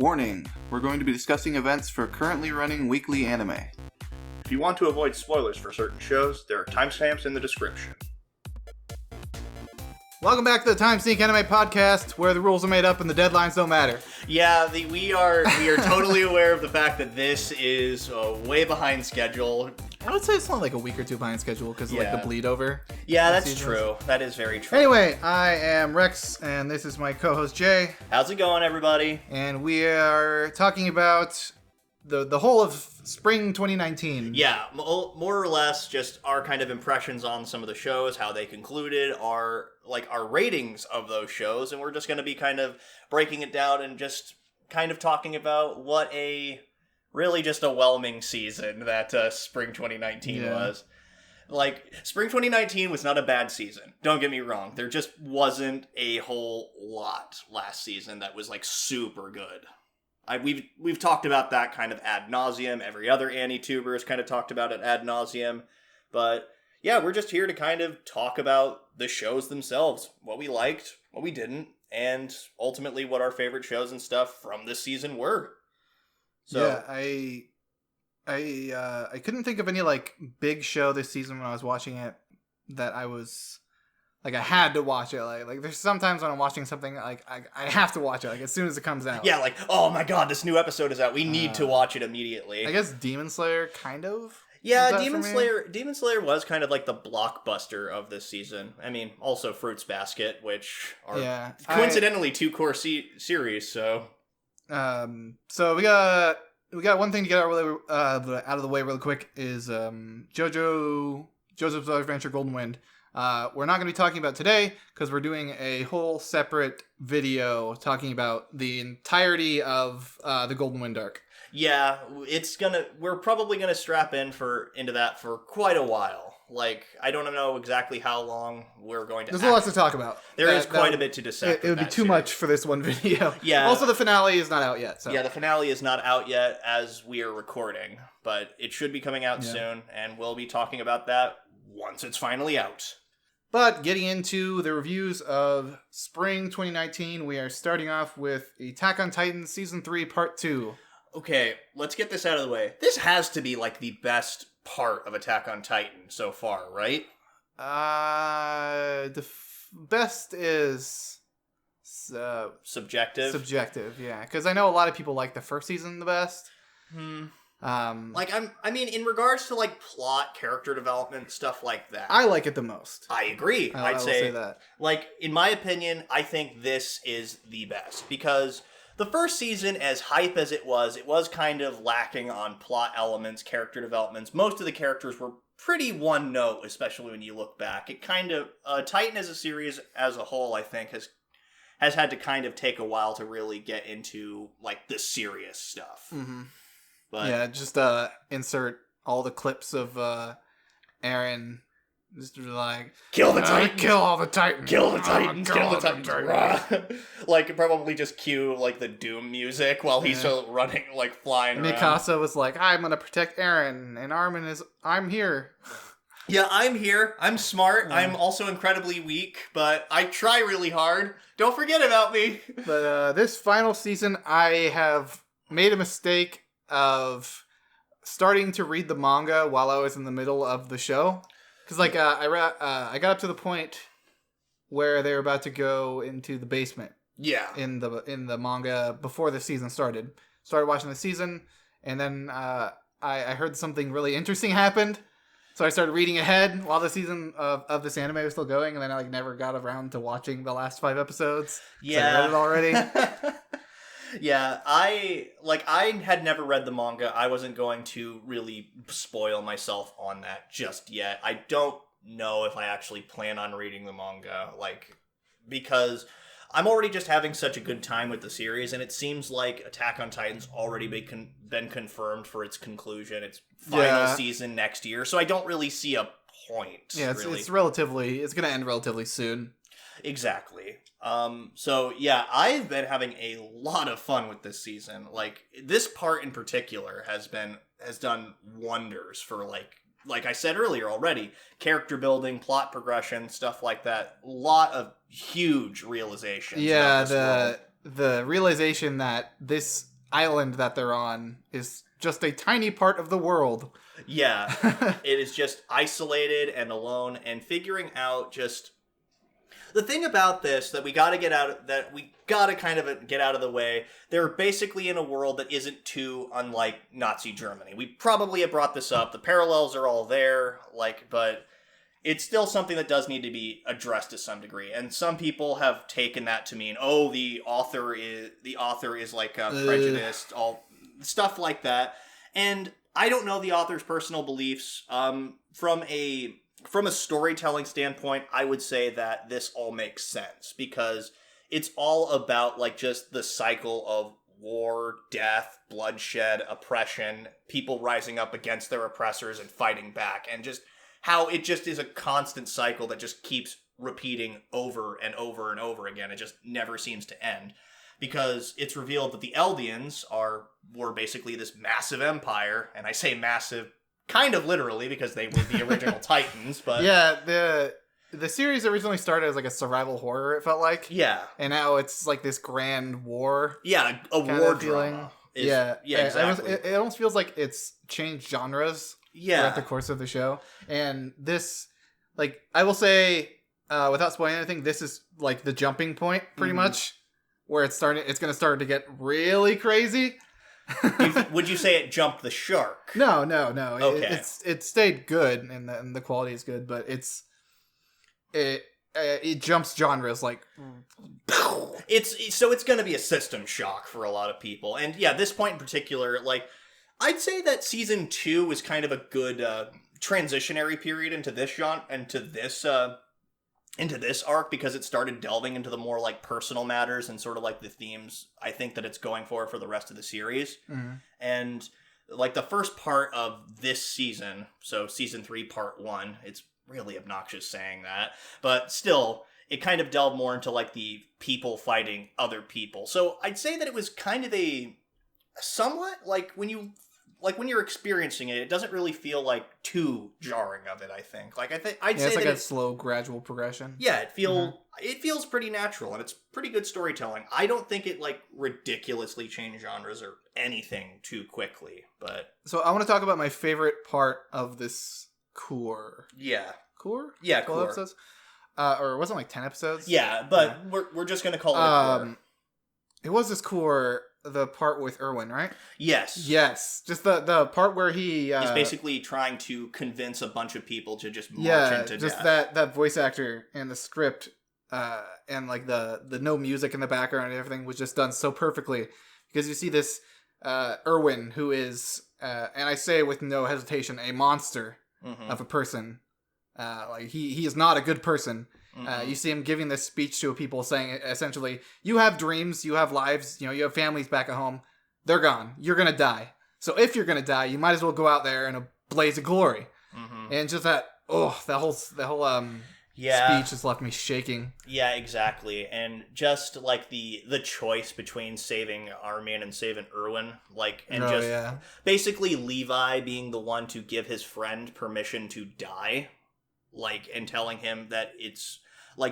Warning, we're going to be discussing events for currently running weekly anime. If you want to avoid spoilers for certain shows, there are timestamps in the description. Welcome back to the Timesink Anime Podcast, where the rules are made up and the deadlines don't matter. Yeah, we are totally aware of the fact that this is way behind schedule. I would say it's not like a week or two behind schedule because of like the bleed over. Yeah, that's true. That is very true. Anyway, I am Rex, and this is my co-host Jay. How's it going, everybody? And we are talking about the whole of spring 2019. Yeah, more or less just our kind of impressions on some of the shows, how they concluded, our ratings of those shows, and we're just going to be kind of breaking it down and just kind of talking about what really just a whelming season that spring 2019 was. Like, spring 2019 was not a bad season. Don't get me wrong. There just wasn't a whole lot last season that was, like, super good. We've talked about that kind of ad nauseum. Every other Annie-tuber has kind of talked about it ad nauseum. But, yeah, we're just here to kind of talk about the shows themselves. What we liked, what we didn't, and ultimately what our favorite shows and stuff from this season were. So, yeah, I couldn't think of any like big show this season when I was watching it that I was like I had to watch it. Like there's sometimes when I'm watching something like I have to watch it like as soon as it comes out. Yeah, like oh my god, this new episode is out. We need to watch it immediately. I guess Demon Slayer kind of. Yeah, Demon Slayer was kind of like the blockbuster of this season. I mean, also Fruits Basket, which are coincidentally two core series. So we got one thing to get out of the way really quick is JoJo's Bizarre Adventure Golden Wind. We're not going to be talking about today because we're doing a whole separate video talking about the entirety of the Golden Wind arc. Yeah, we're probably gonna strap into that for quite a while. Like, I don't know exactly how long we're going to. There's a lot to talk about. There is quite a bit to dissect. It would be too much for this one video. Yeah. Also, the finale is not out yet. So. Yeah, the finale is not out yet as we are recording, but it should be coming out soon, and we'll be talking about that once it's finally out. But getting into the reviews of spring 2019, we are starting off with Attack on Titan Season 3 Part 2. Okay, let's get this out of the way. This has to be, like, the best part of Attack on Titan so far, right? The best is... subjective? Subjective, yeah. Because I know a lot of people like the first season the best. I mean, in regards to, like, plot, character development, stuff like that. I like it the most. I agree. I will say that. Like, in my opinion, I think this is the best. Because the first season, as hype as it was kind of lacking on plot elements, character developments. Most of the characters were pretty one note, especially when you look back. It kind of, Titan as a series as a whole, I think, has had to kind of take a while to really get into, like, the serious stuff. Mm-hmm. But yeah, just insert all the clips of Eren just like kill the Titans, kill all the Titans, kill the Titans, kill the Titans. Like probably just cue like the Doom music while he's running, like flying around. Mikasa was like, "I'm gonna protect Eren," and Armin is, "I'm here." Yeah, I'm here. I'm smart. I'm also incredibly weak, but I try really hard. Don't forget about me. But this final season, I have made a mistake of starting to read the manga while I was in the middle of the show. Because, like, I got up to the point where they were about to go into the basement. Yeah. In the manga before the season started. Started watching the season, and then I heard something really interesting happened. So I started reading ahead while the season of this anime was still going, and then I, like, never got around to watching the last 5 episodes. Yeah. I read it already. Yeah, I had never read the manga. I wasn't going to really spoil myself on that just yet. I don't know if I actually plan on reading the manga, like, because I'm already just having such a good time with the series, and it seems like Attack on Titan's already been confirmed for its conclusion, its final season next year, so I don't really see a point. Yeah, it's going to end relatively soon. Exactly. So yeah, I've been having a lot of fun with this season. Like, this part in particular has done wonders for, like I said earlier already, character building, plot progression, stuff like that. A lot of huge realizations. Yeah, the realization that this island that they're on is just a tiny part of the world. Yeah, it is just isolated and alone, and figuring out just the thing about this that we got to get out, that we got to kind of get out of the way. They're basically in a world that isn't too unlike Nazi Germany. We probably have brought this up. The parallels are all there, but it's still something that does need to be addressed to some degree. And some people have taken that to mean, oh, the author is like prejudiced, all stuff like that. And I don't know the author's personal beliefs. From a storytelling standpoint, I would say that this all makes sense because it's all about like just the cycle of war, death, bloodshed, oppression, people rising up against their oppressors and fighting back, and just how it just is a constant cycle that just keeps repeating over and over and over again. It just never seems to end. Because it's revealed that the Eldians were basically this massive empire, and I say massive kind of literally because they were the original Titans, but yeah, the series originally started as like a survival horror, it felt like. Yeah. And now it's like this grand war. Yeah, a war drama. Yeah, exactly. It almost feels like it's changed genres throughout the course of the show. And this, like, I will say, without spoiling anything, this is like the jumping point pretty much. Where it's going to start to get really crazy. Would you say it jumped the shark? No. Okay. It stayed good, and the quality is good, but it jumps genres like. It's going to be a system shock for a lot of people, and yeah, this point in particular, like I'd say that season 2 was kind of a good transitionary period into this genre, into this arc, because it started delving into the more like personal matters and sort of like the themes I think that it's going for the rest of the series. Mm-hmm. And like the first part of this season, so season 3 part 1, it's really obnoxious saying that, but still it kind of delved more into like the people fighting other people. So I'd say that it was kind of a somewhat like when you're experiencing it, it doesn't really feel like too jarring of it, I think. Like I'd say it's like that a slow, gradual progression. Yeah, it feels pretty natural, and it's pretty good storytelling. I don't think it like ridiculously changed genres or anything too quickly, but so I want to talk about my favorite part of this core. Yeah. Core? Yeah, 12 core. episodes? Or was it like 10 episodes? Yeah, but we're just going to call it a core. It was this core, the part with Erwin, right? Yes. Just the part where he's basically trying to convince a bunch of people to just march into death. Just that voice actor and the script and like the no music in the background and everything was just done so perfectly, because you see this Erwin, who is and I say with no hesitation, a monster of a person. Like he is not a good person. You see him giving this speech to people saying essentially, you have dreams, you have lives, you have families back at home. They're gone. You're going to die. So if you're going to die, you might as well go out there in a blaze of glory. And just that whole speech just left me shaking. Yeah, exactly. And just like the choice between saving Armin and saving Erwin, basically Levi being the one to give his friend permission to die. And telling him that it's,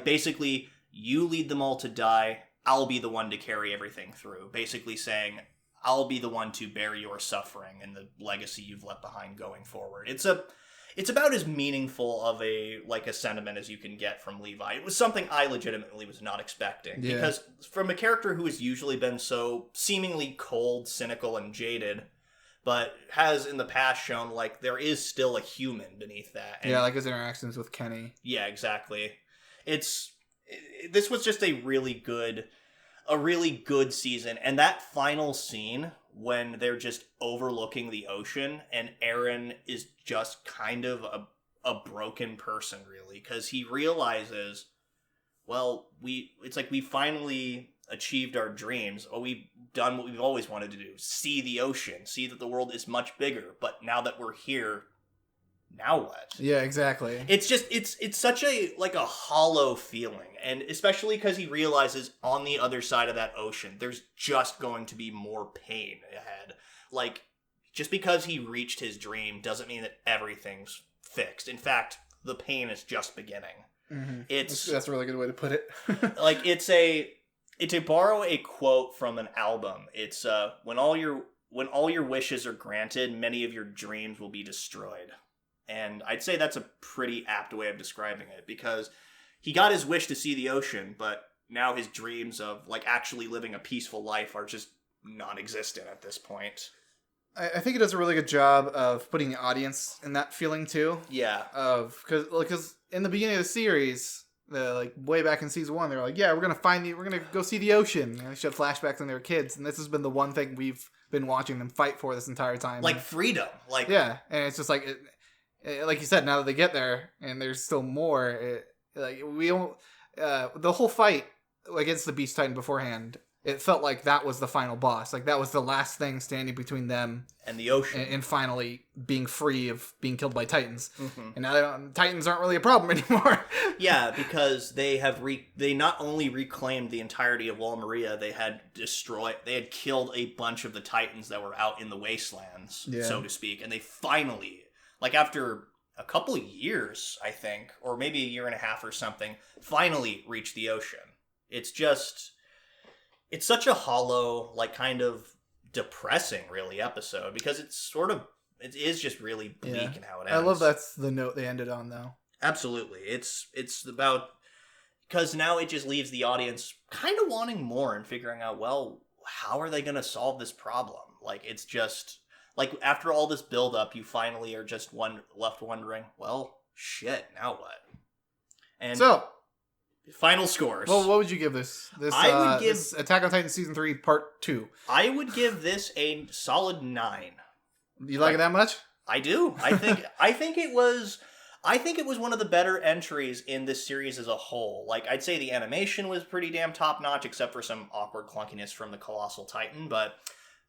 basically, you lead them all to die, I'll be the one to carry everything through. Basically saying, I'll be the one to bear your suffering and the legacy you've left behind going forward. It's about as meaningful of a sentiment as you can get from Levi. It was something I legitimately was not expecting. Yeah. Because from a character who has usually been so seemingly cold, cynical, and jaded, but has in the past shown there is still a human beneath that. And his interactions with Kenny. Yeah, exactly. This was just a really good season, and that final scene when they're just overlooking the ocean and Eren is just kind of a broken person, really, because he realizes, we finally achieved our dreams. We've done what we've always wanted to do. See the ocean. See that the world is much bigger. But now that we're here, now what? Yeah, exactly. It's just, it's such a hollow feeling. And especially because he realizes on the other side of that ocean, there's just going to be more pain ahead. Just because he reached his dream doesn't mean that everything's fixed. In fact, the pain is just beginning. Mm-hmm. That's a really good way to put it. To borrow a quote from an album, it's when all your wishes are granted, many of your dreams will be destroyed. And I'd say that's a pretty apt way of describing it, because he got his wish to see the ocean, but now his dreams of like actually living a peaceful life are just non-existent at this point. I think it does a really good job of putting the audience in that feeling too. Yeah. Because in the beginning of the series, way back in season 1, they're like, yeah, we're gonna go see the ocean. And they showed flashbacks when they were kids, and this has been the one thing we've been watching them fight for this entire time. Like freedom. Like yeah, and it's just like, like you said, now that they get there and there's still more. The whole fight against the Beast Titan beforehand, it felt like that was the final boss. Like that was the last thing standing between them and the ocean, and finally being free of being killed by Titans. Mm-hmm. And now Titans aren't really a problem anymore. Yeah, because they not only reclaimed the entirety of Wall Maria, they had killed a bunch of the Titans that were out in the wastelands, so to speak, and they finally, like after a couple of years, I think, or maybe a year and a half or something, finally reached the ocean. It's such a hollow, like kind of depressing, really, episode, because it is just really bleak in how it ends. I love that's the note they ended on, though. Absolutely. It's about, because now it just leaves the audience kind of wanting more and figuring out, well, how are they going to solve this problem? Like, it's just, like, after all this buildup, you finally are just left wondering, well, shit, now what? And so, final scores. Well, what would you give this? I would give this Attack on Titan Season 3 Part 2. I would give this a solid 9. You like it that much? I do. I think it was one of the better entries in this series as a whole. Like, I'd say the animation was pretty damn top-notch, except for some awkward clunkiness from the Colossal Titan, but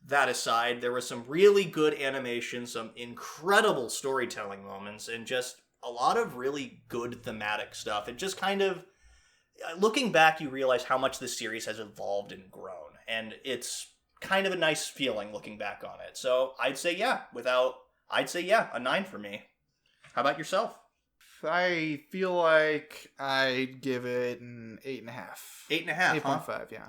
that aside, there was some really good animation, some incredible storytelling moments, and just a lot of really good thematic stuff. It just kind of, looking back, you realize how much this series has evolved and grown, and it's kind of a nice feeling looking back on it. So I'd say a 9 for me. How about yourself? I feel like I'd give it an 8.5. 8.5, 8.5, yeah.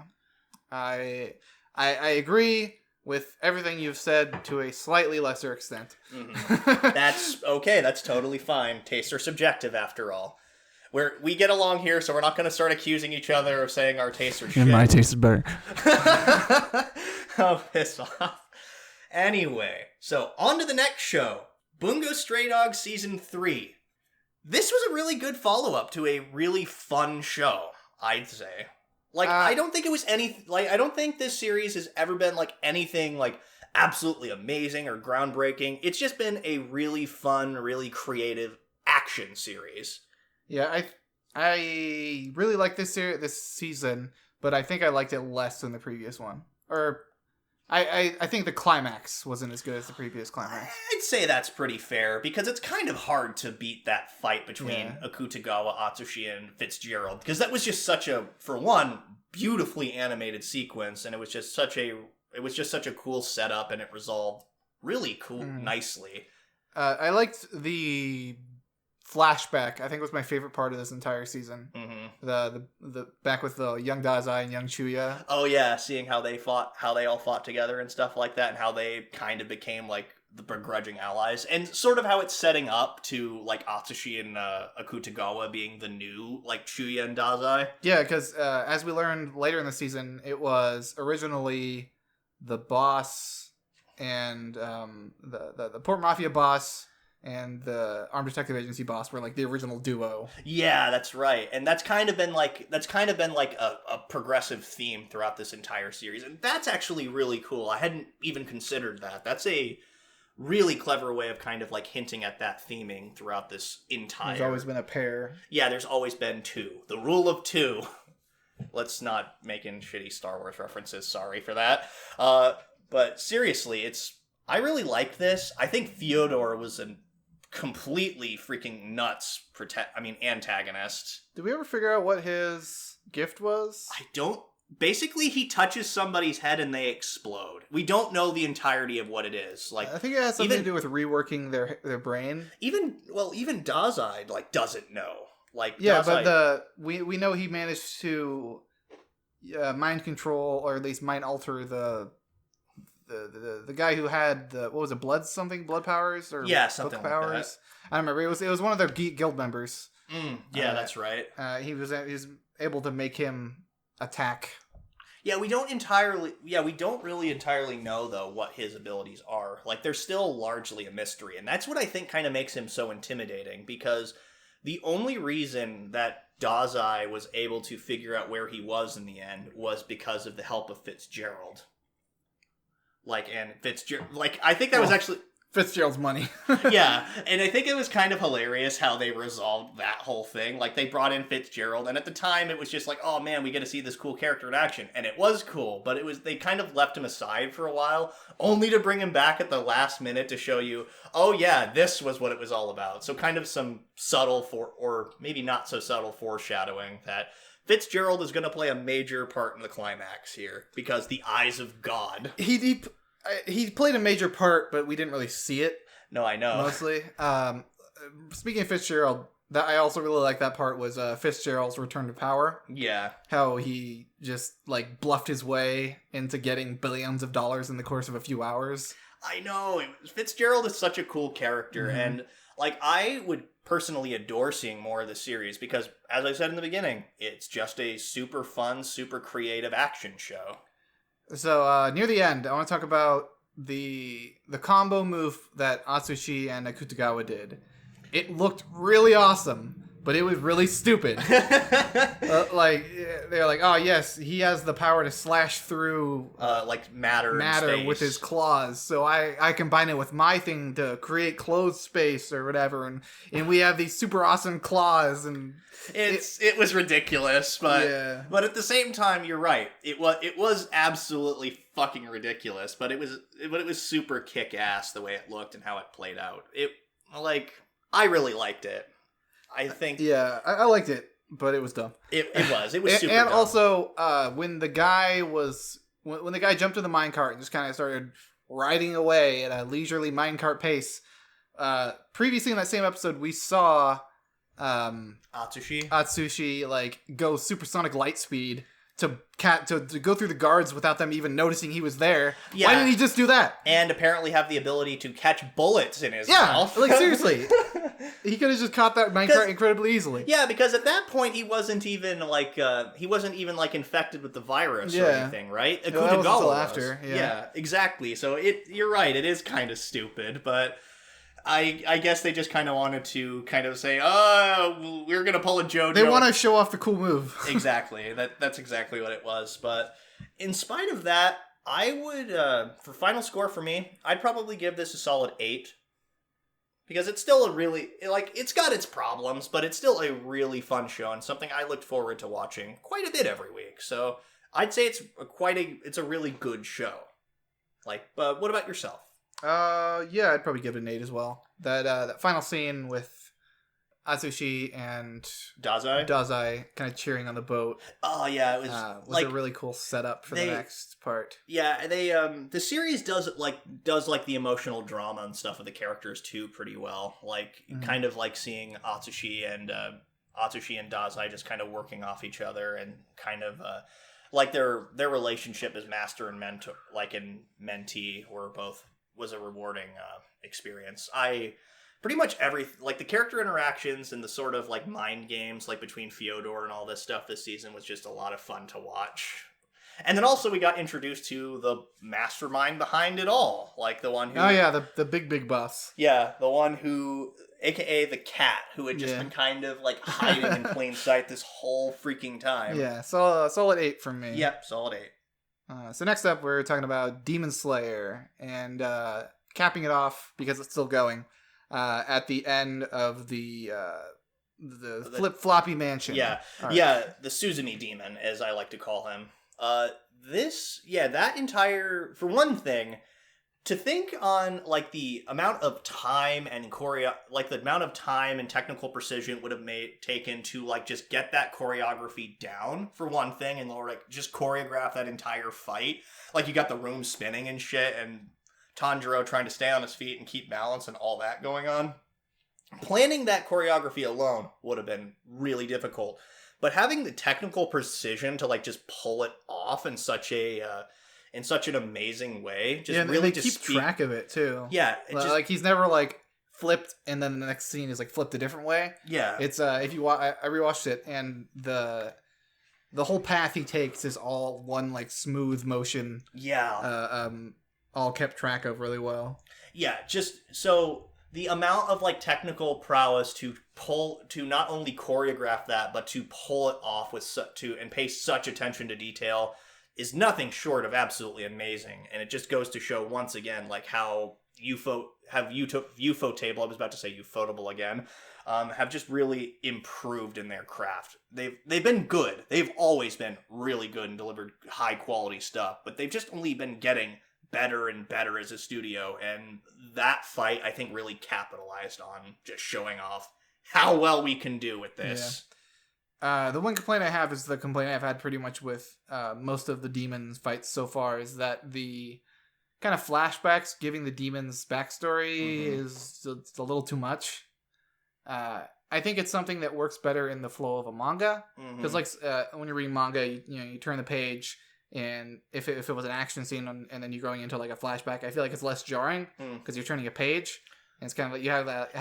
I agree with everything you've said to a slightly lesser extent. Mm-hmm. That's okay. That's totally fine. Tastes are subjective, after all. We get along here, so we're not going to start accusing each other of saying our tastes are shit. And my taste is better. Oh, piss off. Anyway, so on to the next show. Bungo Stray Dogs Season 3. This was a really good follow-up to a really fun show, I'd say. Like, I don't think it was I don't think this series has ever been, like, anything, like, absolutely amazing or groundbreaking. It's just been a really fun, really creative action series. Yeah, I really like this season, but I think I liked it less than the previous one. Or I think the climax wasn't as good as the previous climax. I'd say that's pretty fair, because it's kind of hard to beat that fight between Akutagawa, Atsushi, and Fitzgerald, because that was just such a, for one, beautifully animated sequence, and it was just such a cool setup, and it resolved really cool, nicely. I liked the flashback. I think was my favorite part of this entire season. Mm-hmm. The back with the young Dazai and young Chuya. Oh yeah, seeing how they all fought together and stuff like that, and how they kind of became like the begrudging allies, and sort of how it's setting up to like Atsushi and Akutagawa being the new like Chuya and Dazai. Yeah, because as we learned later in the season, it was originally the boss and the Port Mafia boss and the Armed Detective Agency boss were like the original duo. Yeah, that's right. And that's kind of been like a progressive theme throughout this entire series. And that's actually really cool. I hadn't even considered that. That's a really clever way of kind of like hinting at that theming throughout this entire... There's always been a pair. Yeah, there's always been two. The rule of two. Let's not make in shitty Star Wars references. Sorry for that. But seriously, I really liked this. I think Fyodor was a completely freaking nuts antagonist. Did we ever figure out what his gift was? I don't. Basically, he touches somebody's head and they explode. We don't know the entirety of what it is. Like, I think it has something to do with reworking their brain. Even Dazai doesn't know. Like, yeah, Dazai, but we know he managed to mind control, or at least mind alter the guy who had what was it, blood powers or something book like powers. I don't remember. It was one of their guild members. That's right. He was able to make him attack. Yeah, we don't really entirely know though what his abilities are. Like, they're still largely a mystery, and that's what I think kind of makes him so intimidating, because the only reason that Dazai was able to figure out where he was in the end was because of the help of Fitzgerald. I think that was actually Fitzgerald's money. Yeah, and I think it was kind of hilarious how they resolved that whole thing. Like, they brought in Fitzgerald, and at the time it was just like, oh man, we get to see this cool character in action. And it was cool, but they kind of left him aside for a while, only to bring him back at the last minute to show you, oh yeah, this was what it was all about. So kind of some subtle, or maybe not so subtle, foreshadowing that Fitzgerald is going to play a major part in the climax here, because the eyes of God. He played a major part, but we didn't really see it. No, I know. Mostly. Speaking of Fitzgerald, that I also really like that part was Fitzgerald's return to power. Yeah. How he just bluffed his way into getting billions of dollars in the course of a few hours. I know. Fitzgerald is such a cool character, and I would personally adore seeing more of the series, because, as I said in the beginning, it's just a super fun, super creative action show. So, near the end, I want to talk about the combo move that Atsushi and Akutagawa did. It looked really awesome, but it was really stupid. They're like, oh yes, he has the power to slash through matter with his claws. So I combine it with my thing to create closed space or whatever, and we have these super awesome claws, and it was ridiculous, but at the same time, you're right. It was absolutely fucking ridiculous, but it was super kick ass the way it looked and how it played out. I really liked it. I think. Yeah, I liked it, but it was dumb. It was super and dumb. Also, when the guy jumped in the minecart and just kind of started riding away at a leisurely minecart pace. Previously in that same episode, we saw Atsushi go supersonic light speed to go through the guards without them even noticing he was there. Yeah. Why didn't he just do that? And apparently have the ability to catch bullets in his mouth. Seriously. He could have just caught that minecart incredibly easily. Yeah, because at that point he wasn't even infected with the virus or anything, right? Akutagawa was after. Yeah, exactly. So you're right, it is kind of stupid, but I guess they just kind of wanted to kind of say, oh, we're going to pull a JoJo. They want to show off the cool move. Exactly. That's exactly what it was. But in spite of that, I would, for final score for me, I'd probably give this a solid 8. Because it's still it's got its problems, but it's still a really fun show and something I looked forward to watching quite a bit every week. So I'd say it's a really good show. But what about yourself? Yeah, I'd probably give it an 8 as well. That final scene with Atsushi and Dazai kind of cheering on the boat. Oh yeah, it was a really cool setup for the next part. Yeah, they the series does the emotional drama and stuff of the characters too pretty well. Kind of like seeing Atsushi and Dazai just kind of working off each other, and kind of their relationship as master and mentor, and mentee, was a rewarding experience. Pretty much the character interactions and the sort of mind games between Fyodor and all this stuff this season was just a lot of fun to watch. And then also we got introduced to the mastermind behind it all, the one who... Oh yeah, the big boss. Yeah, the one who, aka the cat, who had just been kind of hiding in plain sight this whole freaking time. Yeah, solid 8 from me. Yep, solid 8. So next up, we're talking about Demon Slayer, and capping it off, because it's still going, at the end of the flip-floppy mansion. Yeah, the Suzumi demon, as I like to call him. That entire, for one thing, to think on the amount of time and the amount of time and technical precision it would have taken to just get that choreography down, for one thing, and just choreograph that entire fight. You got the room spinning and shit, and Tanjiro trying to stay on his feet and keep balance and all that going on. Planning that choreography alone would have been really difficult. but having the technical precision to like just pull it off in such an amazing way, just and really they just keep track of it too. Yeah, like he's never like flipped and then the next scene is like flipped a different way. Yeah, it's if you I rewatched it, and the whole path he takes is all one like smooth motion. Yeah, all kept track of really well. Yeah, just so the amount of like technical prowess to not only choreograph that, but to pull it off and pay such attention to detail is nothing short of absolutely amazing. And it just goes to show once again, like how Ufotable, I was about to say Ufotable again, have just really improved in their craft. They've been good. They've always been really good and delivered high quality stuff, but they've just only been getting better and better as a studio, and that fight I think really capitalized on just showing off how well we can do with this. Yeah. The one complaint I have is the complaint I've had pretty much with most of the demons fights so far, is that the kind of flashbacks giving the demons backstory is it's a little too much. I think it's something that works better in the flow of a manga, because like when you're reading manga, you turn the page, and if it was an action scene and then you're going into like a flashback, I feel like it's less jarring because you're turning a page, and it's kind of like you have that.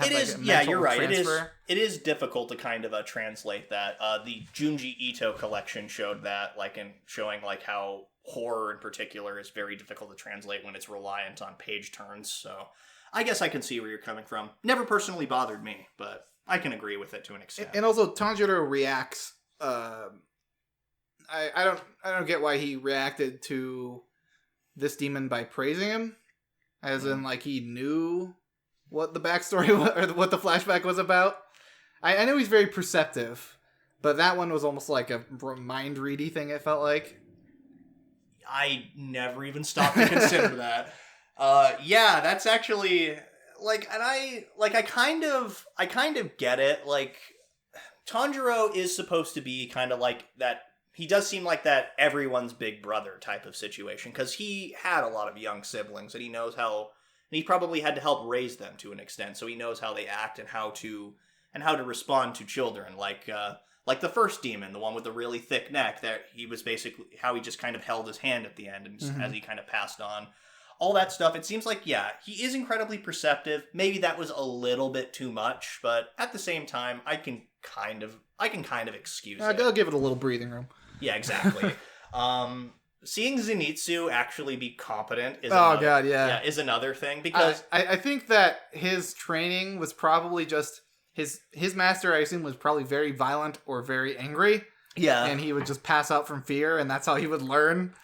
You're right. Transfer. It is difficult to kind of translate that. The Junji Ito collection showed that, like in showing like how horror in particular is very difficult to translate when it's reliant on page turns. So I guess I can see where you're coming from. Never personally bothered me, but I can agree with it to an extent. And also Tanjiro reacts. I don't get why he reacted to this demon by praising him, as in like he knew what the backstory was, or what the flashback was about. I know he's very perceptive, but that one was almost like a mind ready thing. It felt like. I never even stopped to consider that. Yeah, that's actually like, and I kind of get it. Like, Tanjiro is supposed to be kind of like that. He does seem like that everyone's big brother type of situation, because he had a lot of young siblings, and he knows how, and he probably had to help raise them to an extent, so he knows how they act and how to respond to children. Like the first demon, the one with the really thick neck, that he was basically how he just kind of held his hand at the end, and as he kind of passed on. All that stuff, it seems like, yeah, he is incredibly perceptive. Maybe that was a little bit too much, but at the same time, I can kind of excuse it. I'll give it a little breathing room. Yeah, exactly. Seeing Zenitsu actually be competent is another thing, because I think that his training was probably just his master, I assume, was probably very violent or very angry. Yeah. And he would just pass out from fear, and that's how he would learn.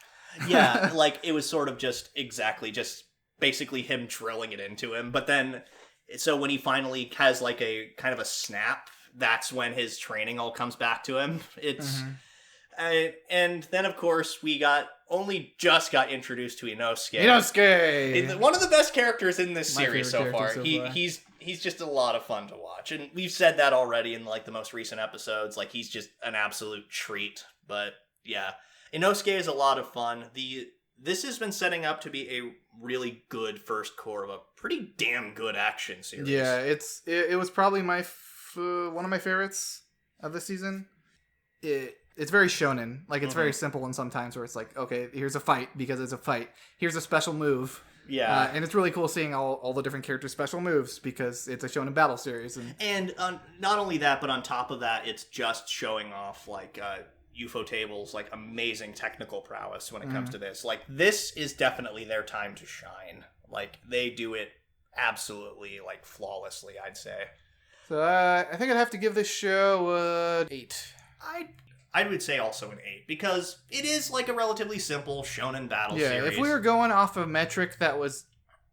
Yeah, like it was sort of just basically him drilling it into him. But then, so when he finally has like a kind of a snap, that's when his training all comes back to him. It's and then of course we just got introduced to Inosuke. Inosuke, one of the best characters in this series so far. He's just a lot of fun to watch, and we've said that already in like the most recent episodes. Like, he's just an absolute treat. But yeah, Inosuke is a lot of fun. This has been setting up to be a really good first core of a pretty damn good action series. Yeah, it was probably one of my favorites of the season. It's very shonen. Like, it's very simple, and sometimes where it's like, okay, here's a fight because it's a fight. Here's a special move. Yeah. And it's really cool seeing all the different characters' special moves, because it's a shonen battle series. And not only that, but on top of that, it's just showing off, like, Ufotable's, like, amazing technical prowess when it comes to this. Like, this is definitely their time to shine. Like, they do it absolutely, like, flawlessly, I'd say. So, I think I'd have to give this show 8. I would say also an 8, because it is like a relatively simple shonen battle series. Yeah, if we were going off a metric that was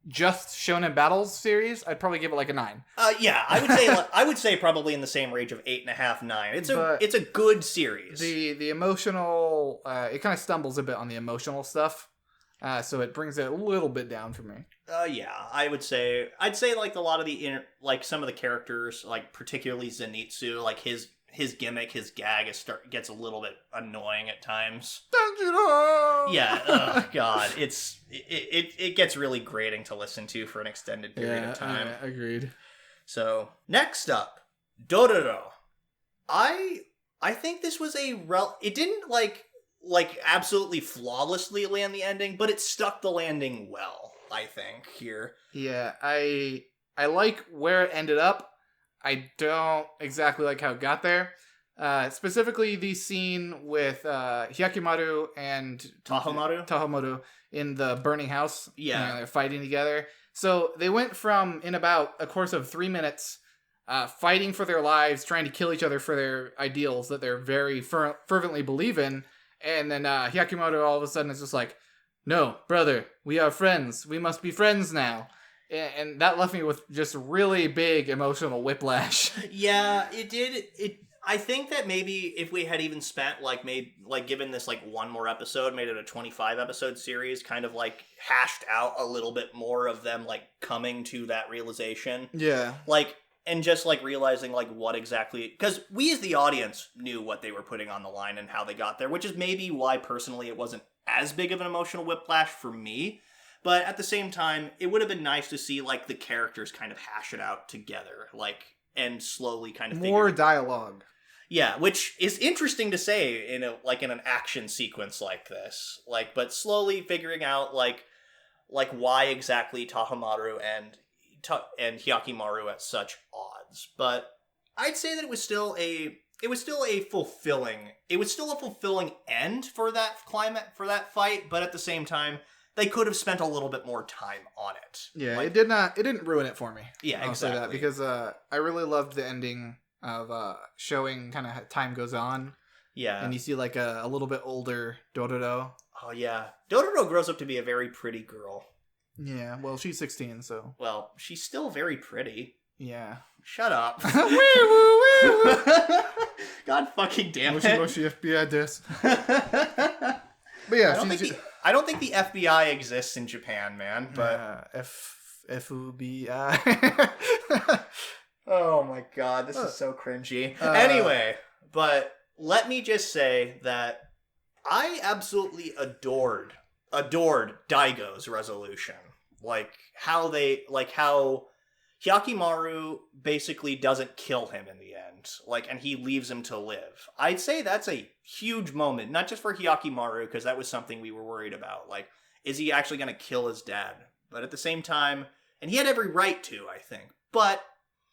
just shonen battles series, I'd probably give it like a 9. Yeah, I would say probably in the same range of 8.5, 9. It's a good series. The emotional, it kind of stumbles a bit on the emotional stuff, so it brings it a little bit down for me. Yeah, I'd say like a lot of like some of the characters, like particularly Zenitsu, like his gimmick, his gag gets a little bit annoying at times. Yeah, oh god, it gets really grating to listen to for an extended period of time. Agreed. So next up, Dororo. I I think this was it didn't like absolutely flawlessly land the ending, but it stuck the landing well, I think, here. Yeah, I like where it ended up. I don't exactly like how it got there. Specifically the scene with Hyakimaru and Tahomaru in the burning house. Yeah. You know, they're fighting together. So they went from, in about a course of 3 minutes, fighting for their lives, trying to kill each other for their ideals that they're very fervently believe in. And then Hyakimaru all of a sudden is just like, no, brother, we are friends. We must be friends now. And that left me with just really big emotional whiplash. Yeah, it did. I think that maybe if we had even spent given this one more episode, made it a 25 episode series, kind of hashed out a little bit more of them coming to that realization. Yeah. And just realizing what exactly, because we as the audience knew what they were putting on the line and how they got there, which is maybe why personally it wasn't as big of an emotional whiplash for me. But at the same time, it would have been nice to see the characters kind of hash it out together, and slowly kind of more dialogue. Yeah, which is interesting to say in in an action sequence like this. But slowly figuring out why exactly Tahomaru and Hyakimaru at such odds. But I'd say that it was still a fulfilling end for that fight, but at the same time they could have spent a little bit more time on it. Yeah, it didn't ruin it for me. Yeah, I'll exactly. say that because I really loved the ending of showing kind of how time goes on. Yeah. And you see a little bit older Dororo. Oh yeah. Dororo grows up to be a very pretty girl. Yeah, well, she's 16, so. Well, she's still very pretty. Yeah. Shut up. Wee woo, wee woo. God fucking damn it. Moshi FBI this. But yeah, I don't think the FBI exists in Japan, man. But FBI. Oh my god, this is so cringy. Anyway, but let me just say that I absolutely adored Daigo's resolution. How Hyakimaru basically doesn't kill him in the end. And he leaves him to live. I'd say that's a huge moment, not just for Hyakimaru, because that was something we were worried about. Is he actually going to kill his dad? But at the same time, and he had every right to, I think. But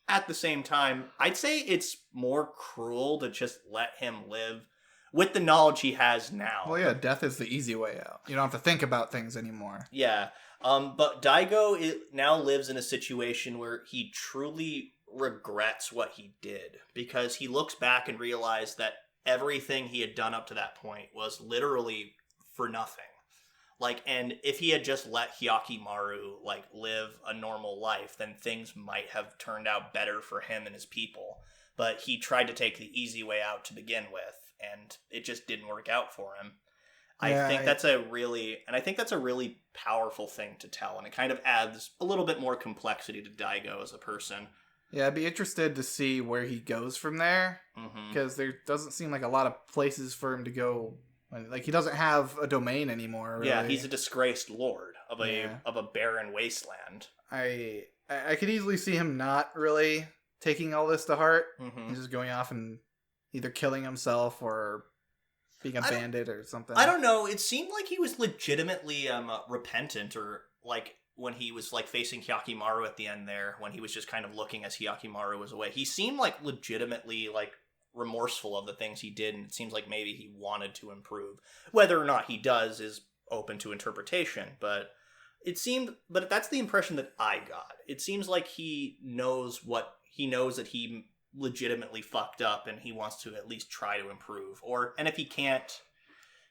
at the same time, I'd say it's more cruel to just let him live with the knowledge he has now. Well, yeah, death is the easy way out. You don't have to think about things anymore. Yeah. But Daigo now lives in a situation where he truly regrets what he did, because he looks back and realized that everything he had done up to that point was literally for nothing. And if he had just let Hyakimaru, live a normal life, then things might have turned out better for him and his people. But he tried to take the easy way out to begin with, and it just didn't work out for him. I think that's a really powerful thing to tell, and it kind of adds a little bit more complexity to Daigo as a person. Yeah, I'd be interested to see where he goes from there, because there doesn't seem like a lot of places for him to go. He doesn't have a domain anymore. Really. Yeah, he's a disgraced lord of a barren wasteland. I could easily see him not really taking all this to heart and just going off and either killing himself or being a bandit or something. I don't know. It seemed like he was legitimately repentant, or when he was facing Hyakimaru at the end there, when he was just kind of looking as Hyakimaru was away. He seemed legitimately remorseful of the things he did, and it seems like maybe he wanted to improve. He not he does is open to interpretation, but that's the impression that I got. It seems like he knows that he legitimately fucked up, and he wants to at least try to improve. And if he can't,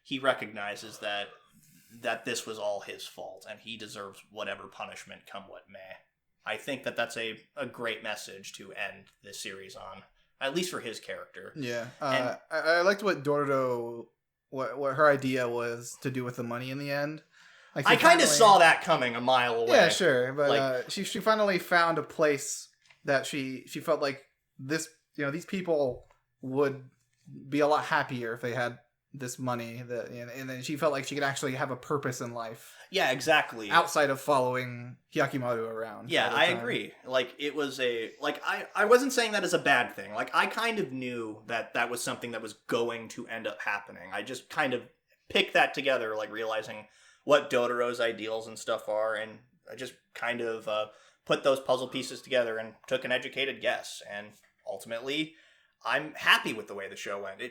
he recognizes that this was all his fault, and he deserves whatever punishment come what may. I think that that's a great message to end this series on. At least for his character. Yeah. I liked what Dororo, what her idea was to do with the money in the end. I kind of saw that coming a mile away. Yeah, sure. But she finally found a place that she felt like these people would be a lot happier if they had this money, and then she felt like she could actually have a purpose in life. Yeah, exactly. Outside of following Hyakimaru around. Yeah, I agree. Like, it was I wasn't saying that as a bad thing. Like, I kind of knew that was something that was going to end up happening. I just kind of picked that together, like, realizing what Dororo's ideals and stuff are, and I just kind of put those puzzle pieces together and took an educated guess. And ultimately, I'm happy with the way the show went.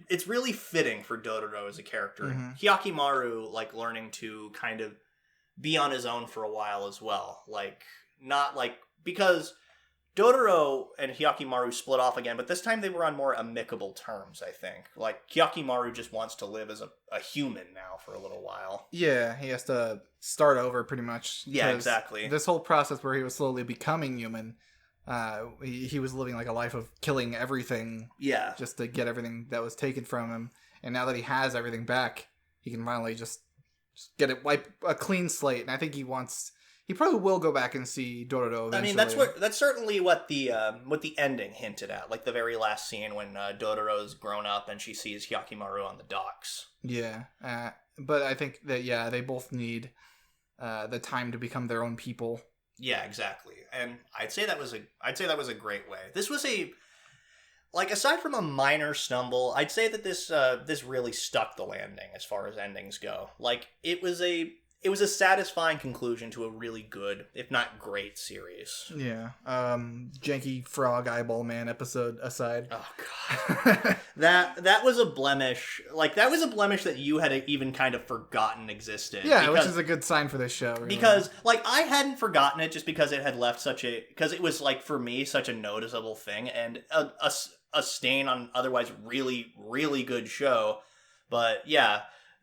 It's really fitting for Dororo as a character. Mm-hmm. Hyakimaru, like, learning to kind of be on his own for a while as well. Like, not like, because Dororo and Hyakimaru split off again, but this time they were on more amicable terms, I think. Like, Hyakimaru just wants to live as a human now for a little while. Yeah, he has to start over pretty much. Yeah, exactly. This whole process where he was slowly becoming human, he was living like a life of killing everything. Yeah. Just to get everything that was taken from him. And now that he has everything back, he can finally just get it, wipe a clean slate. And I think he probably will go back and see Dororo eventually. I mean, that's certainly what the ending hinted at. Like the very last scene when Dororo's grown up and she sees Hyakimaru on the docks. Yeah. But I think that, yeah, they both need the time to become their own people. Yeah, exactly. And I'd say that was a great way. This was aside from a minor stumble, I'd say that this really stuck the landing as far as endings go. Like, it was a satisfying conclusion to a really good, if not great, series. Yeah. Janky frog eyeball man episode aside. Oh god. that was a blemish. Like, that was a blemish that you had even kind of forgotten existed. Yeah, which is a good sign for this show. Really. Because, like, I hadn't forgotten it just because it had left because it was, like, for me, such a noticeable thing and a stain on otherwise really, really good show. But yeah,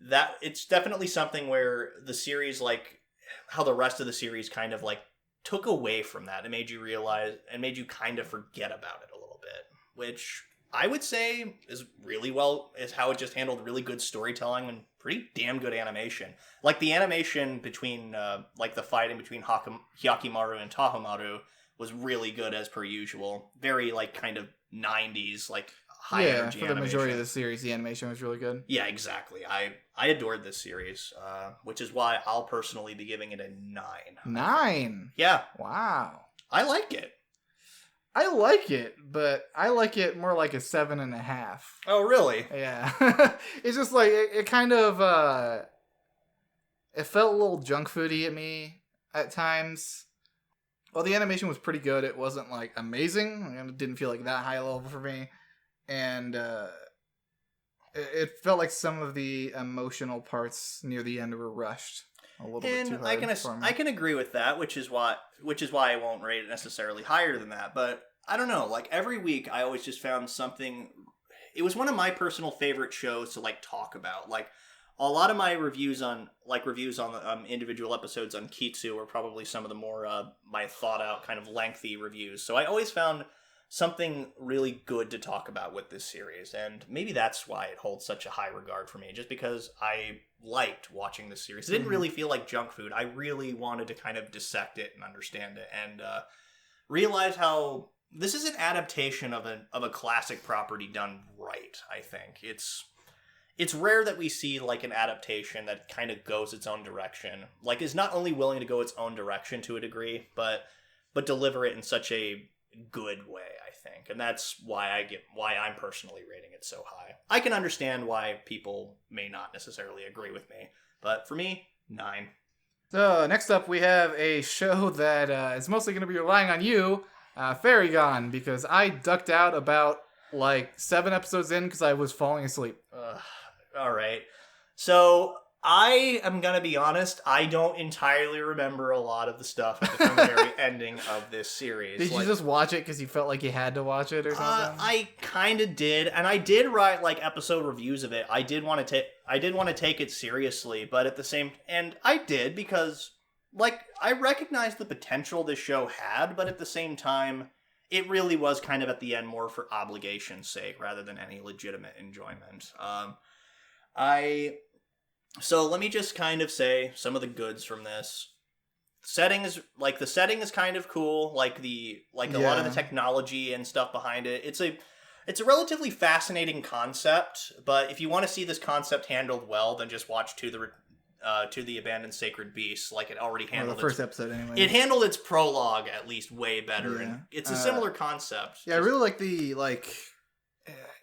that it's definitely something where the series, like, how the rest of the series kind of, like, took away from that and made you realize and made you kind of forget about it a little bit, which I would say is how it just handled really good storytelling and pretty damn good animation. Like, the animation between like the fighting between Hyakimaru and Tahomaru was really good as per usual. Very, like, kind of 90s, like, high energy for the majority of the series, the animation was really good. Yeah, exactly. I adored this series, which is why I'll personally be giving it a 9. 9? Yeah. Wow. I like it. I like it, but I like it more like a 7.5. Oh, really? Yeah. It's just like, it kind of, it felt a little junk foody at me at times. Well, the animation was pretty good. It wasn't, like, amazing. It didn't feel like that high level for me. And it felt like some of the emotional parts near the end were rushed a little bit too hard for me. I can agree with that, which is why I won't rate it necessarily higher than that. But I don't know. Like, every week, I always just found something. It was one of my personal favorite shows to, like, talk about. Like, a lot of my reviews on individual episodes on KITSU were probably some of the more my thought out kind of lengthy reviews. So I always found something really good to talk about with this series, and maybe that's why it holds such a high regard for me, just because I liked watching this series. It didn't really feel like junk food. I really wanted to kind of dissect it and understand it, and realize how this is an adaptation of a classic property done right. I think it's rare that we see, like, an adaptation that kind of goes its own direction, like, is not only willing to go its own direction to a degree, but deliver it in such a good way, I think. And that's why I'm personally rating it so high. I can understand why people may not necessarily agree with me, but for me, 9. So next up we have a show that is mostly going to be relying on you, Fairy Gone, because I ducked out about like 7 episodes in because I was falling asleep. All right. So I am going to be honest, I don't entirely remember a lot of the stuff at the very ending of this series. Did you just watch it because you felt like you had to watch it or something? I kind of did, and I did write, like, episode reviews of it. I did want to take it seriously, but at the same, and I did because, like, I recognized the potential this show had, but at the same time, it really was kind of at the end more for obligation's sake rather than any legitimate enjoyment. So let me just kind of say some of the goods from this. The setting is kind of cool. Like a lot of the technology and stuff behind it. It's a relatively fascinating concept, but if you want to see this concept handled well, then just watch To the Abandoned Sacred Beast, like it already handled the first episode anyway. It handled its prologue at least way better, and it's a similar concept. Yeah, I really like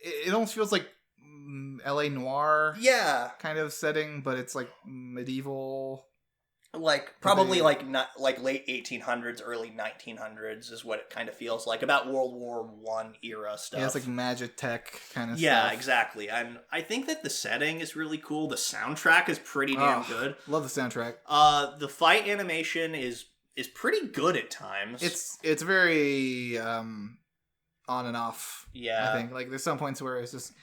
it almost feels like LA noir kind of setting, but it's like medieval. Like probably like not like late 1800s, early 1900s is what it kind of feels like, about World War I era stuff. Yeah, it's like magic tech kind of stuff. Yeah, exactly. And I think that the setting is really cool. The soundtrack is pretty damn good. Love the soundtrack. The fight animation is pretty good at times. It's very on and off. Yeah, I think like there's some points where it just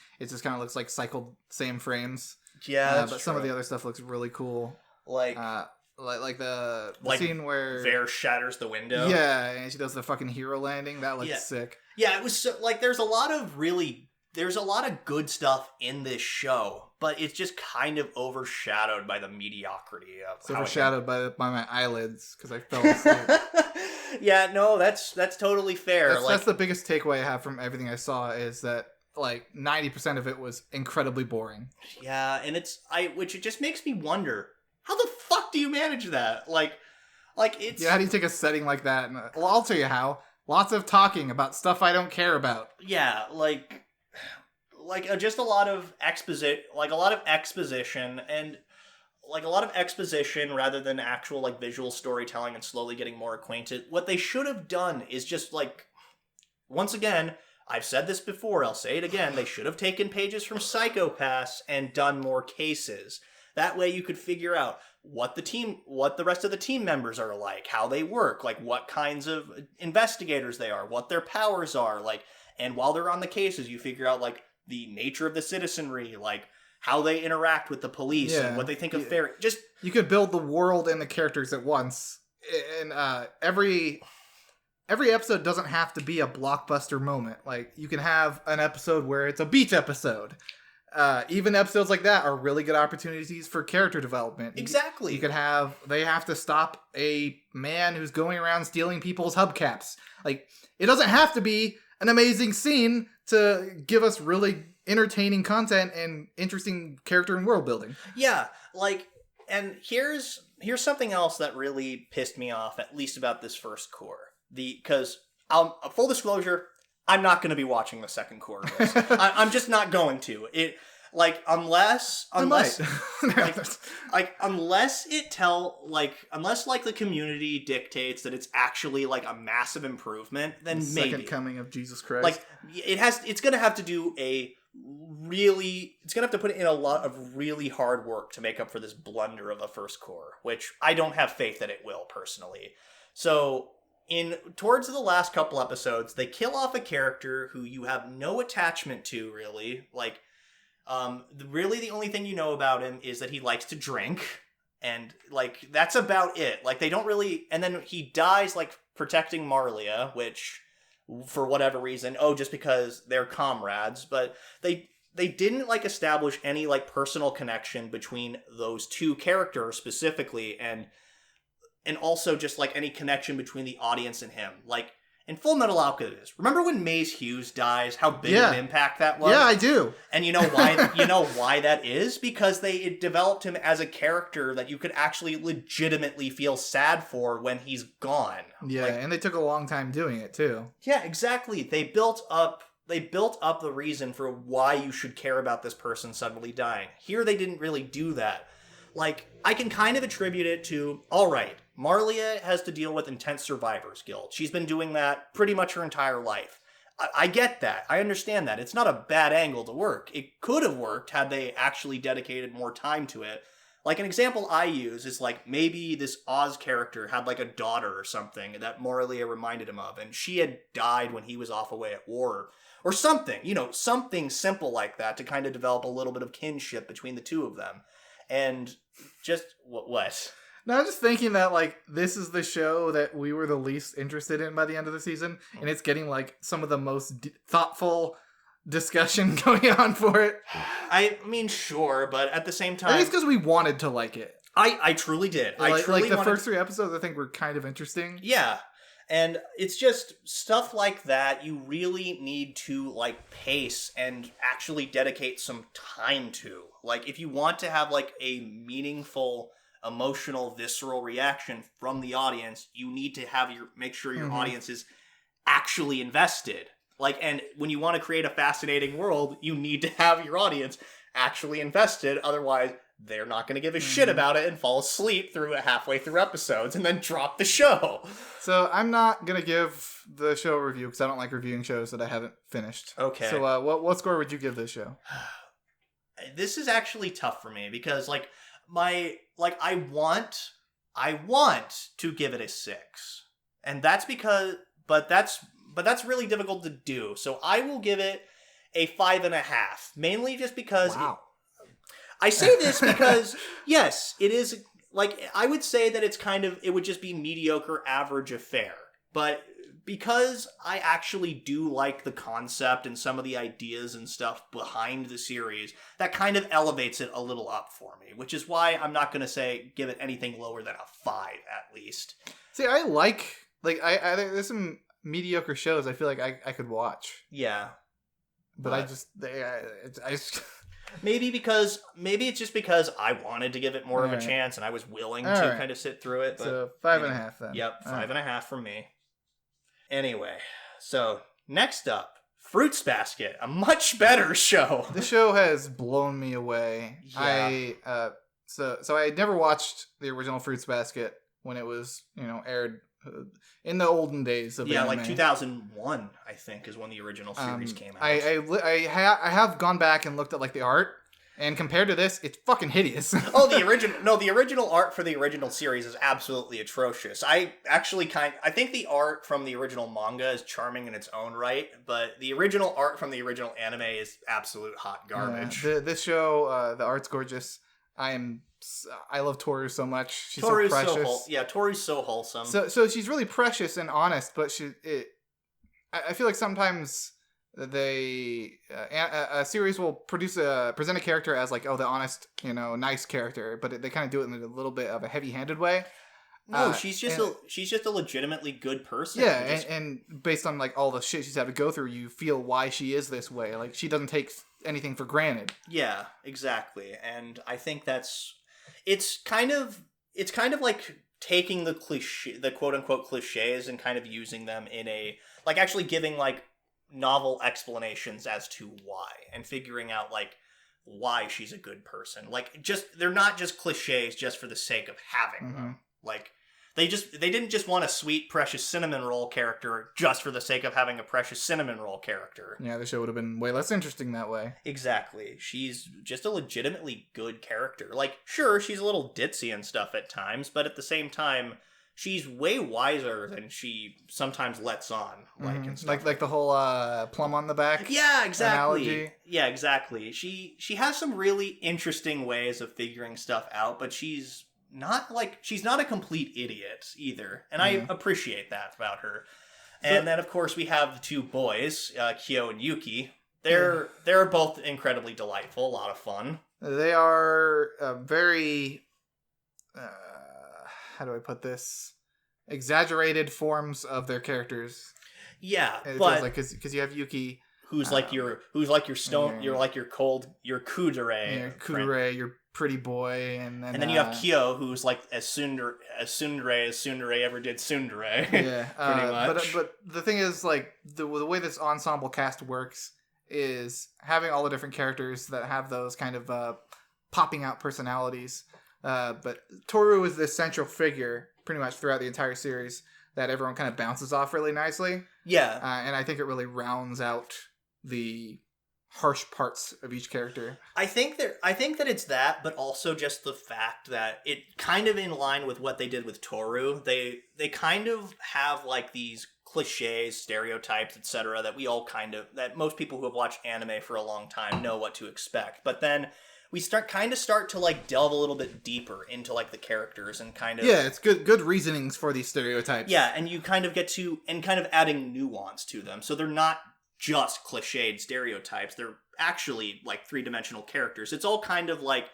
kind of looks like cycled same frames. Yeah, but some of the other stuff looks really cool. Like the scene where Vare shatters the window. Yeah, and she does the fucking hero landing. That looks sick. Yeah, it was so, like there's a lot of good stuff in this show, but it's just kind of overshadowed by the mediocrity of it's overshadowed by my eyelids because I fell asleep. Yeah, no, that's totally fair. That's the biggest takeaway I have from everything I saw is that like 90% of it was incredibly boring. Yeah, and which it just makes me wonder, how the fuck do you manage that? Like it's... Yeah, how do you take a setting like that? Well, I'll tell you how. Lots of talking about stuff I don't care about. Yeah, just a lot of exposition, rather than actual like visual storytelling and slowly getting more acquainted. What they should have done is just like, once again, I've said this before, I'll say it again, they should have taken pages from Psycho-Pass and done more cases. That way you could figure out what the rest of the team members are like, how they work, like what kinds of investigators they are, what their powers are, like, and while they're on the cases, you figure out like the nature of the citizenry, like how they interact with the police and what they think of fair. Just you could build the world and the characters at once, and every episode doesn't have to be a blockbuster moment. Like you can have an episode where it's a beach episode. Even episodes like that are really good opportunities for character development. Exactly. You could they have to stop a man who's going around stealing people's hubcaps. Like, it doesn't have to be an amazing scene to give us really entertaining content and interesting character and world building. Yeah, like, and here's something else that really pissed me off, at least about this first core. Because, full disclosure, I'm not going to be watching the second core of this. I'm just not going to. Unless unless the community dictates that it's actually like a massive improvement, then the maybe. Second coming of Jesus Christ. Like it's going to have to do it's going to have to put in a lot of really hard work to make up for this blunder of the first core, which I don't have faith that it will personally. So towards the last couple episodes, they kill off a character who you have no attachment to, really. Like, really the only thing you know about him is that he likes to drink, and, like, that's about it. Like, they don't really... And then he dies, like, protecting Marlia, which, for whatever reason, just because they're comrades, but they didn't, like, establish any, like, personal connection between those two characters specifically, and also just, like, any connection between the audience and him. Like, in Full Metal Alchemist, remember when Maze Hughes dies? How big of an impact that was? Yeah, I do. And you know why? You know why that is? Because it developed him as a character that you could actually legitimately feel sad for when he's gone. Yeah, and they took a long time doing it, too. Yeah, exactly. They built up the reason for why you should care about this person suddenly dying. Here, they didn't really do that. Like, I can kind of attribute it to, all right, Marlia has to deal with intense survivor's guilt. She's been doing that pretty much her entire life. I get that. I understand that. It's not a bad angle to work. It could have worked had they actually dedicated more time to it. Like, an example I use is, like, maybe this Oz character had, like, a daughter or something that Marlia reminded him of, and she had died when he was off away at war. Or something, something simple like that to kind of develop a little bit of kinship between the two of them. And just, what? No, I'm just thinking that, like, this is the show that we were the least interested in by the end of the season, and it's getting, like, some of the most thoughtful discussion going on for it. I mean, sure, but at the same time... I think it's because we wanted to like it. I truly did. Like the first 3 episodes, I think, were kind of interesting. Yeah. And it's just stuff like that you really need to, like, pace and actually dedicate some time to. Like, if you want to have, like, a meaningful, emotional, visceral reaction from the audience, you need to have make sure your audience is actually invested. Like, and when you want to create a fascinating world, you need to have your audience actually invested. Otherwise, they're not going to give a shit about it and fall asleep halfway through episodes and then drop the show. So I'm not going to give the show a review because I don't like reviewing shows that I haven't finished. Okay. So what score would you give this show? This is actually tough for me because, like, I want to give it a 6. And that's because, but that's really difficult to do. So I will give it a 5.5, mainly just because I say this because, yes, it is, like, I would say that it would just be mediocre, average affair. But because I actually do like the concept and some of the ideas and stuff behind the series, that kind of elevates it a little up for me, which is why I'm not going to give it anything lower than a 5, at least. See, I there's some mediocre shows I feel like I could watch. Yeah. But I just... Maybe it's just because I wanted to give it more of a chance and I was willing to kind of sit through it. But, so 5.5 then. Yep, 5.5 from me. Anyway, so next up, Fruits Basket, a much better show. This show has blown me away. Yeah. So I had never watched the original Fruits Basket when it was, aired in the olden days of anime. Like 2001, I think, is when the original series came out. I have gone back and looked at, like, the art, and compared to this, it's fucking hideous. The original art for the original series is absolutely atrocious. I think the art from the original manga is charming in its own right, but the original art from the original anime is absolute hot garbage. Yeah, this show, the art's gorgeous. I love Toru so much. She's Toru's so precious. Toru's so wholesome. So she's really precious and honest, but I feel like sometimes a series will present a character as, like, the honest, nice character, but they kind of do it in a little bit of a heavy-handed way. No, she's just a legitimately good person. Yeah, and based on, like, all the shit she's had to go through, you feel why she is this way. Like, she doesn't take anything for granted. Yeah, exactly. And I think it's kind of like taking the quote unquote cliches and kind of using them in actually giving, like, novel explanations as to why and figuring out, like, why she's a good person. Like, they're not just cliches just for the sake of having them. Like, they didn't just want a sweet, precious cinnamon roll character just for the sake of having a precious cinnamon roll character. Yeah, the show would have been way less interesting that way. Exactly. She's just a legitimately good character. Like, sure, she's a little ditzy and stuff at times, but at the same time, she's way wiser than she sometimes lets on. And stuff. Like the whole plum on the back. Yeah, exactly. Analogy. Yeah, exactly. She has some really interesting ways of figuring stuff out, but she's not a complete idiot either, and I appreciate that about her. And then, of course, we have the two boys, Kyo and Yuki. They're both incredibly delightful, a lot of fun. They are very how do I put this? Exaggerated forms of their characters. Yeah, but because you have Yuki, who's like your stone, you're like your kudere, your pretty boy, and then you have Kyo, who's like as tsundere ever did tsundere. Yeah, pretty much. But the thing is, like, the way this ensemble cast works is having all the different characters that have those kind of popping out personalities. But Toru is this central figure pretty much throughout the entire series that everyone kind of bounces off really nicely. Yeah, and I think it really rounds out the harsh parts of each character. I think that it's that, but also just the fact that it kind of in line with what they did with Toru. They kind of have, like, these cliches, stereotypes, etc. that most people who have watched anime for a long time know what to expect. But then we start to, like, delve a little bit deeper into, like, the characters and kind of... Yeah, it's good reasonings for these stereotypes. Yeah, and you kind of get to... and kind of adding nuance to them. So they're not just cliched stereotypes. They're actually, like, three-dimensional characters. It's all kind of like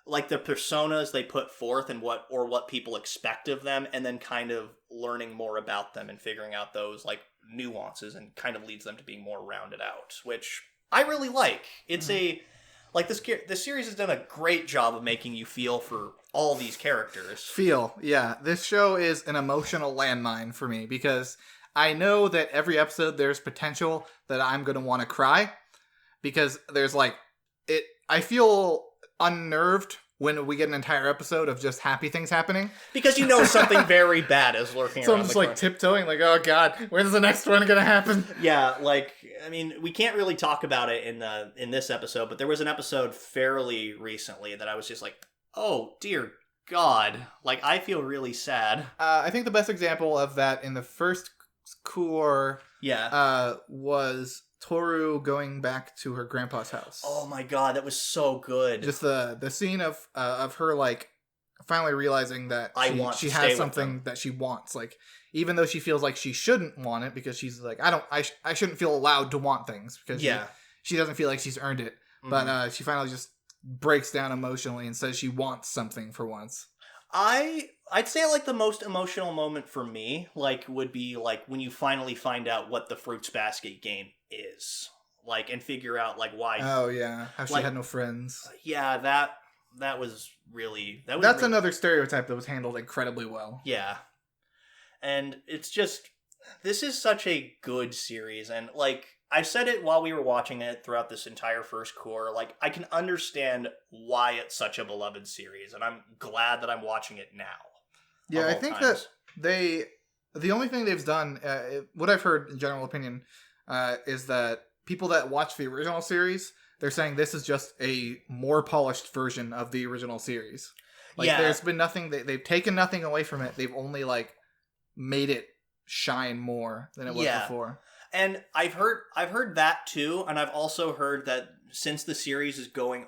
like the personas they put forth and what people expect of them, and then kind of learning more about them and figuring out those like nuances, and kind of leads them to being more rounded out, which I really like. It's this series has done a great job of making you feel for all these characters. Yeah. This show is an emotional landmine for me because I know that every episode there's potential that I'm going to want to cry because there's like it. I feel unnerved when we get an entire episode of just happy things happening. Because you know something very bad is lurking so around I'm just the like corner. tiptoeing, like, oh god, when's the next one gonna happen? Yeah, like, I mean, we can't really talk about it in this episode, but there was an episode fairly recently that I was just like, oh, dear God. Like, I feel really sad. I think the best example of that in the first core was Toru going back to her grandpa's house. Oh my god, that was so good. Just the scene of her like finally realizing that she has something that she wants. Like even though she feels like she shouldn't want it because she's like I shouldn't feel allowed to want things because she doesn't feel like she's earned it. Mm-hmm. But she finally just breaks down emotionally and says she wants something for once. I'd say like the most emotional moment for me like would be like when you finally find out what the Fruits Basket game is, like, and figure out like why. Oh yeah, how she had no friends. Yeah, that was really that's another stereotype that was handled incredibly well. Yeah, and it's just this is such a good series, and like I've said it while we were watching it throughout this entire first core, like I can understand why it's such a beloved series, and I'm glad that I'm watching it now. Yeah, I think that the only thing they've done, what I've heard in general opinion, is that people that watch the original series, they're saying this is just a more polished version of the original series. Like there's been nothing, they've taken nothing away from it. They've only like made it shine more than it was before. And I've heard that too, and I've also heard that since the series is going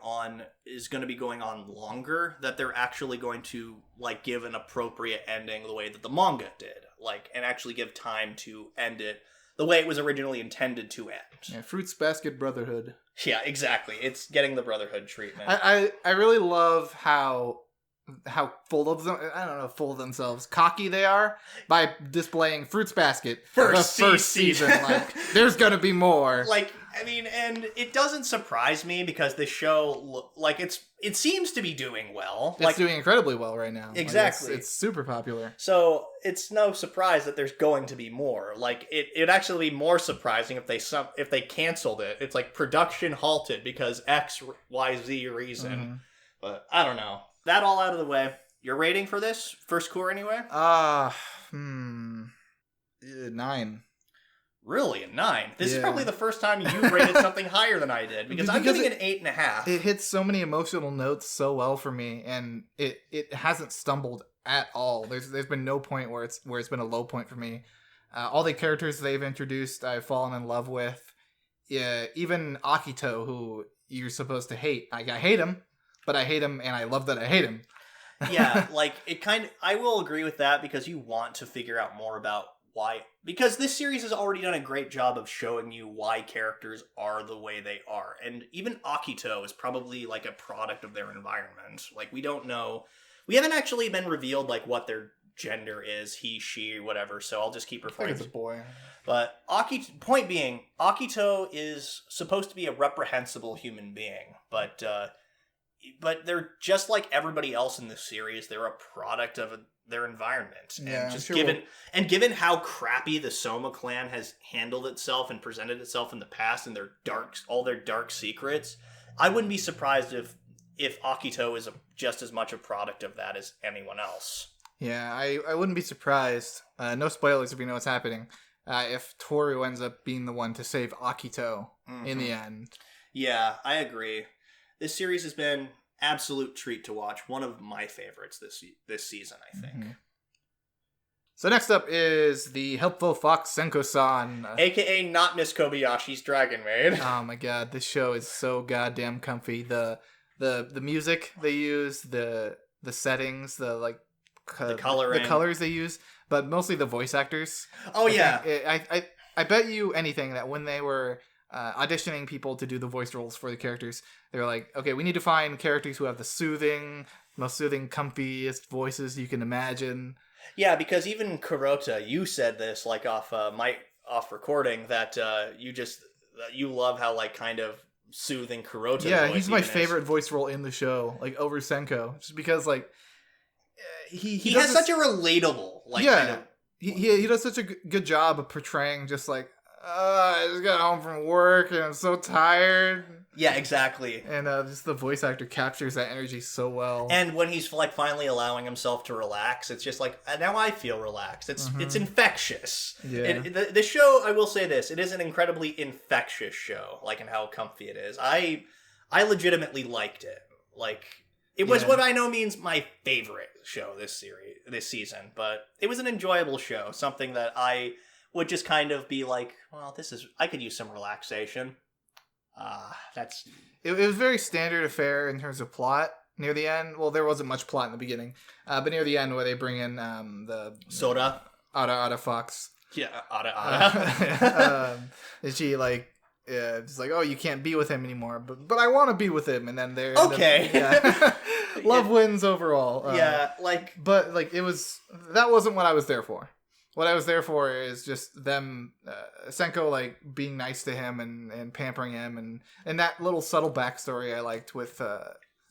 to be going on longer, that they're actually going to like give an appropriate ending the way that the manga did, like, and actually give time to end it the way it was originally intended to end. Yeah, Fruits Basket Brotherhood. Yeah, exactly. It's getting the Brotherhood treatment. I really love how full of them, I don't know, full of themselves, cocky they are by displaying Fruits Basket first season. Like, there's gonna be more. Like, I mean, and it doesn't surprise me because the show, like, it seems to be doing well. It's doing incredibly well right now. Exactly. Like, it's super popular. So it's no surprise that there's going to be more. Like, it'd actually be more surprising if they canceled it. It's like production halted because X, Y, Z reason. Mm-hmm. But I don't know. That all out of the way. Your rating for this? First core anyway? 9. Really? A 9? This is probably the first time you rated something higher than I did. Because I'm giving it an 8.5. It hits so many emotional notes so well for me, and it hasn't stumbled at all. There's been no point where it's been a low point for me. All the characters they've introduced, I've fallen in love with. Yeah, even Akito, who you're supposed to hate. I hate him. But I hate him, and I love that I hate him. Yeah, like, I will agree with that, because you want to figure out more about why. Because this series has already done a great job of showing you why characters are the way they are. And even Akito is probably, like, a product of their environment. Like, we don't know. We haven't actually been revealed, like, what their gender is, he, she, whatever, so I'll just keep referring I think it's a boy. But point being, Akito is supposed to be a reprehensible human being, but but they're just like everybody else in this series. They're a product of their environment. Yeah, and just given how crappy the Soma clan has handled itself and presented itself in the past and all their dark secrets, I wouldn't be surprised if Akito is just as much a product of that as anyone else. Yeah, I wouldn't be surprised. No spoilers if you know what's happening. If Toru ends up being the one to save Akito in the end. Yeah, I agree. This series has been absolute treat to watch. One of my favorites this season, I think. Mm-hmm. So next up is the Helpful Fox Senko-san. AKA not Miss Kobayashi's Dragon Maid. Oh my god, this show is so goddamn comfy. The music they use, the settings, the coloring, the colors they use, but mostly the voice actors. Oh, yeah. I bet you anything that when they were auditioning people to do the voice roles for the characters. They're like, okay, we need to find characters who have the most soothing, comfiest voices you can imagine. Yeah, because even Kurota, you said this like off recording that you love how like kind of soothing Kurota's voice. Yeah, he's my is. favorite voice role in the show, like over Senko, just because like he has such a relatable like kind of. He does such a good job of portraying just like, I just got home from work and I'm so tired. Yeah, exactly. And just the voice actor captures that energy so well. And when he's like finally allowing himself to relax, it's just like, now I feel relaxed. It's infectious. Yeah. The show, I will say this, it is an incredibly infectious show, like in how comfy it is. I legitimately liked it. Like, it was what I know means my favorite show this season, but it was an enjoyable show, something that I would just kind of be like, well, I could use some relaxation. It was very standard affair in terms of plot near the end. Well, there wasn't much plot in the beginning, but near the end where they bring in the Soda. Oto Fox. Yeah, Oto. And she like, it's like, oh, you can't be with him anymore, but I want to be with him, and then they're okay. Love wins overall. But like that wasn't what I was there for. What I was there for is just them, Senko, like, being nice to him and pampering him, and that little subtle backstory I liked with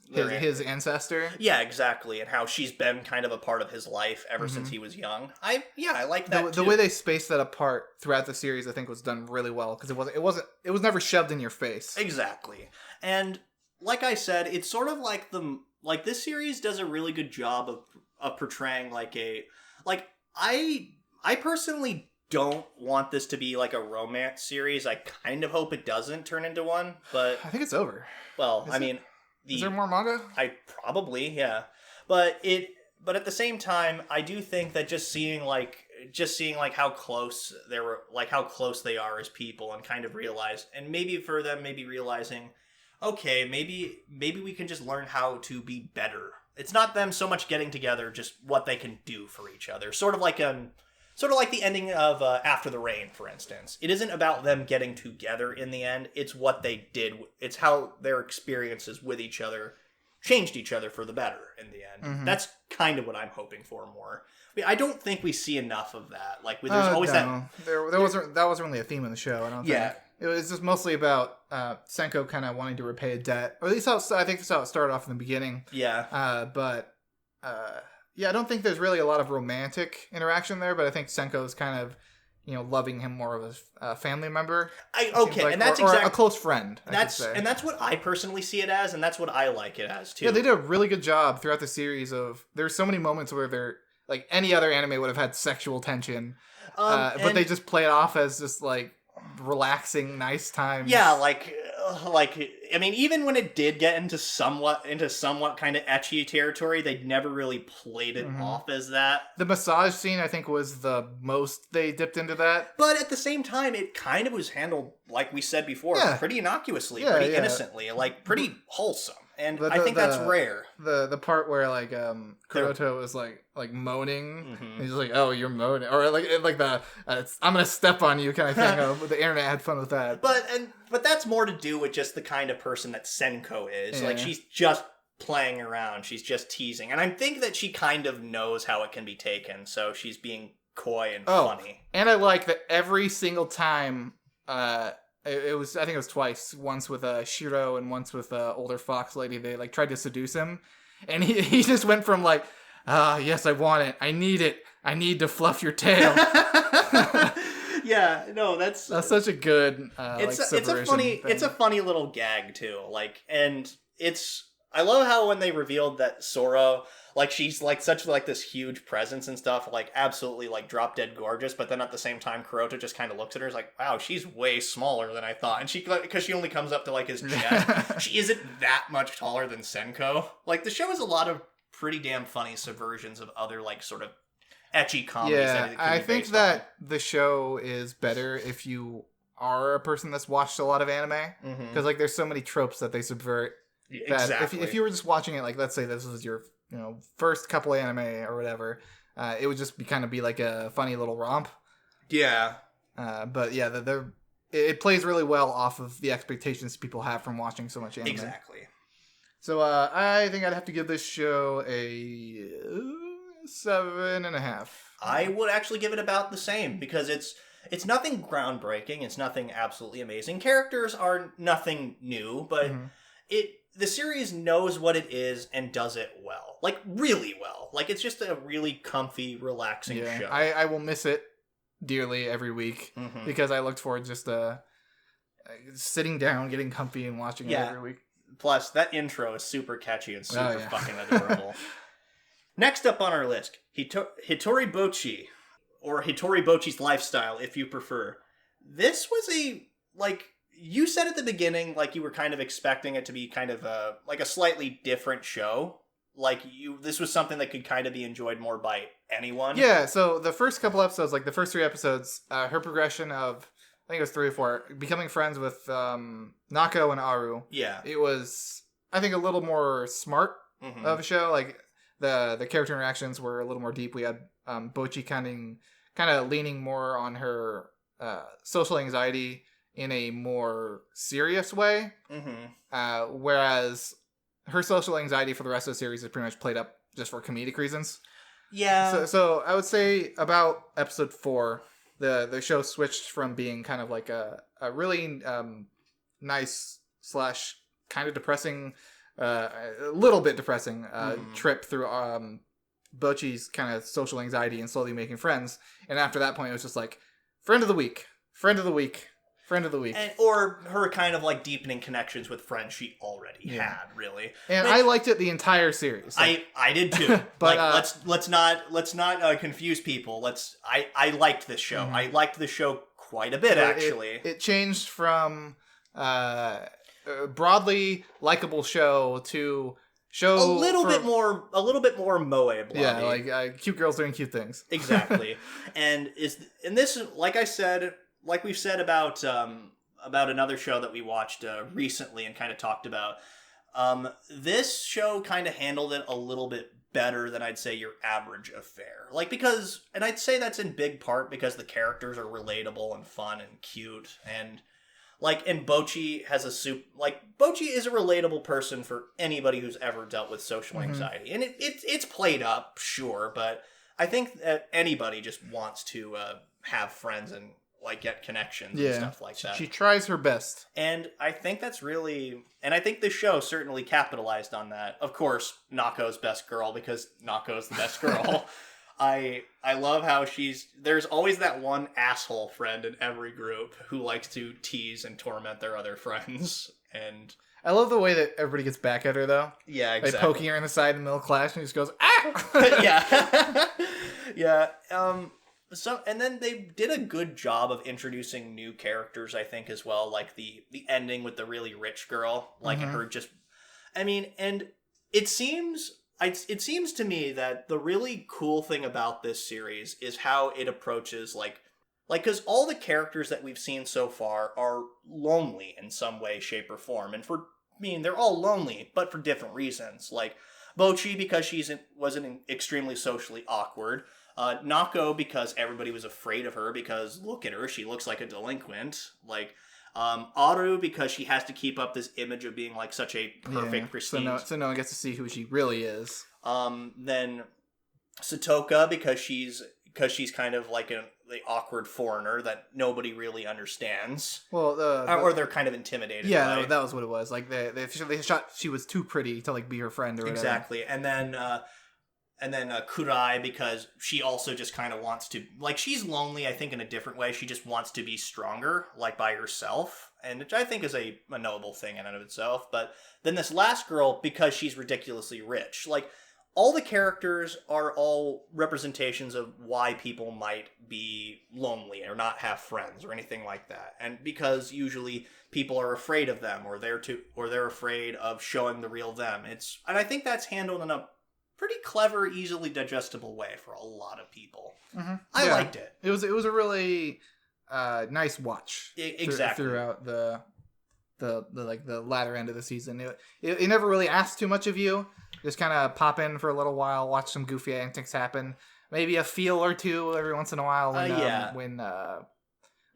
his ancestor. Yeah, exactly, and how she's been kind of a part of his life ever since he was young. I like that too. The way they spaced that apart throughout the series, I think, was done really well, because it was never shoved in your face. Exactly. And like I said, it's sort of like this series does a really good job of portraying I personally don't want this to be like a romance series. I kind of hope it doesn't turn into one, but I think it's over. Well, is there more manga? Yeah. But at the same time, I do think that just seeing how close they are as people, and kind of realizing, okay, maybe we can just learn how to be better. It's not them so much getting together, just what they can do for each other. Sort of like the ending of After the Rain, for instance. It isn't about them getting together in the end. It's what they did. It's how their experiences with each other changed each other for the better in the end. Mm-hmm. That's kind of what I'm hoping for more. I don't think we see enough of that. Like, there's always that. That wasn't really a theme in the show, I don't think. Yeah. It was just mostly about Senko kind of wanting to repay a debt. Or at least I think that's how it started off in the beginning. Yeah. I don't think there's really a lot of romantic interaction there, but I think Senko's kind of, loving him more of a family member. And that's exactly a close friend. That's what I personally see it as, and that's what I like it as too. Yeah, they did a really good job throughout the series of. There's so many moments where they're like any other anime would have had sexual tension, but they just play it off as just like relaxing, nice time. Yeah, even when it did get into somewhat kind of ecchi territory, they never really played it off as that. The massage scene, I think, was the most they dipped into that. But at the same time, it kind of was handled, like we said before, pretty innocuously, pretty innocently, like pretty wholesome. And I think that's rare. The part where like Kuroto was like moaning, and he's like, "Oh, you're moaning," or like the "I'm gonna step on you" kind of thing. The internet had fun with that. But that's more to do with just the kind of person that Senko is. Yeah. Like, she's just playing around. She's just teasing, and I think that she kind of knows how it can be taken. So she's being coy and funny. And I like that every single time. I think it was twice. Once with Shiro and once with older fox lady. They like tried to seduce him, and he just went from like, yes, I want it. I need it. I need to fluff your tail. Yeah, no, that's such a good. It's a funny little gag too. Like, and I love how when they revealed that Sora, like, she's like such like this huge presence and stuff, like absolutely like drop dead gorgeous, but then at the same time Kuroto just kind of looks at her and is like, wow, she's way smaller than I thought. And because she only comes up to like his chest, she isn't that much taller than Senko. Like, the show has a lot of pretty damn funny subversions of other like sort of ecchi comedies. Yeah, I think that the show is better if you are a person that's watched a lot of anime, because like there's so many tropes that they subvert. Exactly. If you were just watching it, like, let's say this was your first couple anime or whatever, it would just be like a funny little romp. Yeah. But yeah, it plays really well off of the expectations people have from watching so much anime. Exactly. So I think I'd have to give this show a 7.5. I would actually give it about the same because it's nothing groundbreaking. It's nothing absolutely amazing. Characters are nothing new, but the series knows what it is and does it well. Like, really well. Like, it's just a really comfy, relaxing show. I will miss it dearly every week because I looked forward just sitting down, getting comfy, and watching it every week. Plus, that intro is super catchy and super fucking adorable. Next up on our list, Hitoribocchi, or Hitoribocchi's Lifestyle, if you prefer. This was you said at the beginning, like, you were kind of expecting it to be kind of a slightly different show. Like, this was something that could kind of be enjoyed more by anyone. Yeah, so the first couple episodes, like the first 3 episodes, her progression of, I think it was 3 or 4, becoming friends with Nako and Aru. Yeah. It was, I think, a little more smart of a show. Like, the character interactions were a little more deep. We had Bocchi kind of leaning more on her social anxiety in a more serious way. Whereas her social anxiety for the rest of the series is pretty much played up just for comedic reasons. Yeah. So I would say about episode 4, the show switched from being kind of like a really nice / kind of depressing, a little bit depressing trip through Bocchi's kind of social anxiety and slowly making friends. And after that point, it was just like, friend of the week, friend of the week, friend of the week. Or her kind of like deepening connections with friends she already had, really. And I liked it the entire series. Like, I did too. But let's not confuse people. I liked this show. I liked this show quite a bit, actually. It changed from broadly likable show to show a little bit more moe bloody. Yeah, like cute girls doing cute things. Exactly. And this, like we've said about another show that we watched recently and kind of talked about, this show kind of handled it a little bit better than I'd say your average affair. Like, because, and I'd say that's in big part because the characters are relatable and fun and cute, and Bocchi Bocchi is a relatable person for anybody who's ever dealt with social anxiety. And it's played up, sure, but I think that anybody just wants to have friends and get connections and stuff like that. She tries her best. And I think that's really... And I think this show certainly capitalized on that. Of course, Nako's best girl, because Nako's the best girl. I love how there's always that one asshole friend in every group who likes to tease and torment their other friends. And I love the way that everybody gets back at her, though. Yeah, exactly. Like poking her in the side in the middle of class, and she just goes, ah! Yeah. Yeah. So, and then they did a good job of introducing new characters, I think, as well. Like the ending with the really rich girl, and her just, I mean, and it seems to me that the really cool thing about this series is how it approaches because all the characters that we've seen so far are lonely in some way, shape, or form, and they're all lonely, but for different reasons. Like Bocchi, because she wasn't extremely socially awkward. Nako, because everybody was afraid of her because look at her, she looks like a delinquent. Aru, because she has to keep up this image of being such a perfect prestige. So no one gets to see who she really is. Then Satoka, because she's kind of like the awkward foreigner that nobody really understands. Well, or they're kind of intimidated. Yeah, by. that was what it was. Like they shot she was too pretty to be her friend or whatever. Exactly, and then Kurai, because she also just kind of wants to... she's lonely, I think, in a different way. She just wants to be stronger, by herself. And which I think is a noble thing in and of itself. But then this last girl, because she's ridiculously rich. All the characters are all representations of why people might be lonely or not have friends or anything like that. And because usually people are afraid of them or they're afraid of showing the real them. And I think that's handled in a pretty clever, easily digestible way for a lot of people. I liked it. It was a really nice watch. Exactly. Throughout the latter end of the season, it never really asked too much of you. Just kind of pop in for a little while, watch some goofy antics happen, maybe a feel or two every once in a while when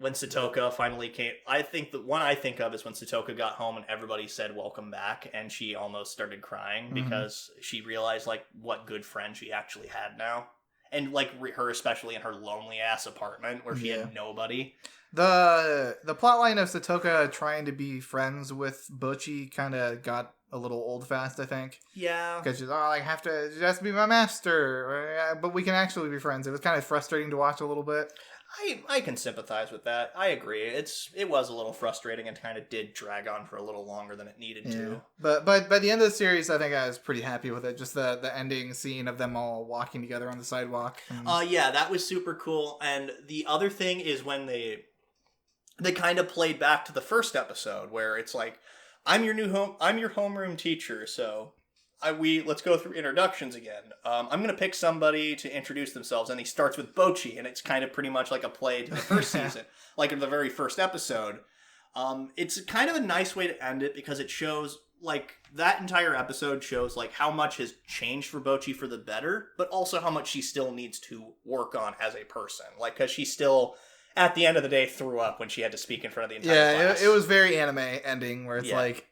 when Satoka finally came. I think the one I think of is when Satoka got home and everybody said welcome back, and she almost started crying because she realized like what good friend she actually had now. And like her, especially in her lonely ass apartment where she had nobody. The plotline of Satoka trying to be friends with Bocchi kind of got a little old fast, I think. Yeah. Because she's, she has to be my master. But we can actually be friends. It was kind of frustrating to watch a little bit. I can sympathize with that. I agree. It was a little frustrating and kind of did drag on for a little longer than it needed to. But by the end of the series, I think I was pretty happy with it. Just the ending scene of them all walking together on the sidewalk. Yeah, that was super cool. And the other thing is when they kind of played back to the first episode where it's like, I'm your homeroom teacher, so let's go through introductions again. I'm going to pick somebody to introduce themselves, and he starts with Bocchi, and it's kind of pretty much like a play to the first season, like in the very first episode. It's kind of a nice way to end it because it shows, like, that entire episode shows, like, how much has changed for Bocchi for the better, but also how much she still needs to work on as a person. Like, because she still, at the end of the day, threw up when she had to speak in front of the entire class. It was very anime ending, where it's like,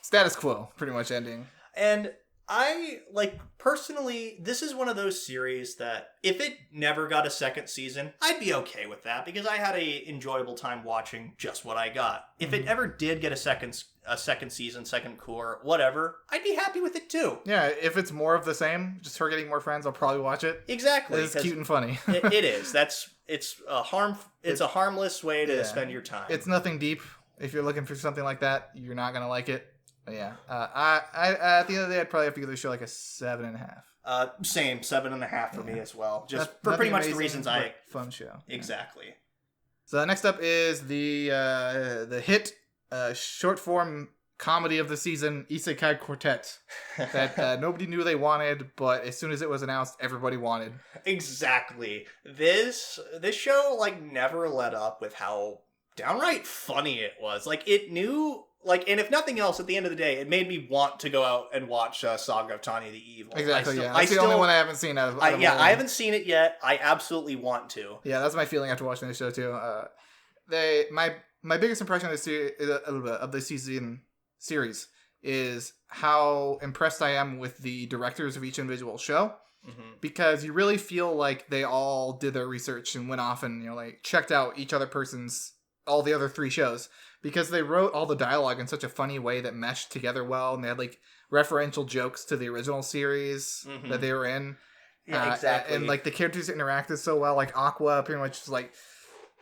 status quo, pretty much ending. And I, like, personally, this is one of those series that if it never got a second season, I'd be okay with that because I had a enjoyable time watching just what I got. If it ever did get a second season, second core, whatever, I'd be happy with it too. Yeah, if it's more of the same, just her getting more friends, I'll probably watch it. Exactly. It's cute and funny. It is. It's a harmless way to spend your time. It's nothing deep. If you're looking for something like that, you're not gonna like it. But yeah, I at the end of the day, I'd probably have to give the show like a 7.5. Same 7.5 for me as well. Just for pretty much the reasons fun show. Exactly. Yeah. So next up is the hit short form comedy of the season, Isekai Quartet, that nobody knew they wanted, but as soon as it was announced, everybody wanted. Exactly. This show like never let up with how downright funny it was. Like it knew. Like, and if nothing else, at the end of the day, it made me want to go out and watch Saga of Tanya the Evil. Exactly, That's the only one I haven't seen. I haven't seen it yet. I absolutely want to. Yeah, that's my feeling after watching the show, too. My biggest impression of the season series is how impressed I am with the directors of each individual show. Mm-hmm. Because you really feel like they all did their research and went off and, like, checked out all the other 3 shows. Because they wrote all the dialogue in such a funny way that meshed together well, and they had like referential jokes to the original series that they were in. Yeah, exactly. And like the characters interacted so well, like Aqua pretty much just like,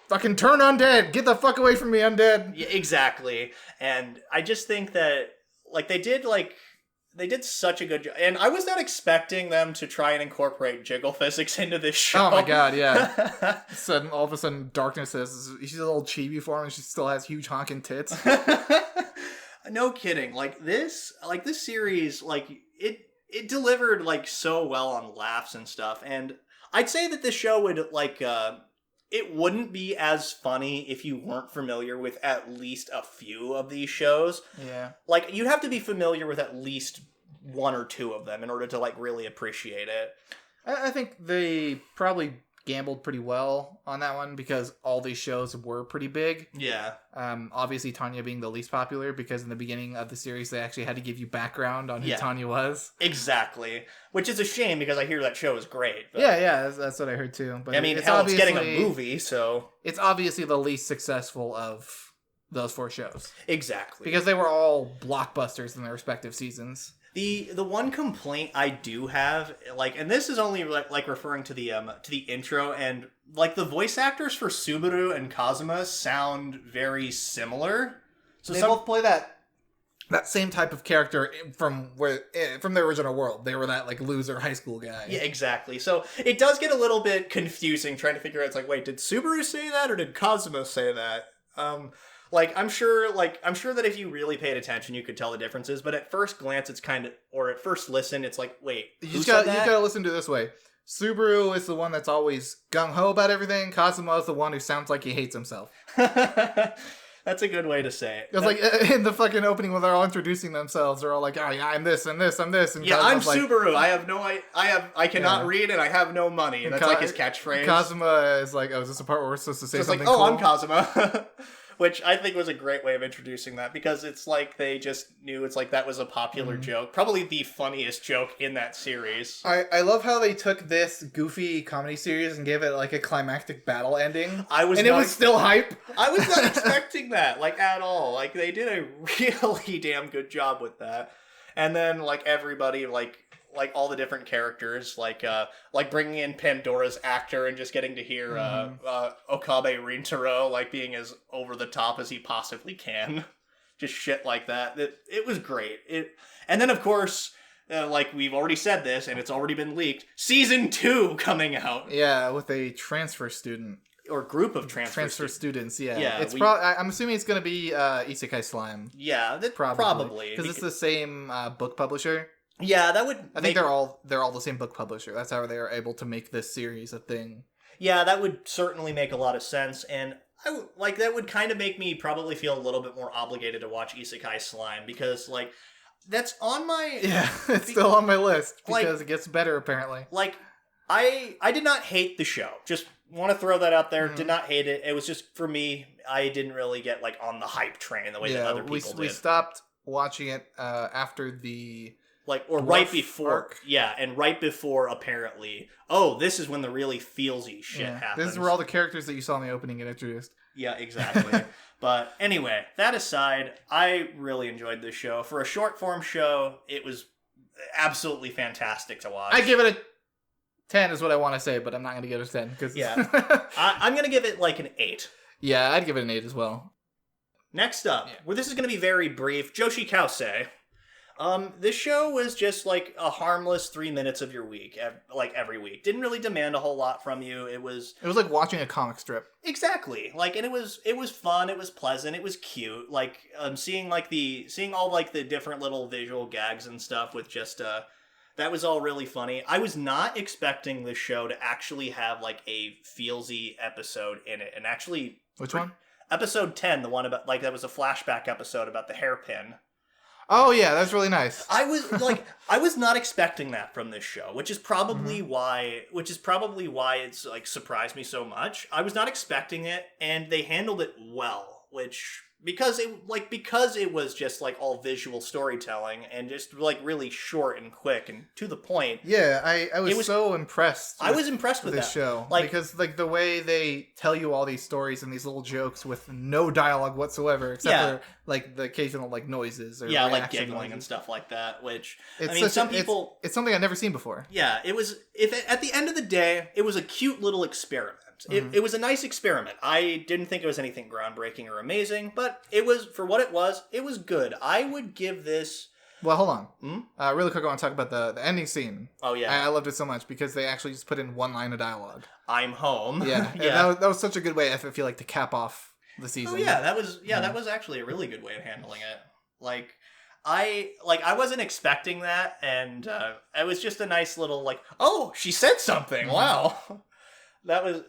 fucking turn undead! Get the fuck away from me, undead! Yeah, exactly. And I just think that like they did such a good job. And I was not expecting them to try and incorporate jiggle physics into this show. Oh my god, yeah. All of a sudden, Darkness she's a little chibi form and she still has huge honking tits. No kidding. Like this series, like it delivered like so well on laughs and stuff. And I'd say that this show would like it wouldn't be as funny if you weren't familiar with at least a few of these shows. Yeah. Like, you'd have to be familiar with at least 1 or 2 of them in order to, like, really appreciate it. I think they probably gambled pretty well on that one because all these shows were pretty big. Yeah. Obviously, Tanya being the least popular because in the beginning of the series, they actually had to give you background on who Tanya was. Exactly. Which is a shame because I hear that show is great. But... Yeah, that's what I heard too. But I mean, it's getting a movie, so... It's obviously the least successful of those 4 shows. Exactly. Because they were all blockbusters in their respective seasons. The one complaint I do have, like, and this is only like referring to the intro, and like the voice actors for Subaru and Kazuma sound very similar. So they both play that same type of character from the original world. They were that like loser high school guy. Yeah, exactly. So it does get a little bit confusing trying to figure out. It's like, wait, did Subaru say that or did Kazuma say that? Like, I'm sure that if you really paid attention, you could tell the differences, but at first glance, it's or at first listen, it's like, wait, you gotta listen to it this way. Subaru is the one that's always gung-ho about everything. Kazuma is the one who sounds like he hates himself. That's a good way to say it. It was like in the fucking opening when they're all introducing themselves, they're all like, "Oh yeah, I'm this and this, I'm this." And yeah, I'm Kazuma's like, Subaru. I cannot read and I have no money. And that's like his catchphrase. Kazuma is like, "Oh, is this a part where we're supposed to say So it's something?" like, "Oh, cool? I'm Kazuma," which I think was a great way of introducing that because it's like they just knew it's like that was a popular joke, probably the funniest joke in that series. I love how they took this goofy comedy series and gave it like a climactic battle ending. It was still hype. I was not expecting that, like, at all. Like, they did a really damn good job with that. And then, like, everybody, like all the different characters, like bringing in Pandora's actor and just getting to hear Okabe Rintaro, like, being as over the top as he possibly can. Just shit like that. It was great. And then, of course, like we've already said this, and it's already been leaked, Season 2 coming out. Yeah, with a transfer student. Or group of transfer students, yeah. Yeah, I'm assuming it's going to be Isekai Slime. Yeah, probably. Because it's the same book publisher. Yeah, that would. I think they're all the same book publisher. That's how they are able to make this series a thing. Yeah, that would certainly make a lot of sense, and that would kind of make me probably feel a little bit more obligated to watch Isekai Slime because that's on my it's still on my list because it gets better apparently. Like I did not hate the show. Just want to throw that out there. Did not hate it. It was just for me. I didn't really get on the hype train the way that other people did. We stopped watching it after the. Right before. Arc. Yeah, and right before, apparently, this is when the really feelsy shit happens. This is where all the characters that you saw in the opening get introduced. Yeah, exactly. But anyway, that aside, I really enjoyed this show. For a short-form show, it was absolutely fantastic to watch. I give it a 10 is what I want to say, but I'm not going to give it a 10. Cause yeah. I'm going to give it an 8. Yeah, I'd give it an 8 as well. Next up, this is going to be very brief, Joshi Kausei. This show was just a harmless 3 minutes of your week, every week. Didn't really demand a whole lot from you. It was like watching a comic strip. Exactly. And it was fun. It was pleasant. It was cute. Seeing all the different little visual gags and stuff with just that was all really funny. I was not expecting this show to actually have a feelsy episode in it, and actually, which one? Episode 10, the one about that was a flashback episode about the hairpin. Oh yeah, that's really nice. I was not expecting that from this show, which is probably why it's surprised me so much. I was not expecting it, and they handled it well, because it was just all visual storytelling and just really short and quick and to the point. Yeah, I was so impressed. I was impressed with this that show because the way they tell you all these stories and these little jokes with no dialogue whatsoever, except for the occasional noises or giggling noises. and stuff like that. Which it's something I've never seen before. Yeah, it was. If at the end of the day, it was a cute little experiment. It was a nice experiment. I didn't think it was anything groundbreaking or amazing, but it was, for what it was good. I would give this... Well, hold on. Really quick, I want to talk about the ending scene. Oh, yeah. I loved it so much because they actually just put in one line of dialogue. I'm home. Yeah. Yeah. That was such a good way, I feel to cap off the season. Oh, yeah. That was actually a really good way of handling it. I wasn't expecting that, and it was just a nice little, oh, she said something. Wow. That was,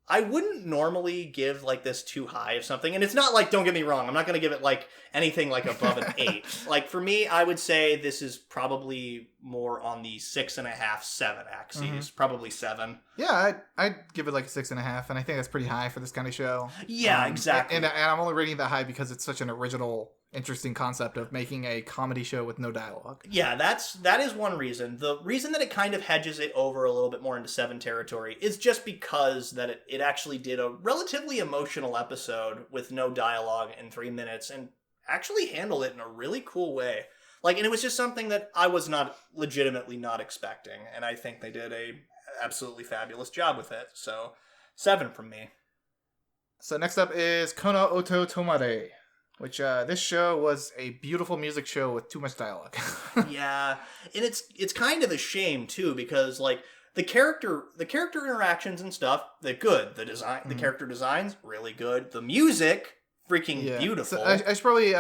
I wouldn't normally give this too high of something, and it's not don't get me wrong, I'm not going to give it anything above an 8. For me, I would say this is probably more on the 6.5, 7 axes, probably 7. Yeah, I'd give it a 6.5, and I think that's pretty high for this kind of show. Yeah, exactly. And I'm only rating it that high because it's such an original, interesting concept of making a comedy show with no dialogue. Yeah, that is one reason. The reason that it kind of hedges it over a little bit more into 7 territory is just because that it actually did a relatively emotional episode with no dialogue in 3 minutes and actually handled it in a really cool way. And it was just something that I was legitimately not expecting, and I think they did a absolutely fabulous job with it. So 7 from me. So next up is Kono Oto Tomare, which this show was a beautiful music show with too much dialogue. Yeah, and it's kind of a shame too, because the character interactions and stuff, they're good. The design, the character designs, really good. The music, freaking beautiful. So I should probably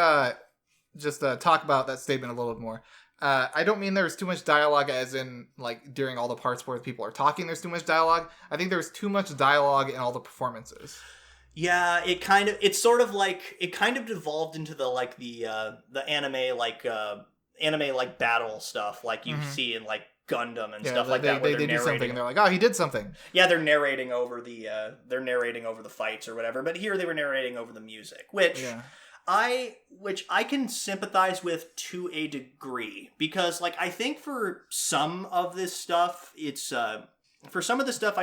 just talk about that statement a little bit more. I don't mean there's too much dialogue as in during all the parts where people are talking there's too much dialogue. I think there's too much dialogue in all the performances. Yeah, it kind of devolved into the anime like battle stuff like you see in like Gundam and stuff like that. Where they do something and they're like, oh, he did something. Yeah, they're narrating over the fights or whatever. But here they were narrating over the music, which I can sympathize with to a degree, because like I think for some of this stuff I'd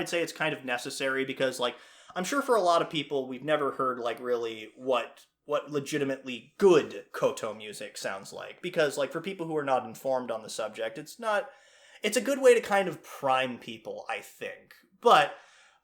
say it's kind of necessary, because like I'm sure for a lot of people we've never heard like really what legitimately good koto music sounds like, because like for people who are not informed on the subject, it's a good way to kind of prime people, I think. But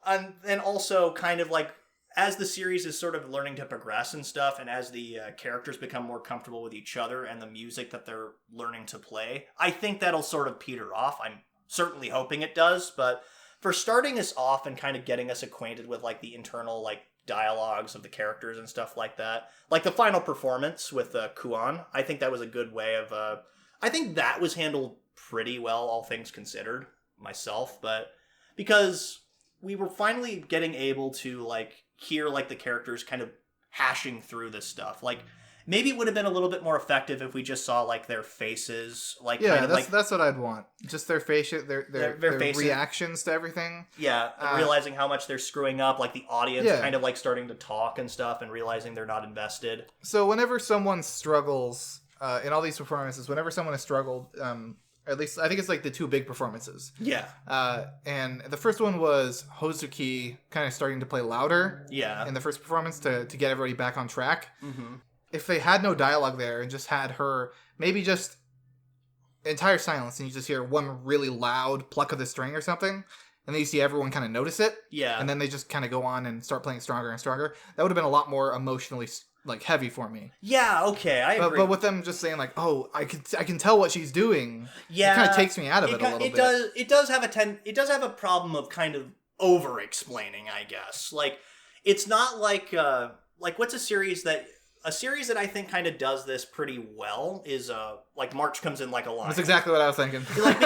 and also kind of like as the series is sort of learning to progress and stuff, and as the characters become more comfortable with each other and the music that they're learning to play, I think that'll sort of peter off. I'm certainly hoping it does, but for starting us off and kind of getting us acquainted with like the internal like dialogues of the characters and stuff like that, like the final performance with Kuon, I think that was a good way of I think that was handled pretty well, all things considered, myself. But because we were finally getting able to like hear like the characters kind of hashing through this stuff, like maybe it would have been a little bit more effective if we just saw like their faces, like that's what I'd want. Just their faces, their reactions to everything. Yeah, realizing how much they're screwing up, like the audience kind of like starting to talk and stuff, and realizing they're not invested. So whenever someone struggles in all these performances, whenever someone has struggled, at least I think it's like the two big performances. Yeah. And the first one was Hozuki kind of starting to play louder. Yeah. In the first performance to get everybody back on track. Mm-hmm. If they had no dialogue there and just had her maybe just entire silence, and you just hear one really loud pluck of the string or something, and then you see everyone kind of notice it. Yeah. And then they just kind of go on and start playing stronger and stronger. That would have been a lot more emotionally like heavy for me. Yeah, okay, I agree. But with them just saying like, "Oh, I can tell what she's doing." Yeah, it kind of takes me out of it a little bit. It does have a problem of kind of over explaining, I guess. Like, it's not like what's a series that I think kind of does this pretty well is like March Comes in Like a Lion. That's exactly what I was thinking. Like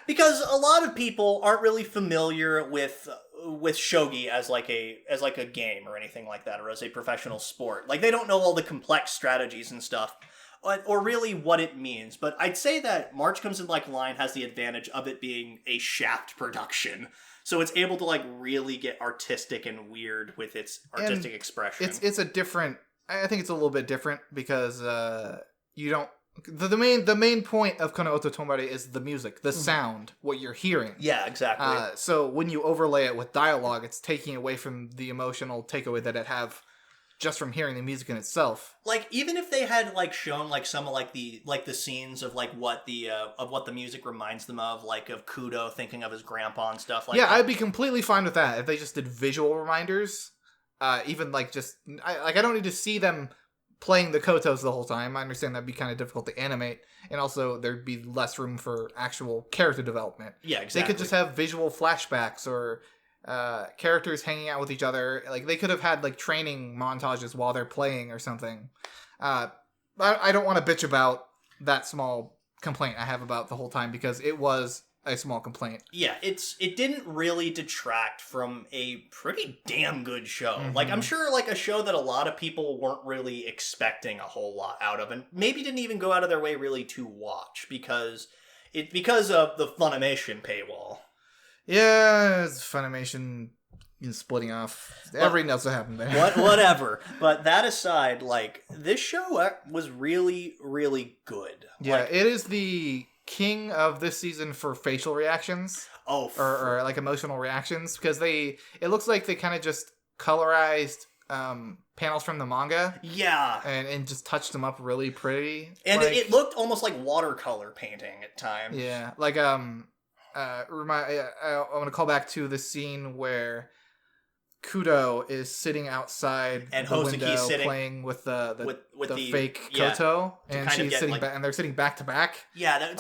because a lot of people aren't really familiar with shogi as like a game or anything like that, or as a professional sport. Like they don't know all the complex strategies and stuff, or really what it means. But I'd say that March Comes in Like a Lion has the advantage of it being a Shaft production. So it's able to like really get artistic and weird with its artistic expression. It's a different. I think it's a little bit different because you don't. The main point of Kono Oto Tomare is the music, the sound, what you're hearing. Yeah, exactly. So when you overlay it with dialogue, it's taking away from the emotional takeaway that it have just from hearing the music in itself. Like even if they had like shown like some of like the scenes of like what the music reminds them of, like of Kudo thinking of his grandpa and stuff like that. Yeah, I'd be completely fine with that if they just did visual reminders. Even like just I don't need to see them playing the kotos the whole time. I understand that'd be kind of difficult to animate, and also there'd be less room for actual character development. Yeah, exactly. They could just have visual flashbacks or characters hanging out with each other. Like they could have had like training montages while they're playing or something. I don't want to bitch about that small complaint I have about the whole time, because it was a small complaint. Yeah, it didn't really detract from a pretty damn good show. Mm-hmm. Like I'm sure like a show that a lot of people weren't really expecting a whole lot out of, and maybe didn't even go out of their way really to watch because of the Funimation paywall. Yeah, it's Funimation splitting off. Everybody knows what happened there. Whatever. But that aside, like this show was really, really good. Yeah, like, it is the king of this season for facial reactions. Oh, or like emotional reactions, because it looks like they kind of just colorized panels from the manga. Yeah, and just touched them up really pretty. And like, it looked almost like watercolor painting at times. Yeah, like I want to call back to the scene where Kudo is sitting outside and the window sitting playing with the fake yeah, Koto, and she's sitting back, and they're sitting back to back. Yeah,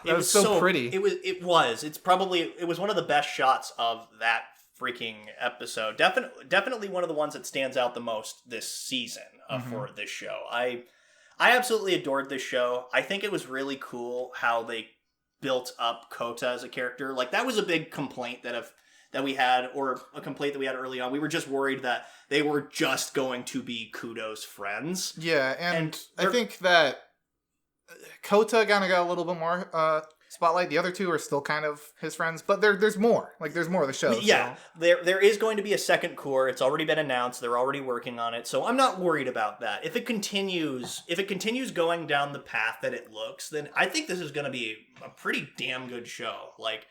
that was so pretty. It was one of the best shots of that freaking episode. Definitely one of the ones that stands out the most this season for this show. I absolutely adored this show. I think it was really cool how they built up Kota as a character. Like that was a big complaint that that we had, or a complaint that we had early on. We were just worried that they were just going to be Kudo's friends. Yeah, and I think that Kota kind of got a little bit more spotlight. The other two are still kind of his friends, but there's more. Like, there's more of the show. Yeah, so. there is going to be a second core. It's already been announced. They're already working on it, so I'm not worried about that. If it continues going down the path that it looks, then I think this is going to be a pretty damn good show. Like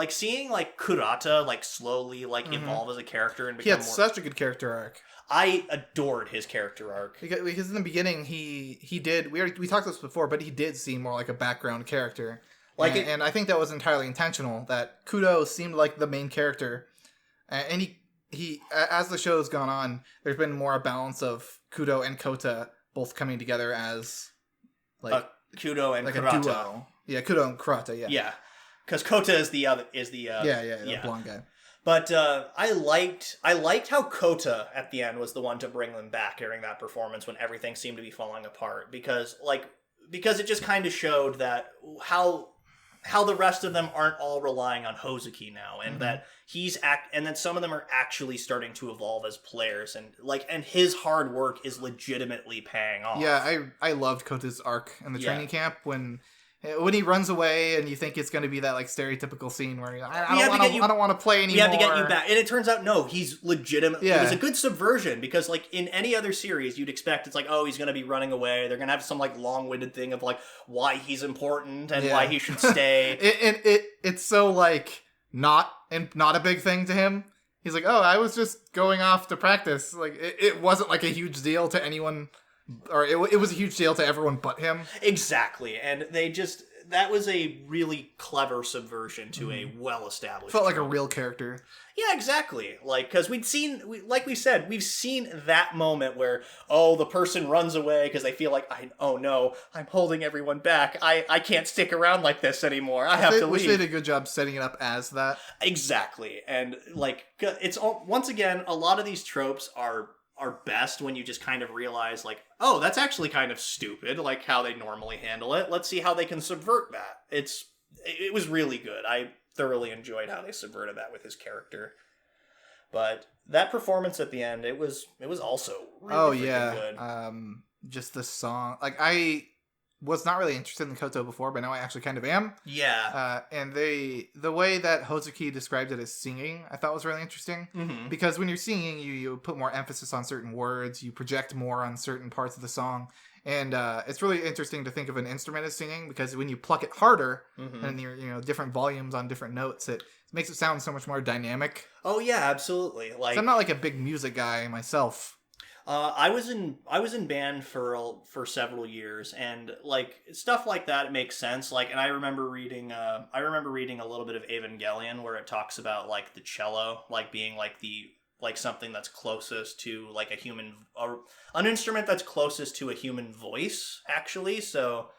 seeing like Kurata like slowly like evolve as a character and become he had such a good character arc. I adored his character arc because in the beginning he did we talked this before, but he did seem more like a background character. And I think that was entirely intentional. That Kudo seemed like the main character, and he as the show's gone on, there's been more a balance of Kudo and Kota both coming together as like Kudo and like Kurata. a duo. Yeah, Kudo and Kurata. Yeah. Yeah. Because Kota is the blonde guy. But I liked how Kota at the end was the one to bring them back during that performance when everything seemed to be falling apart, because it just kind of showed that how the rest of them aren't all relying on Hozuki now, and that and that some of them are actually starting to evolve as players, and his hard work is legitimately paying off. Yeah, I loved Kota's arc in the training camp when he runs away, and you think it's going to be that like stereotypical scene where I don't want to play anymore. We have to get you back, and it turns out no, he's legitimately. Yeah. It was a good subversion, because like in any other series, you'd expect it's like, oh, he's going to be running away. They're going to have some like long-winded thing of like why he's important and why he should stay. It's so like not a big thing to him. He's like, oh, I was just going off to practice. Like it wasn't like a huge deal to anyone. Or it was a huge deal to everyone but him. Exactly. And that was a really clever subversion to a well-established Felt like trope. a real character. Yeah, exactly. Like, because we've seen that moment where, oh, the person runs away because they feel like, oh no, I'm holding everyone back. I can't stick around like this anymore. I have to Which leave. they did a good job setting it up as that. Exactly. And like, it's once again, a lot of these tropes are best when you just kind of realize like, oh, that's actually kind of stupid, like how they normally handle it. Let's see how they can subvert that. It was really good. I thoroughly enjoyed how they subverted that with his character. But that performance at the end, it was also really good. Just the song. Like, I was not really interested in Koto before, but now I actually kind of am. Yeah. And the way that Hozuki described it as singing, I thought was really interesting. Mm-hmm. Because when you're singing, you put more emphasis on certain words, you project more on certain parts of the song. And it's really interesting to think of an instrument as singing, because when you pluck it harder, and you're different volumes on different notes, it makes it sound so much more dynamic. Oh yeah, absolutely. Like, I'm not like a big music guy myself. I was in band for several years, and like stuff like that makes sense. Like, and I remember reading a little bit of Evangelion where it talks about like the cello like being like something that's closest to like an instrument that's closest to a human voice, actually. So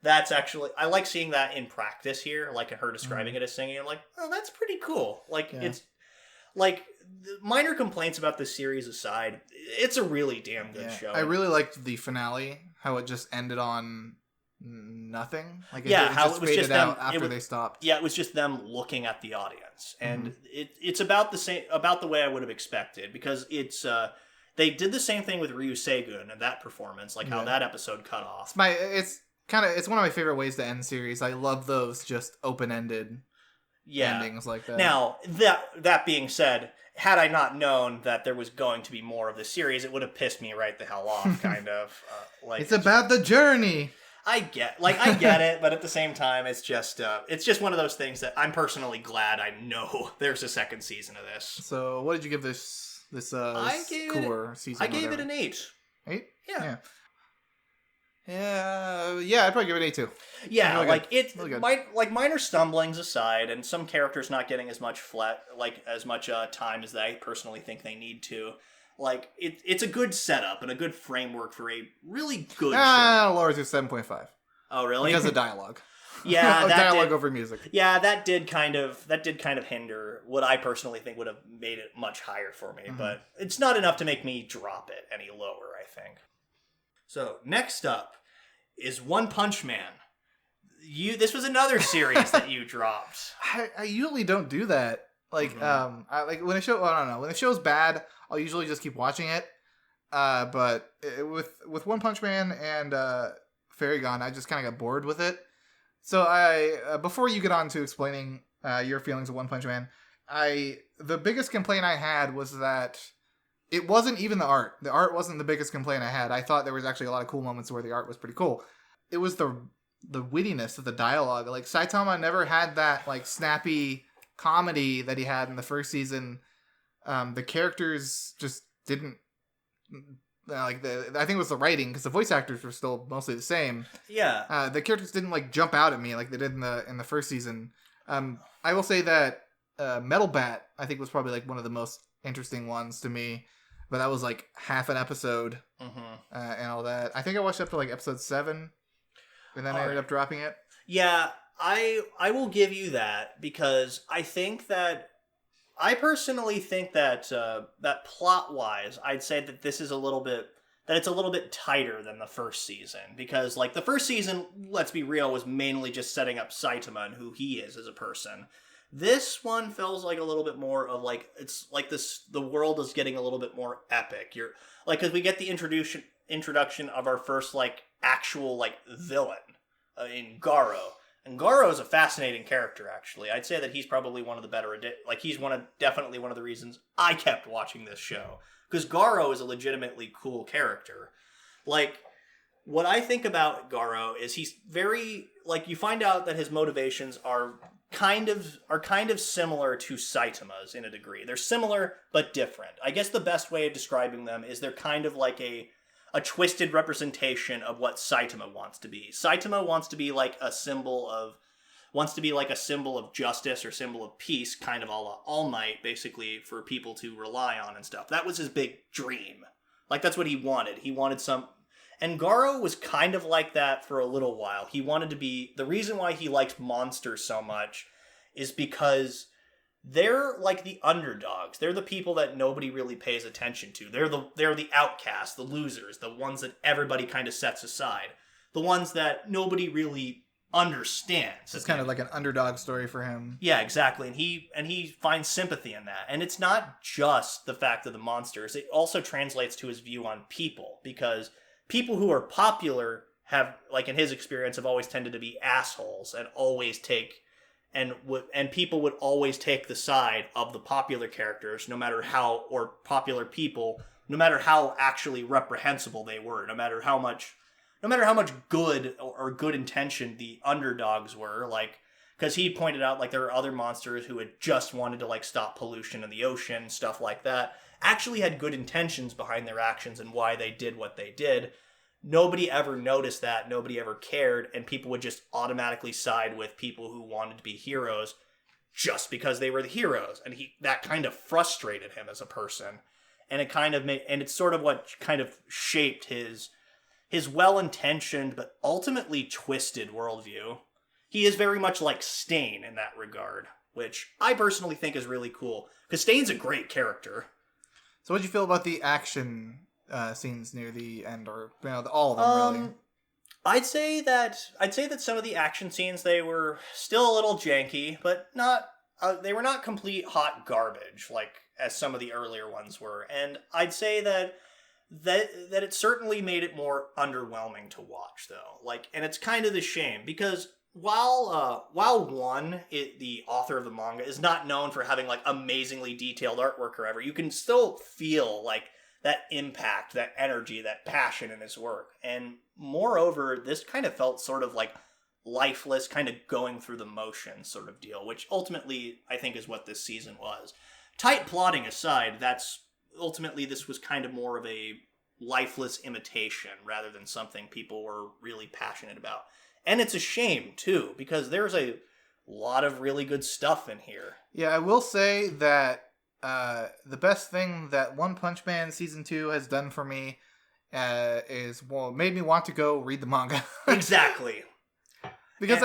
that's actually, I like seeing that in practice here, like her describing it as singing. I'm like, oh, that's pretty cool. Like, it's like, the minor complaints about this series aside, it's a really damn good show. I really liked the finale, how it just ended on nothing. Like, how just it was just faded out them after they stopped. Yeah, it was just them looking at the audience, and it's about the way I would have expected, because it's they did the same thing with Ryu Seigun and that performance, like how that episode cut off. It's one of my favorite ways to end series. I love those just open-ended endings like that. Now, that being said, had I not known that there was going to be more of the series, it would have pissed me right the hell off, kind of. Like, it's about the journey. I get it, but at the same time, it's just one of those things that I'm personally glad I know there's a second season of this. So, what did you give this season? I gave it an 8. 8? Yeah. Yeah, I'd probably give it an 8 too. Yeah, really like good. Really good. Minor stumblings aside, and some characters not getting as much time as I personally think they need to. Like, it's a good setup and a good framework for a really good show. I'll lower it to 7.5. Oh, really? Because of dialogue. Yeah, dialogue over music. Yeah, that did kind of hinder what I personally think would have made it much higher for me, but it's not enough to make me drop it any lower, I think. So, next up is One Punch Man. This was another series that you dropped. I usually don't do that. Like, I like when a show. I don't know. When a show's bad, I'll usually just keep watching it. But with One Punch Man and Fairy Gone, I just kind of got bored with it. So before you get on to explaining your feelings of One Punch Man, the biggest complaint I had was that it wasn't even the art. The art wasn't the biggest complaint I had. I thought there was actually a lot of cool moments where the art was pretty cool. It was the wittiness of the dialogue. Like, Saitama never had that like snappy comedy that he had in the first season. The characters just didn't I think it was the writing, because the voice actors were still mostly the same. Yeah. The characters didn't like jump out at me like they did in the first season. I will say that Metal Bat, I think, was probably like one of the most interesting ones to me, but that was like half an episode and all that. I think I watched up to like episode 7, and then I ended up dropping it. Yeah, I will give you that, because I personally think that that plot wise, I'd say that this is it's a little bit tighter than the first season, because like the first season, let's be real, was mainly just setting up Saitama and who he is as a person. This one feels like a little bit more of like, it's like the world is getting a little bit more epic. You're like, because we get the introduction of our first like actual like villain in Garo. And Garo is a fascinating character, actually. I'd say that he's probably one of the better, he's definitely one of the reasons I kept watching this show. Because Garo is a legitimately cool character. Like, what I think about Garo is he's very, like, you find out that his motivations are kind of similar to Saitama's in a degree. They're similar, but different. I guess the best way of describing them is they're kind of like a twisted representation of what Saitama wants to be. Saitama wants to be like a symbol of justice or symbol of peace, kind of a la All Might, basically, for people to rely on and stuff. That was his big dream. Like, that's what he wanted. He wanted and Garo was kind of like that for a little while. He wanted to be, the reason why he likes monsters so much is because they're like the underdogs. They're the people that nobody really pays attention to. They're the outcasts, the losers, the ones that everybody kind of sets aside. The ones that nobody really understands. It's kind of like an underdog story for him. Yeah, exactly. And he finds sympathy in that. And it's not just the fact of the monsters. It also translates to his view on people, because people who are popular have, like in his experience, have always tended to be assholes and always take and people would always take the side of the popular characters, no matter how actually reprehensible they were, no matter how much good or good intention the underdogs were, like, because he pointed out, like, there are other monsters who had just wanted to, like, stop pollution in the ocean, stuff like that, actually had good intentions behind their actions and why they did what they did. Nobody ever noticed that, nobody ever cared, and people would just automatically side with people who wanted to be heroes just because they were the heroes, and that kind of frustrated him as a person, and it's sort of what kind of shaped his well-intentioned but ultimately twisted worldview. He is very much like Stain in that regard, which I personally think is really cool, because Stain's a great character. So what do you feel about the action scenes near the end, or all of them really? I'd say that some of the action scenes, they were still a little janky, but they were not complete hot garbage like as some of the earlier ones were. And I'd say that it certainly made it more underwhelming to watch, though. Like, and it's kind of the shame, because while the author of the manga is not known for having like amazingly detailed artwork or ever, you can still feel like that impact, that energy, that passion in his work. And moreover, this kind of felt sort of like lifeless, kind of going through the motions sort of deal, which ultimately I think is what this season was. Tight plotting aside, this was kind of more of a lifeless imitation rather than something people were really passionate about. And it's a shame, too, because there's a lot of really good stuff in here. Yeah, I will say that the best thing that One Punch Man Season 2 has done for me is, made me want to go read the manga. Exactly. Because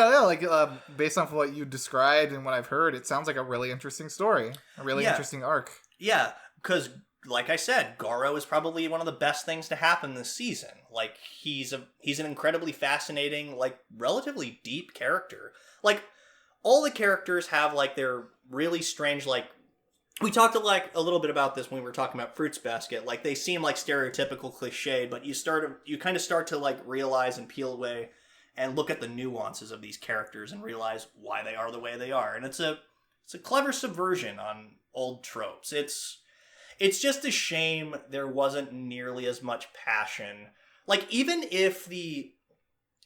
based off of what you described and what I've heard, it sounds like a really interesting story. A really interesting arc. Yeah, because like I said, Goro is probably one of the best things to happen this season. Like, he's an incredibly fascinating, like, relatively deep character. Like, all the characters have, like, their really strange, like, we talked a little bit about this when we were talking about Fruits Basket. Like, they seem like stereotypical cliche, but you kind of start to, like, realize and peel away and look at the nuances of these characters and realize why they are the way they are. And it's a clever subversion on old tropes. It's just a shame there wasn't nearly as much passion. Like, even if the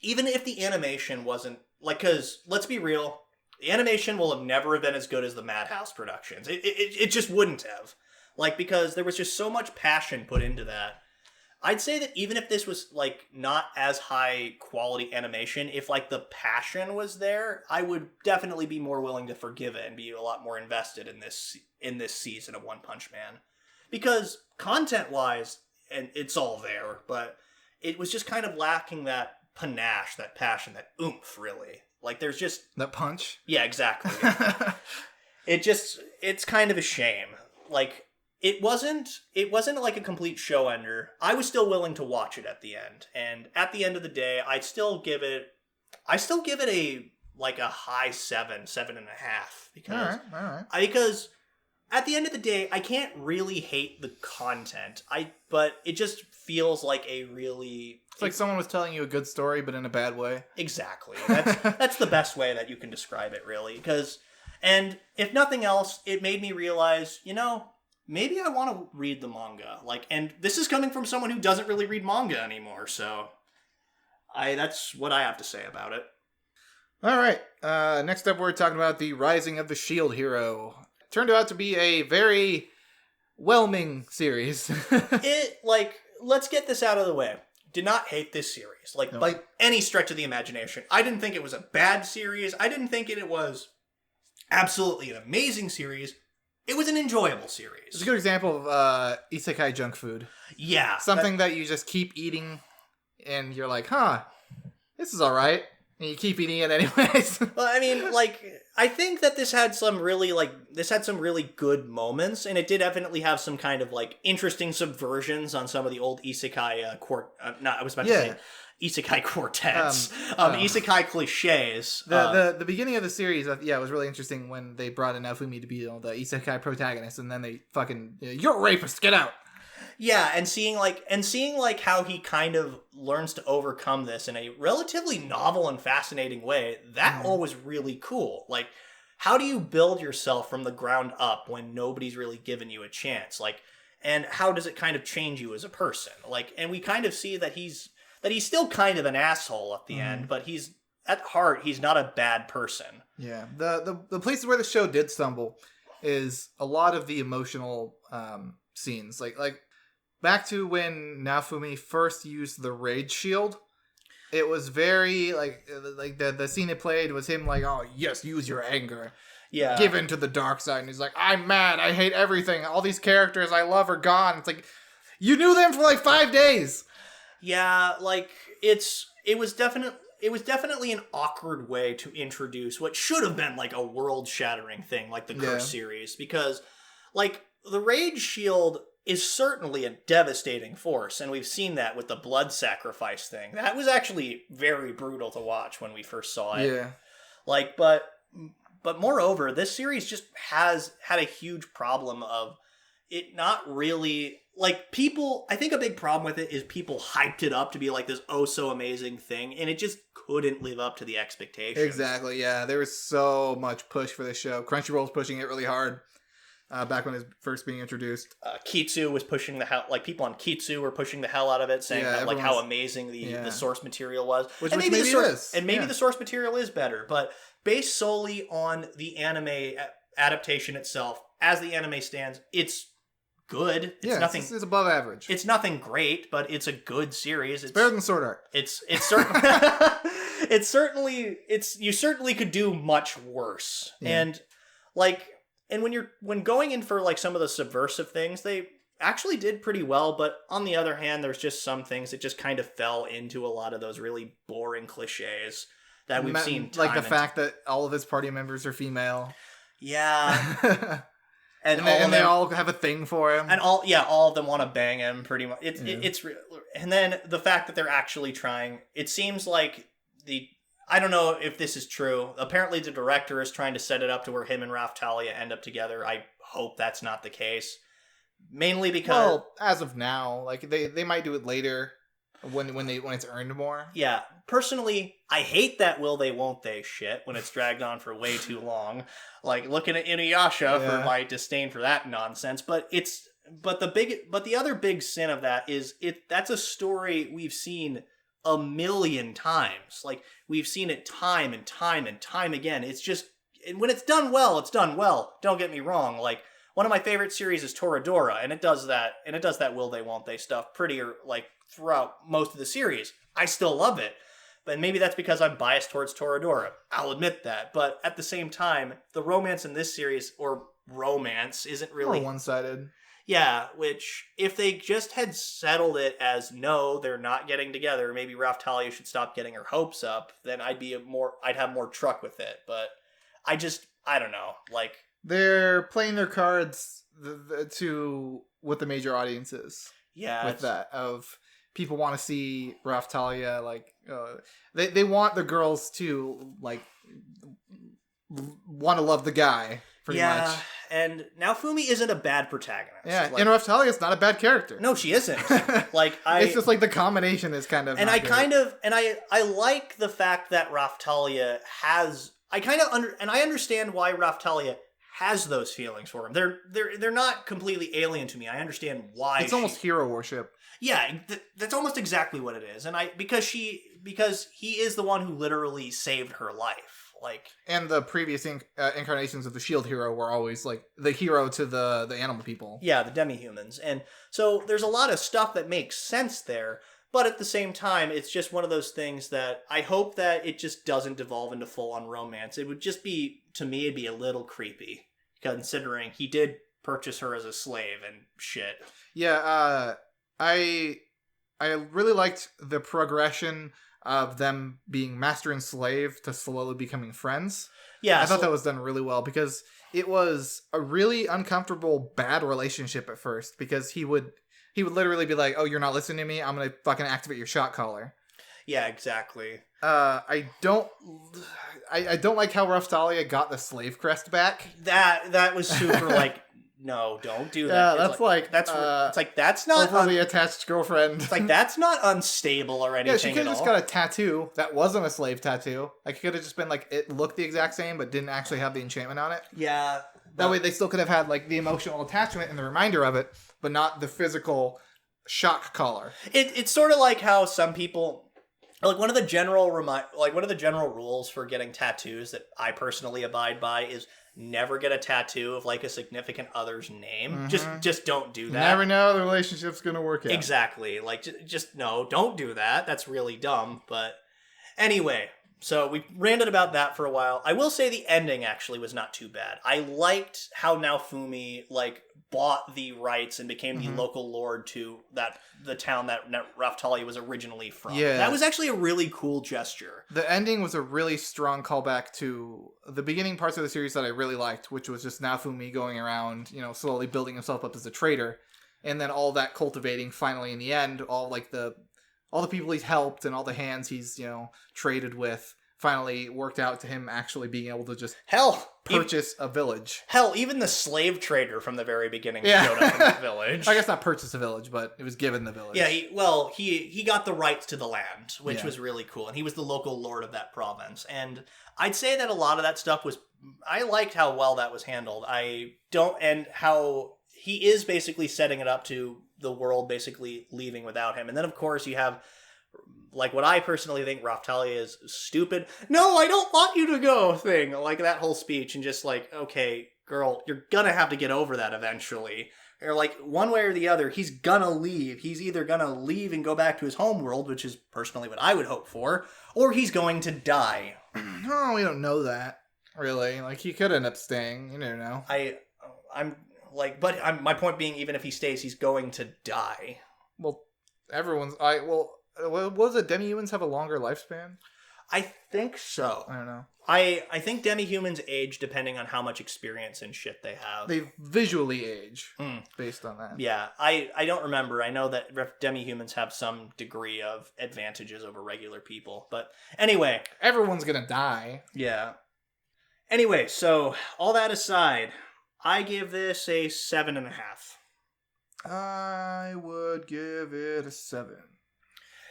animation wasn't, like, because let's be real, the animation will have never been as good as the Madhouse productions. It just wouldn't have. Like, because there was just so much passion put into that. I'd say that even if this was, like, not as high quality animation, if, like, the passion was there, I would definitely be more willing to forgive it and be a lot more invested in this season of One Punch Man. Because content-wise, and it's all there, but it was just kind of lacking that panache, that passion, that oomph, really. Like, there's just... That punch? Yeah, exactly. It's kind of a shame. Like, it wasn't like a complete show ender. I was still willing to watch it at the end. And at the end of the day, I still give it a high 7.5. Because, all right. Because at the end of the day, I can't really hate the content. But it just feels like a really... It's like someone was telling you a good story, but in a bad way. Exactly. That's the best way that you can describe it, really. And if nothing else, it made me realize, maybe I want to read the manga. Like, and this is coming from someone who doesn't really read manga anymore, so that's what I have to say about it. All right. Next up, we're talking about the Rising of the Shield Hero. Turned out to be a very whelming series. Let's get this out of the way. Did not hate this series, by any stretch of the imagination. I didn't think it was a bad series. I didn't think it was absolutely an amazing series. It was an enjoyable series. It's a good example of isekai junk food. Yeah. Something that you just keep eating, and you're like, this is all right. And you keep eating it anyways. Well, I mean, I think that this had some really good moments, and it did definitely have some kind of, interesting subversions on some of the old isekai, Isekai quartets, isekai cliches. The beginning of the series, it was really interesting when they brought in Naofumi to be the isekai protagonist, and then they fucking, you're a rapist, get out! Yeah, and seeing how he kind of learns to overcome this in a relatively novel and fascinating way, that all was really cool. Like, how do you build yourself from the ground up when nobody's really given you a chance? Like, and how does it kind of change you as a person? Like, and we kind of see that he's still kind of an asshole at the end, but at heart, he's not a bad person. Yeah, the places where the show did stumble is a lot of the emotional scenes, like back to when Naofumi first used the Rage Shield. It was very, the scene it played was him like, oh, yes, use your anger. Yeah. Give in to the dark side. And he's like, I'm mad. I hate everything. All these characters I love are gone. It's like, you knew them for 5 days. Yeah, it was definitely an awkward way to introduce what should have been, a world-shattering thing, like the Curse series. Because, the Rage Shield is certainly a devastating force, and we've seen that with the blood sacrifice thing. That was actually very brutal to watch when we first saw it. Yeah. But moreover, this series just has had a huge problem of it not really... people... I think a big problem with it is people hyped it up to be this oh-so amazing thing, and it just couldn't live up to the expectations. Exactly, yeah. There was so much push for this show. Crunchyroll was pushing it really hard. Back when it was first being introduced. KITSU was pushing the hell... people on KITSU were pushing the hell out of it, saying that, how amazing the source material was. Which maybe it is. And maybe the source material is better, but based solely on the anime adaptation itself, as the anime stands, it's good. It's above average. It's nothing great, but it's a good series. It's better than Sword Art. It's certainly you certainly could do much worse. Yeah. And when going in for some of the subversive things, they actually did pretty well, but on the other hand, there's just some things that just kind of fell into a lot of those really boring cliches that we've seen time the fact that all of his party members are female. Yeah. And they all have a thing for him. And all of them want to bang him pretty much. It's and then the fact that they're actually trying, it seems like I don't know if this is true. Apparently the director is trying to set it up to where him and Raftalia end up together. I hope that's not the case. Mainly because... Well, as of now, like they might do it later when it's earned more. Yeah. Personally, I hate that will they won't they shit when it's dragged on for way too long. Like looking at Inuyasha for my disdain for that nonsense, but the other big sin of that is that's a story we've seen a million times. Like we've seen it time and time and time again. It's just, and when it's done well, it's done well. Don't get me wrong. Like one of my favorite series is Toradora, and it does that will they won't they stuff pretty like throughout most of the series. I still love it. But maybe that's because I'm biased towards Toradora. I'll admit that. But at the same time, the romance in this series, or romance, isn't really... Or one-sided. Yeah, which, if they just had settled it as, no, they're not getting together, maybe Raftalia should stop getting her hopes up, then I'd have more truck with it. But I don't know. Like... They're playing their cards to what the major audience is. Yeah. With that, of... People want to see Raftalia, like, they want the girls to, like, want to love the guy, pretty much. Yeah, and Naofumi isn't a bad protagonist. Yeah, and Raftalia's not a bad character. No, she isn't. It's just, like, the combination is kind of... And I like the fact that Raftalia has... I understand why Raftalia has those feelings for him. They're not completely alien to me. I understand why. It's almost hero worship. Yeah, that's almost exactly what it is. And because he is the one who literally saved her life. Like, and the previous incarnations of the Shield Hero were always like the hero to the animal people. Yeah, the demi-humans. And so there's a lot of stuff that makes sense there. But at the same time, it's just one of those things that I hope that it just doesn't devolve into full-on romance. It would just be, to me, it'd be a little creepy, considering he did purchase her as a slave and shit. Yeah, I really liked the progression of them being master and slave to slowly becoming friends. Yeah, I thought that was done really well because it was a really uncomfortable, bad relationship at first because he would literally be like, "Oh, you're not listening to me. I'm gonna fucking activate your shock collar." Yeah, exactly. I don't like how Raftalia got the slave crest back. That was super like, no, don't do that. Yeah, that's not overly attached girlfriend. It's like that's not unstable or anything. Yeah, she could have just got a tattoo that wasn't a slave tattoo. Like, it could have just been like it looked the exact same, but didn't actually have the enchantment on it. Yeah, that way they still could have had like the emotional attachment and the reminder of it, but not the physical shock collar. It's sort of like how some people. Like one of the general rules for getting tattoos that I personally abide by is never get a tattoo of like a significant other's name. Mm-hmm. Just don't do that. You never know the relationship's gonna work out. Exactly. Like just no, don't do that. That's really dumb. But anyway, so we ranted about that for a while. I will say the ending actually was not too bad. I liked how Naofumi like bought the rights and became the local lord to the town that Raftalia was originally from. Yeah. That was actually a really cool gesture. The ending was a really strong callback to the beginning parts of the series that I really liked, which was just Naofumi going around, slowly building himself up as a trader. And then all that cultivating finally in the end, all the people he's helped and all the hands he's, traded with finally worked out to him actually being able to just purchase a village. Hell, even the slave trader from the very beginning showed up in the village. I guess not purchase a village, but it was given the village. Yeah, he got the rights to the land, which was really cool. And he was the local lord of that province. And I'd say that a lot of that stuff I liked how well that was handled. And how he is basically setting it up to the world basically leaving without him. And then, of course, you have... like what I personally think Raftalia is stupid. No, I don't want you to go thing. Like that whole speech and just like, okay, girl, you're gonna have to get over that eventually. Or like one way or the other, he's gonna leave. He's either gonna leave and go back to his home world, which is personally what I would hope for, or he's going to die. No, we don't know that really. Like he could end up staying. You never know. My point being, even if he stays, he's going to die. Well, was it demi-humans have a longer lifespan? I think so. I don't know. I think demi-humans age depending on how much experience and shit they have. They visually age based on that. Yeah, I don't remember. I know that demi-humans have some degree of advantages over regular people. But anyway. Everyone's gonna die. Yeah. Anyway, so all that aside, I give this a 7.5. I would give it a 7.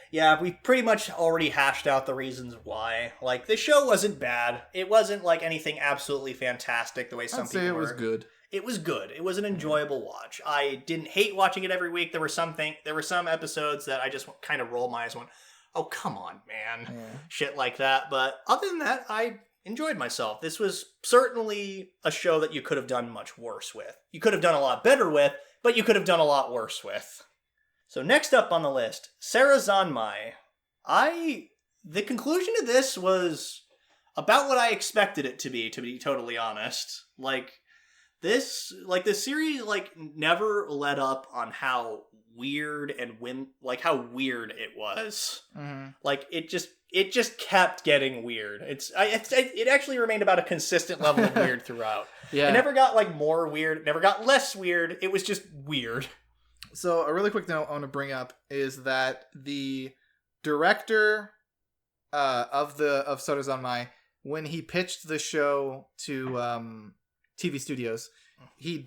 Yeah, we pretty much already hashed out the reasons why. Like, the show wasn't bad. It wasn't, like, anything absolutely fantastic the way some people were. I'd say it was good. It was good. It was an enjoyable watch. I didn't hate watching it every week. There were some episodes that I just kind of rolled my eyes and went, oh, come on, man. Yeah. Shit like that. But other than that, I enjoyed myself. This was certainly a show that you could have done much worse with. You could have done a lot better with, but you could have done a lot worse with. So next up on the list, Sarazanmai. The conclusion of this was about what I expected it to be totally honest. This series, never let up on how weird and how weird it was. Mm-hmm. It just kept getting weird. It actually remained about a consistent level of weird throughout. Yeah. It never got, more weird. It never got less weird. It was just weird. So a really quick note I want to bring up is that the director of Sarazanmai, when he pitched the show to TV studios, he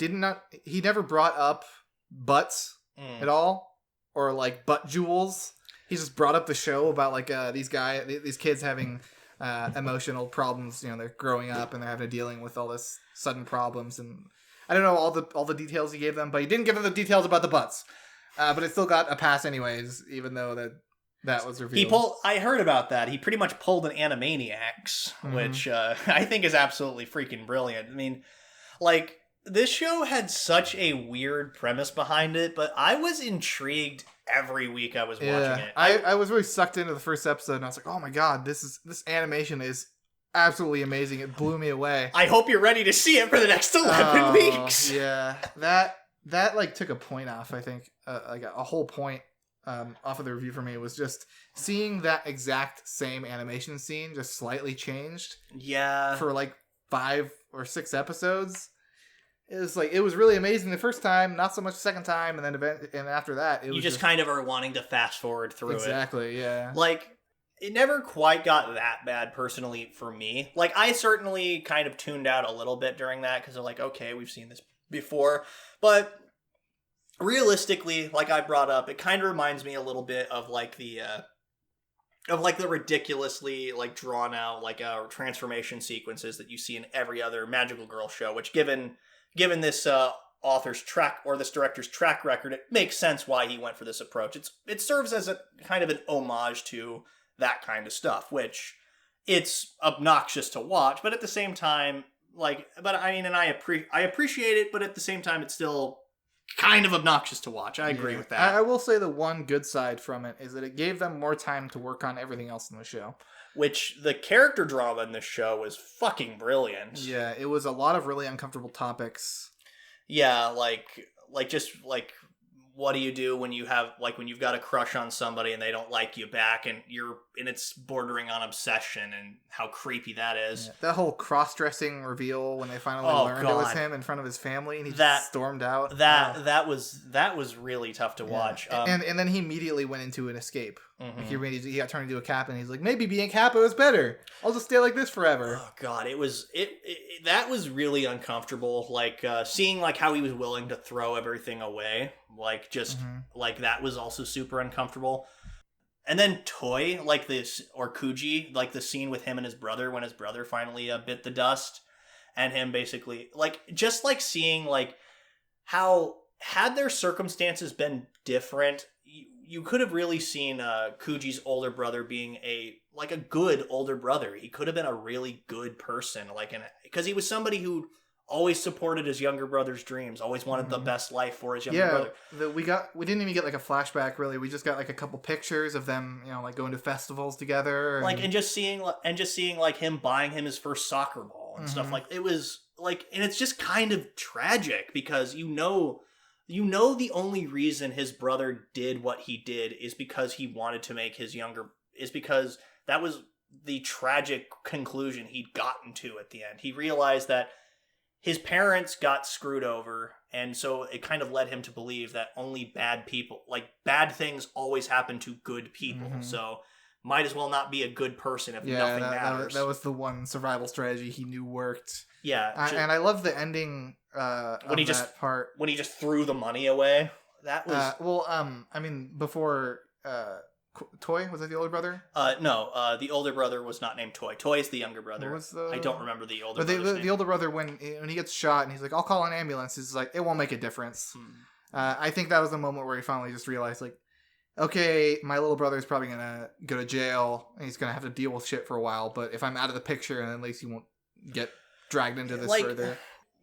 never brought up butts at all, or butt jewels. He just brought up the show about these kids having emotional problems. They're growing up and they're having to dealing with all this sudden problems, and I don't know all the details he gave them, but he didn't give them the details about the butts. But it still got a pass anyways, even though that was revealed. I heard about that. He pretty much pulled an Animaniacs, which I think is absolutely freaking brilliant. I mean, this show had such a weird premise behind it, but I was intrigued every week I was watching it. I was really sucked into the first episode, and I was like, oh my god, this animation is absolutely amazing. It blew me away. I hope you're ready to see it for the next 11 weeks. Yeah, that took a point off. I think a whole point off of the review for me was just seeing that exact same animation scene just slightly changed. Yeah, for 5 or 6 episodes. It was really amazing the first time, not so much the second time, and then after that, it was just kind of are wanting to fast forward through it. Exactly. Yeah. It never quite got that bad personally for me. I certainly kind of tuned out a little bit during that because I'm okay, we've seen this before. But realistically, I brought up, it kind of reminds me a little bit of the ridiculously drawn out transformation sequences that you see in every other magical girl show. Which given this author's track or this director's track record, it makes sense why he went for this approach. It serves as a kind of an homage to that kind of stuff, which it's obnoxious to watch, but at the same time, I appreciate it, but at the same time, it's still kind of obnoxious to watch. I agree with that. I will say the one good side from it is that it gave them more time to work on everything else in the show. Which the character drama in this show was fucking brilliant. Yeah, it was a lot of really uncomfortable topics. Yeah, what do you do when you have when you've got a crush on somebody and they don't like you back, and it's bordering on obsession, and how creepy that is. Yeah. That whole cross-dressing reveal when they finally learned it was him in front of his family, and he just stormed out. That was really tough to watch. And then he immediately went into an escape. Mm-hmm. He got turned into a kappa, and he's like, maybe being kappa is better. I'll just stay like this forever. Oh god, that was really uncomfortable. Seeing how he was willing to throw everything away. That was also super uncomfortable. And then Toy, or Kuji, the scene with him and his brother when his brother finally bit the dust, and him basically seeing how, had their circumstances been different, you could have really seen Kuji's older brother being a good older brother. He could have been a really good person, because he was somebody who always supported his younger brother's dreams, always wanted the best life for his younger brother. We didn't even get a flashback really. We just got a couple pictures of them, going to festivals together, and just seeing him buying him his first soccer ball and stuff. It was and it's just kind of tragic because you know the only reason his brother did what he did is because he wanted to make his younger, is because that was the tragic conclusion he'd gotten to at the end. He realized that his parents got screwed over, and so it kind of led him to believe that only bad people, like bad things always happen to good people. So might as well not be a good person if nothing matters. That was the one survival strategy he knew worked. Yeah. And I love the ending when he just threw the money away. That was... I mean, before... Toy? Was that the older brother? No, the older brother was not named Toy. Toy is the younger brother. What was the... I don't remember the older brother's brother's name. The older brother, when he gets shot and he's like, I'll call an ambulance, he's like, it won't make a difference. I think that was the moment where he finally just realized, like, okay, my little brother's probably gonna go to jail and he's gonna have to deal with shit for a while, but if I'm out of the picture, and at least he won't get dragged into this further.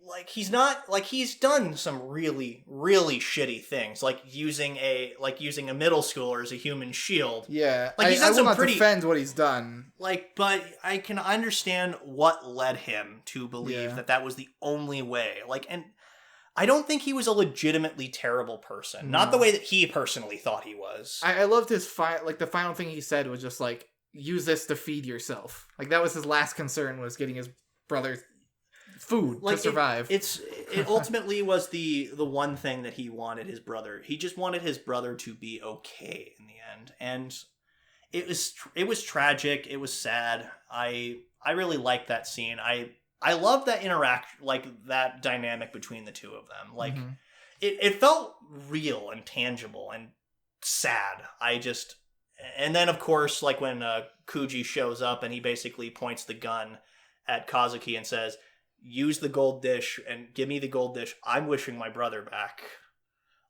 Like, he's not, like, he's done some really, really shitty things, like using a middle schooler as a human shield. Yeah, like, he's done I will not defend what he's done. Like, but I can understand what led him to believe that was the only way. Like, and I don't think he was a legitimately terrible person. No. Not the way that he personally thought he was. I loved his the final thing he said was just like, use this to feed yourself. Like, that was his last concern, was getting his brother food to survive. It ultimately was the one thing that he wanted his brother. He just wanted his brother to be okay in the end. And it was tragic. It was sad. I really liked that scene. I love that interaction, like that dynamic between the two of them. Like it felt real and tangible and sad. And then of course, like when Kuji shows up and he basically points the gun at Kazuki and says, use the gold dish and give me the gold dish. I'm wishing my brother back.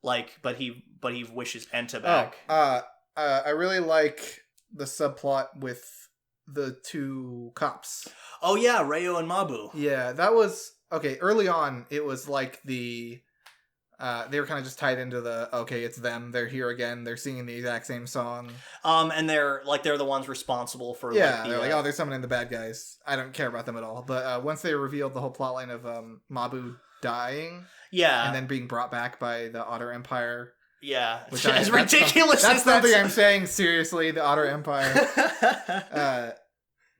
Like, but he wishes Enta back. I really like the subplot with the two cops. Oh yeah, Reo and Mabu. Yeah, that was okay. Early on, it was like they were kind of just tied into it's them. They're here again. They're singing the exact same song. And they're the ones responsible for. Yeah, they're like, they're summoning the bad guys. I don't care about them at all. But once they revealed the whole plotline of Mabu dying, and then being brought back by the Otter Empire. Yeah, which is ridiculous. That's something I'm saying seriously. The Otter Empire.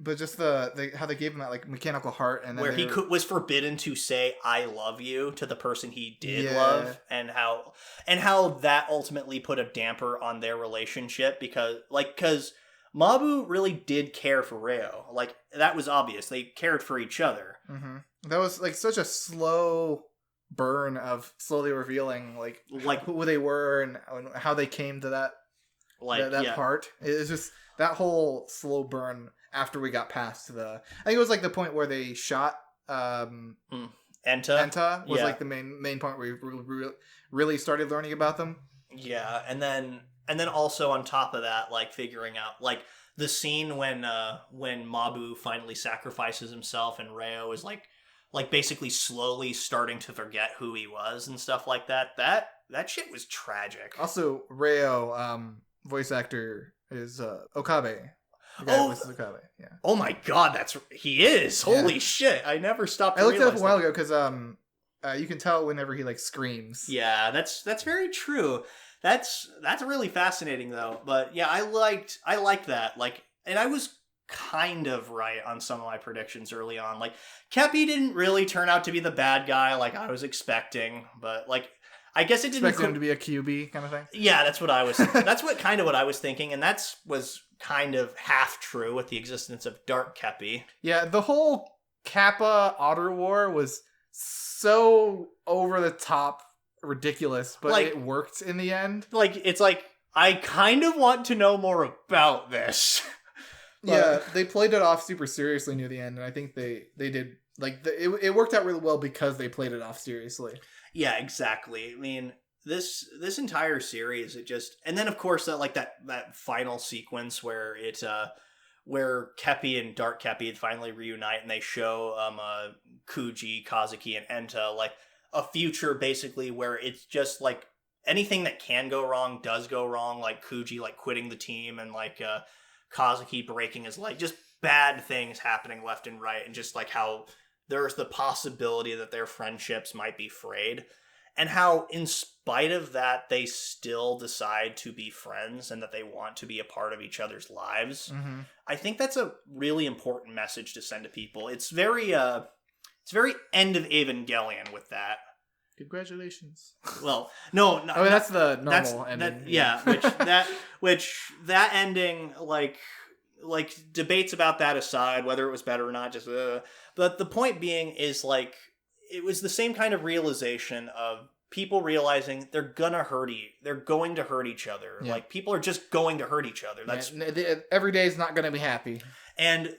But just how they gave him that like mechanical heart, and then where he was forbidden to say "I love you" to the person he did love, and how that ultimately put a damper on their relationship because Mabu really did care for Reo. Like, that was obvious. They cared for each other. That was like such a slow burn of slowly revealing like who they were and how they came to that part. It was just that whole slow burn. After we got past I think it was like the point where they shot Enta was like the main point where we really started learning about them. Yeah, and then also on top of that, like figuring out like the scene when Mabu finally sacrifices himself and Reo is like basically slowly starting to forget who he was and stuff like that. That shit was tragic. Also, Reo, voice actor is Okabe. Okabe, yeah. Oh my god, he is. Holy shit! I never stopped. I looked it up a while ago because you can tell whenever he like screams. Yeah, that's very true. That's really fascinating though. But yeah, I liked that. Like, and I was kind of right on some of my predictions early on. Like, Kepi didn't really turn out to be the bad guy like I was expecting, but like, I guess it didn't expect him to be a QB kind of thing. Yeah, that's what I was. That's what I was thinking, and was kind of half true with the existence of Dark Kepi. Yeah, the whole Kappa Otter War was so over the top, ridiculous, but like, it worked in the end. Like, it's like, I kind of want to know more about this. Yeah, they played it off super seriously near the end, and I think they did. Like, it worked out really well because they played it off seriously. Yeah, exactly. I mean, this entire series, it just, and then of course that final sequence where where Kepi and Dark Kepi finally reunite and they show Kuji, Kazuki, and Enta like a future basically where it's just like anything that can go wrong does go wrong, like Kuji like quitting the team and like Kazuki breaking his leg, just bad things happening left and right, and just like how there's the possibility that their friendships might be frayed, and how spite of that, they still decide to be friends and that they want to be a part of each other's lives. Mm-hmm. I think that's a really important message to send to people. It's very end of Evangelion with that. Congratulations. Well, no, I mean, that's the normal ending. That ending, like debates about that aside, whether it was better or not, but the point being is, like, it was the same kind of realization of people realizing they're going to hurt each other. Yeah. Like, people are just going to hurt each other. That's every day is not going to be happy. And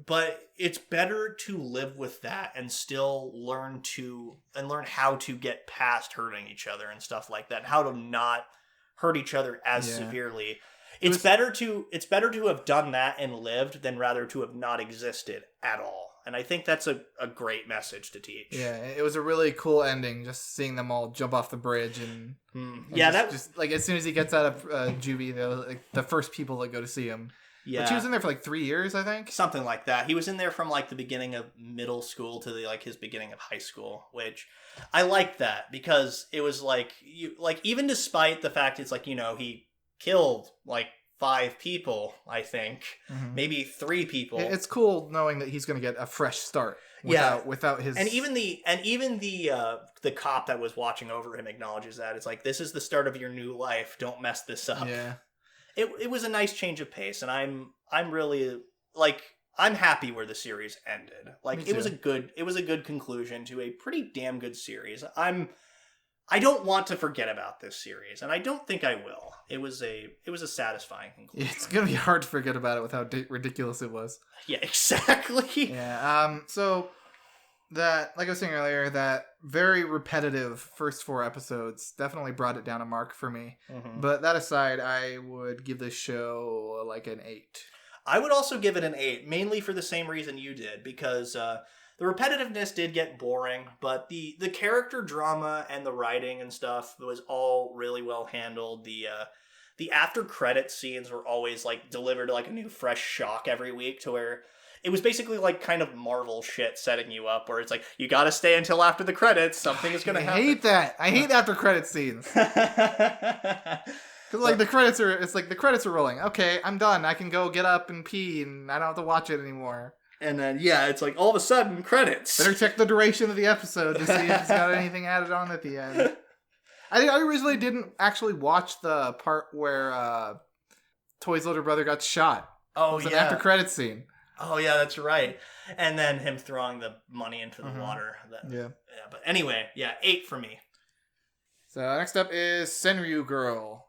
but it's better to live with that and still learn how to get past hurting each other and stuff like that, and how to not hurt each other as severely. It's better to have done that and lived than rather to have not existed at all. And I think that's a great message to teach. Yeah, it was a really cool ending, just seeing them all jump off the bridge and just like, as soon as he gets out of juvie, they're like the first people that go to see him. Yeah, but he was in there for like 3 years, I think. Something like that. He was in there from like the beginning of middle school to his beginning of high school, which I liked that because it was like even despite the fact it's like, he killed like 5 people, I think, maybe 3 people. It's cool knowing that he's going to get a fresh start. Without his, and even the cop that was watching over him acknowledges that it's like, this is the start of your new life. Don't mess this up. Yeah. It was a nice change of pace, and I'm really, like, I'm happy where the series ended. Like, it was a good conclusion to a pretty damn good series. I don't want to forget about this series, and I don't think I will. It was a satisfying conclusion. It's gonna be hard to forget about it with how ridiculous it was. Yeah, exactly. Yeah. So that, like I was saying earlier, that very repetitive first 4 episodes definitely brought it down a mark for me. Mm-hmm. But that aside, I would give this show like an 8. I would also give it an 8, mainly for the same reason you did, because the repetitiveness did get boring, but the character drama and the writing and stuff was all really well handled. The after credit scenes were always like delivered like a new fresh shock every week, to where it was basically like kind of Marvel shit setting you up, where it's like, you gotta stay until after the credits, something is gonna happen. I hate that. I hate after credit scenes. Because like the credits are rolling. Okay, I'm done. I can go get up and pee, and I don't have to watch it anymore. And then, it's like, all of a sudden, credits. Better check the duration of the episode to see if it's got anything added on at the end. I originally didn't actually watch the part where Toy's older brother got shot. Oh, it was an after credits scene. Oh, yeah, that's right. And then him throwing the money into the water. Yeah. But anyway, 8 for me. So next up is Senryu Girl,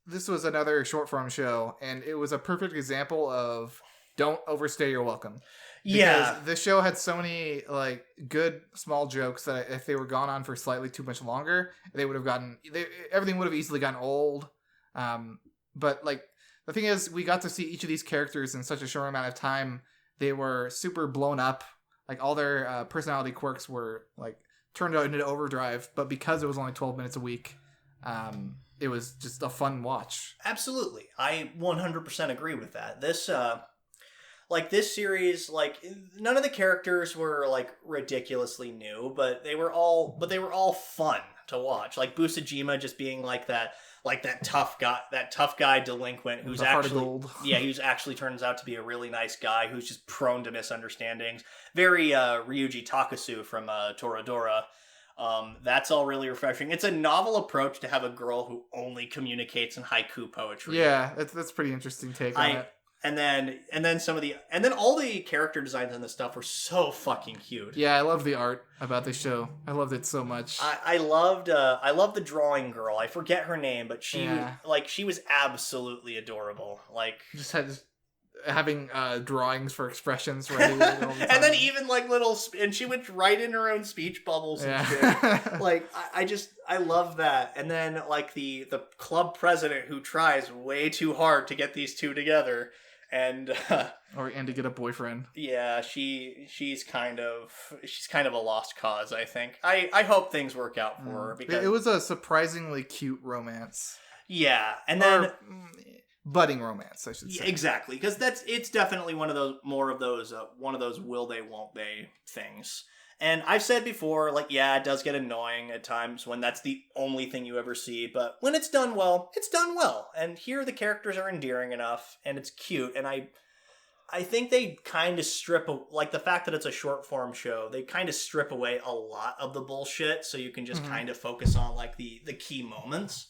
this was another short form show, and it was a perfect example of don't overstay your welcome. Because the show had so many like good small jokes that if they were gone on for slightly too much longer, everything would have easily gotten old. But like the thing is, we got to see each of these characters in such a short amount of time. They were super blown up. Like all their personality quirks were like turned out into overdrive. But because it was only 12 minutes a week, it was just a fun watch. Absolutely, I 100% agree with that. This series, like, none of the characters were like ridiculously new, but they were all fun to watch. Like Busujima just being like that tough guy delinquent who's who's actually turns out to be a really nice guy who's just prone to misunderstandings. Very Ryuji Takasu from Toradora. That's all really refreshing. It's a novel approach to have a girl who only communicates in haiku poetry. Yeah, that's pretty interesting take on it. And then all the character designs and the stuff were so fucking cute. Yeah, I love the art about this show. I loved it so much. I loved the drawing girl. I forget her name, but she was absolutely adorable. Like, just having drawings for expressions right all the time. And then even like and she would write in her own speech bubbles and shit. Like, I love that. And then like the club president who tries way too hard to get these two together. And to get a boyfriend. Yeah, she's kind of a lost cause, I think. I hope things work out for her, because it was a surprisingly cute romance. Yeah, and then budding romance, I should say. Exactly, because it's definitely one of those will they won't they things. And I've said before, like, yeah, it does get annoying at times when that's the only thing you ever see, but when it's done well, it's done well. And here the characters are endearing enough, and it's cute, and I think they kind of strip, like, the fact that it's a short form show, they kind of strip away a lot of the bullshit, so you can just kind of focus on, like, the key moments.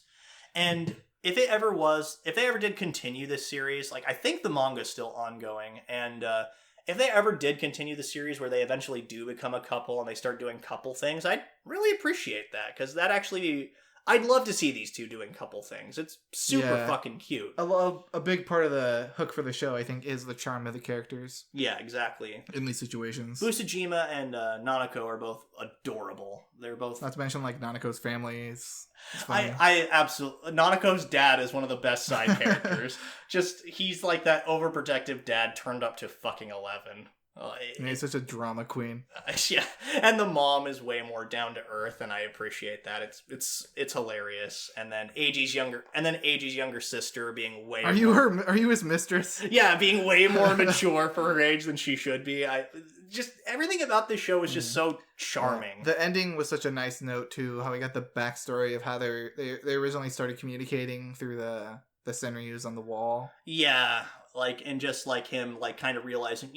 And if they ever did continue this series, like, I think the manga's still ongoing, and if they ever did continue the series where they eventually do become a couple and they start doing couple things, I'd really appreciate that, because that actually, I'd love to see these two doing couple things. It's super fucking cute. A big part of the hook for the show, I think, is the charm of the characters. Yeah, exactly. In these situations. Busujima and Nanako are both adorable. They're both... Not to mention, like, Nanako's family is... I absolutely... Nanako's dad is one of the best side characters. He's like that overprotective dad turned up to fucking 11. He's such a drama queen. Yeah, and the mom is way more down to earth, and I appreciate that. It's hilarious. And then Eiji's younger sister being way... Are you his mistress? Yeah, being way more mature for her age than she should be. Everything about this show is just so charming. The ending was such a nice note to how we got the backstory of how they originally started communicating through the Senryus on the wall. Yeah, like, and just like him, like, kind of realizing,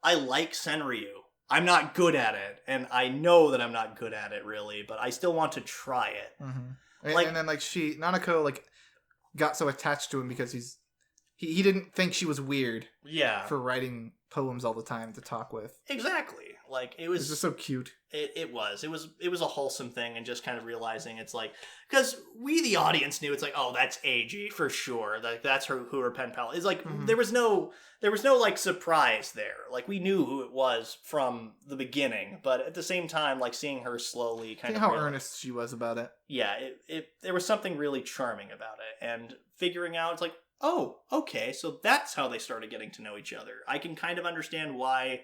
I like Senryu. I'm not good at it, and I know that I'm not good at it, really, but I still want to try it. Mm-hmm. And then, like, Nanako, like, got so attached to him because he didn't think she was weird. Yeah. For writing poems all the time to talk with. Exactly. Like, it was just so cute. It was a wholesome thing, and just kind of realizing it's like, because we, the audience, knew it's like, oh, that's Eiji for sure. Like, that's who her pen pal is. Like, there was no like there. Like, we knew who it was from the beginning, but at the same time, like, seeing her slowly kind of how earnest she was about it. Yeah, there was something really charming about it, and figuring out, it's like, oh, okay, so that's how they started getting to know each other. I can kind of understand why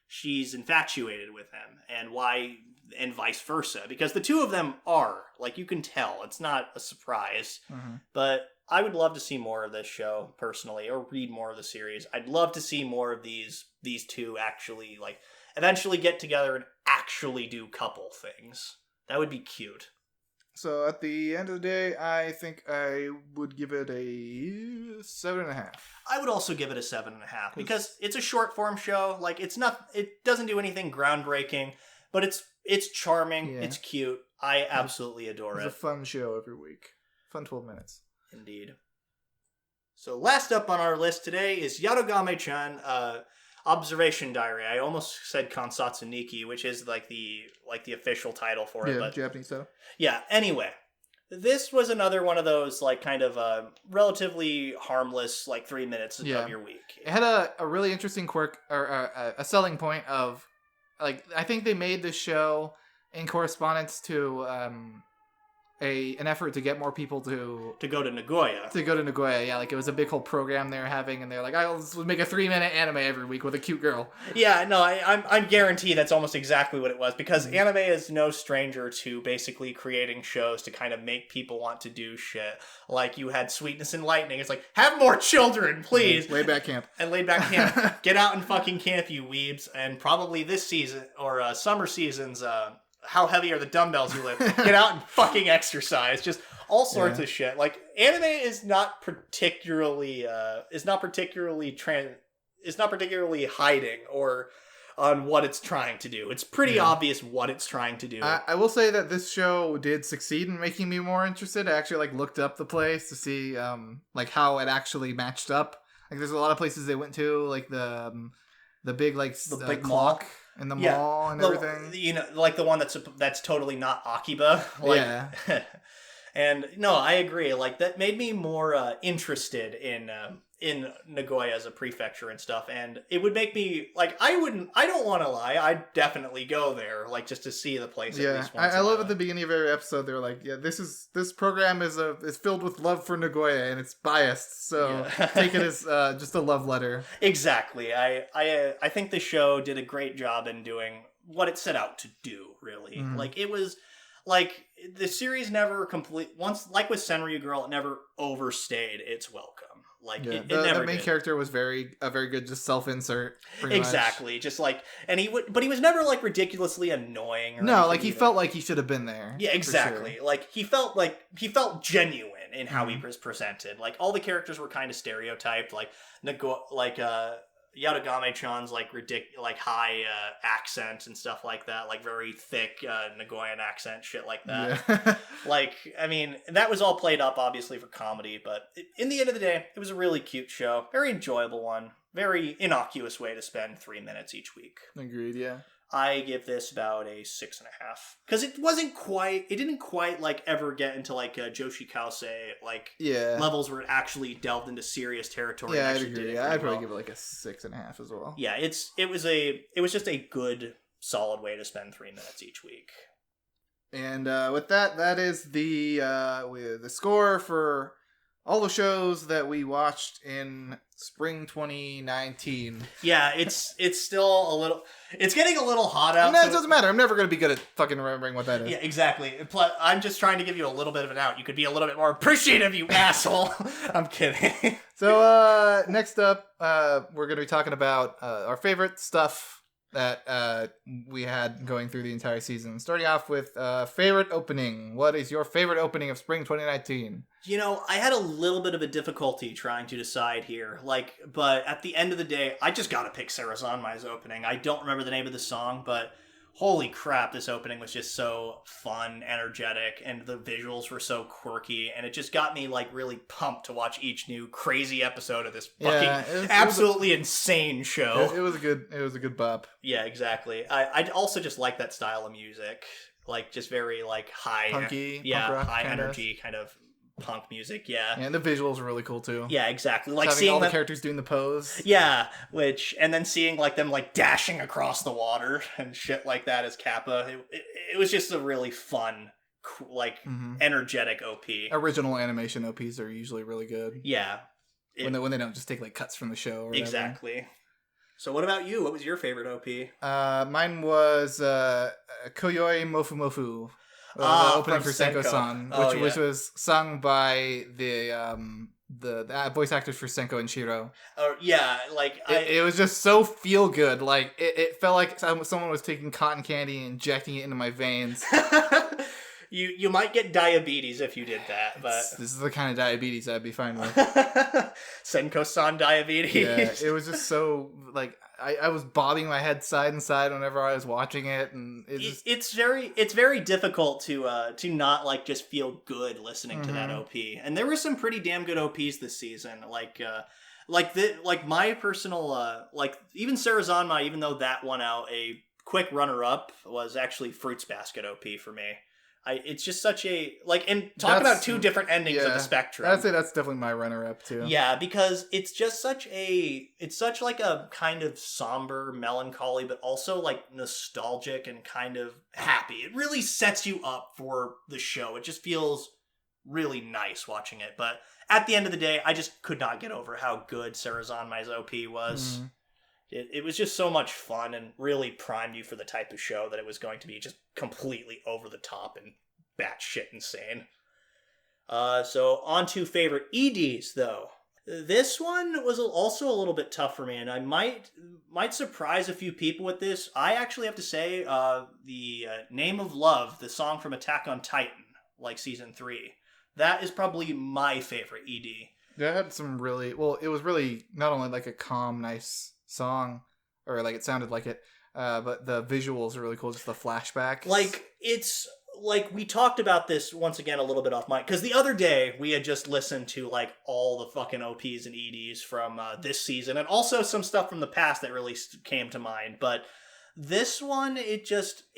she's infatuated with him, and vice versa, because the two of them are, like, you can tell. It's not a surprise. But I would love to see more of this show, personally, or read more of the series. I'd love to see more of these two actually, like, eventually get together and actually do couple things. That would be cute. So at the end of the day, I think I would give it a 7.5. I would also give it a 7.5 because it's a short form show. Like, it doesn't do anything groundbreaking, but it's charming. Yeah. It's cute. I absolutely adore it. It's a fun show every week. Fun 12 minutes. Indeed. So last up on our list today is Yatogame-chan, Observation Diary. I almost said Kansatsu Nikki, which is like the official title for it. Yeah, but Japanese title. Yeah, anyway. This was another one of those, like, kind of relatively harmless, like, 3 minutes of your week. It had a really interesting quirk, or a selling point of, like, I think they made this show in correspondence to an effort to get more people to go to Nagoya. Yeah, like, it was a big whole program they were having, and they're like, let's make a 3-minute anime every week with a cute girl. Yeah, no, I'm guaranteed that's almost exactly what it was, because anime is no stranger to basically creating shows to kind of make people want to do shit. Like, you had Sweetness and Lightning. It's like, have more children, please. Laid Back Camp. And Laid Back Camp. Get out and fucking camp, you weebs. And probably this season, or summer season's, how heavy are the dumbbells you lift? Get out and fucking exercise. Just all sorts of shit. Like, anime is not particularly hiding or on what it's trying to do. It's pretty obvious what it's trying to do. I will say that this show did succeed in making me more interested. I actually, like, looked up the place to see like, how it actually matched up. Like, there's a lot of places they went to, like the big, like, the big clock mall. In the mall and everything. You know, like the one that's totally not Akiba. Like, yeah. And no, I agree. Like, that made me more interested in Nagoya as a prefecture and stuff. And it would make me, like, I don't want to lie, I'd definitely go there, like, just to see the place at least once. I love at the beginning of every episode, they're like, this program is filled with love for Nagoya, and it's biased, so take it as just a love letter. Exactly. I think the show did a great job in doing what it set out to do, really. Mm-hmm. Like, it was, like, the series never like with Senryu Girl, it never overstayed its welcome. Like Yeah, it the never main did. character was very good, just self-insert. Pretty Exactly, just like, and but he was never like ridiculously annoying. Or No, anything like he either. felt like he should have been there. Yeah, for exactly. sure. Like he felt genuine in how he was presented. Like all the characters were kind of stereotyped. Like Yatogame-chan's like high accent and stuff like that. Like very thick Nagoyan accent, shit like that. Yeah. Like, I mean, that was all played up obviously for comedy, but in the end of the day, it was a really cute show, very enjoyable one, very innocuous way to spend 3 minutes each week. Agreed. Yeah. I give this about a 6.5 because it didn't quite like ever get into like Joshi Kausei like levels where it actually delved into serious territory. Yeah, and I'd actually did agree. it Yeah, pretty I'd probably well. give it like a 6.5 as well. Yeah, it was just a good solid way to spend 3 minutes each week. And with that is the score for all the shows that we watched in spring 2019. Yeah, it's still a little. It's getting a little hot out. No, it doesn't matter. I'm never going to be good at fucking remembering what that is. Yeah, exactly. Plus, I'm just trying to give you a little bit of an out. You could be a little bit more appreciative, you asshole. I'm kidding. So next up, we're going to be talking about our favorite stuff that we had going through the entire season. Starting off with favorite opening. What is your favorite opening of spring 2019? You know, I had a little bit of a difficulty trying to decide here. But at the end of the day, I just gotta pick Sarazanmai's opening. I don't remember the name of the song, but holy crap, this opening was just so fun, energetic, and the visuals were so quirky, and it just got me like really pumped to watch each new crazy episode of this fucking absolutely insane show. It was a good bop. Yeah, exactly. I also just like that style of music, like just very like high, punky, yeah, punk rock high kinda. energy kind of punk music. Yeah, And the visuals were really cool too. yeah, exactly. Like having seeing all the them, characters doing the pose. yeah, and then seeing like them like dashing across the water and shit like that as Kappa. It was just a really fun, like energetic OP. Original animation OPs are usually really good. Yeah, when they don't just take like cuts from the show. Or whatever. exactly. So what about you? What was your favorite OP? Mine was Koyoi Mofu Mofu. The opening for from Senko-san, Senko. which was sung by the voice actors for Senko and Shiro. Yeah, like It was just so feel good. Like it felt like someone was taking cotton candy and injecting it into my veins. You might get diabetes if you did that, but This is the kind of diabetes I'd be fine with. Senko-san diabetes. Yeah, it was just so like I was bobbing my head side and side whenever I was watching it, and it's very difficult to not like just feel good listening to that OP. And there were some pretty damn good OPs this season, like my personal like even Sarazanmai, even though that won out, a quick runner up was actually Fruits Basket OP for me. It's just such a and talk about two different endings of the spectrum. I'd say that's definitely my runner-up too. Yeah, because it's just such like a kind of somber melancholy, but also like nostalgic and kind of happy. It really sets you up for the show. It just feels really nice watching it. But at the end of the day, I just could not get over how good Sarazanmai's OP was. It was just so much fun and really primed you for the type of show that it was going to be, just completely over the top and batshit insane. So on to favorite EDs though. This one was also a little bit tough for me, and I might surprise a few people with this. I actually have to say the Name of Love, the song from Attack on Titan, like season 3, that is probably my favorite ED. Yeah, it had some really it was really not only like a calm, nice song, or like it sounded like it, but the visuals are really cool. Just the flashbacks. Like it's like we talked about this once again a little bit off mic, because the other day we had just listened to like all the fucking OPs and EDs from this season, and also some stuff from the past that really came to mind. But this one, it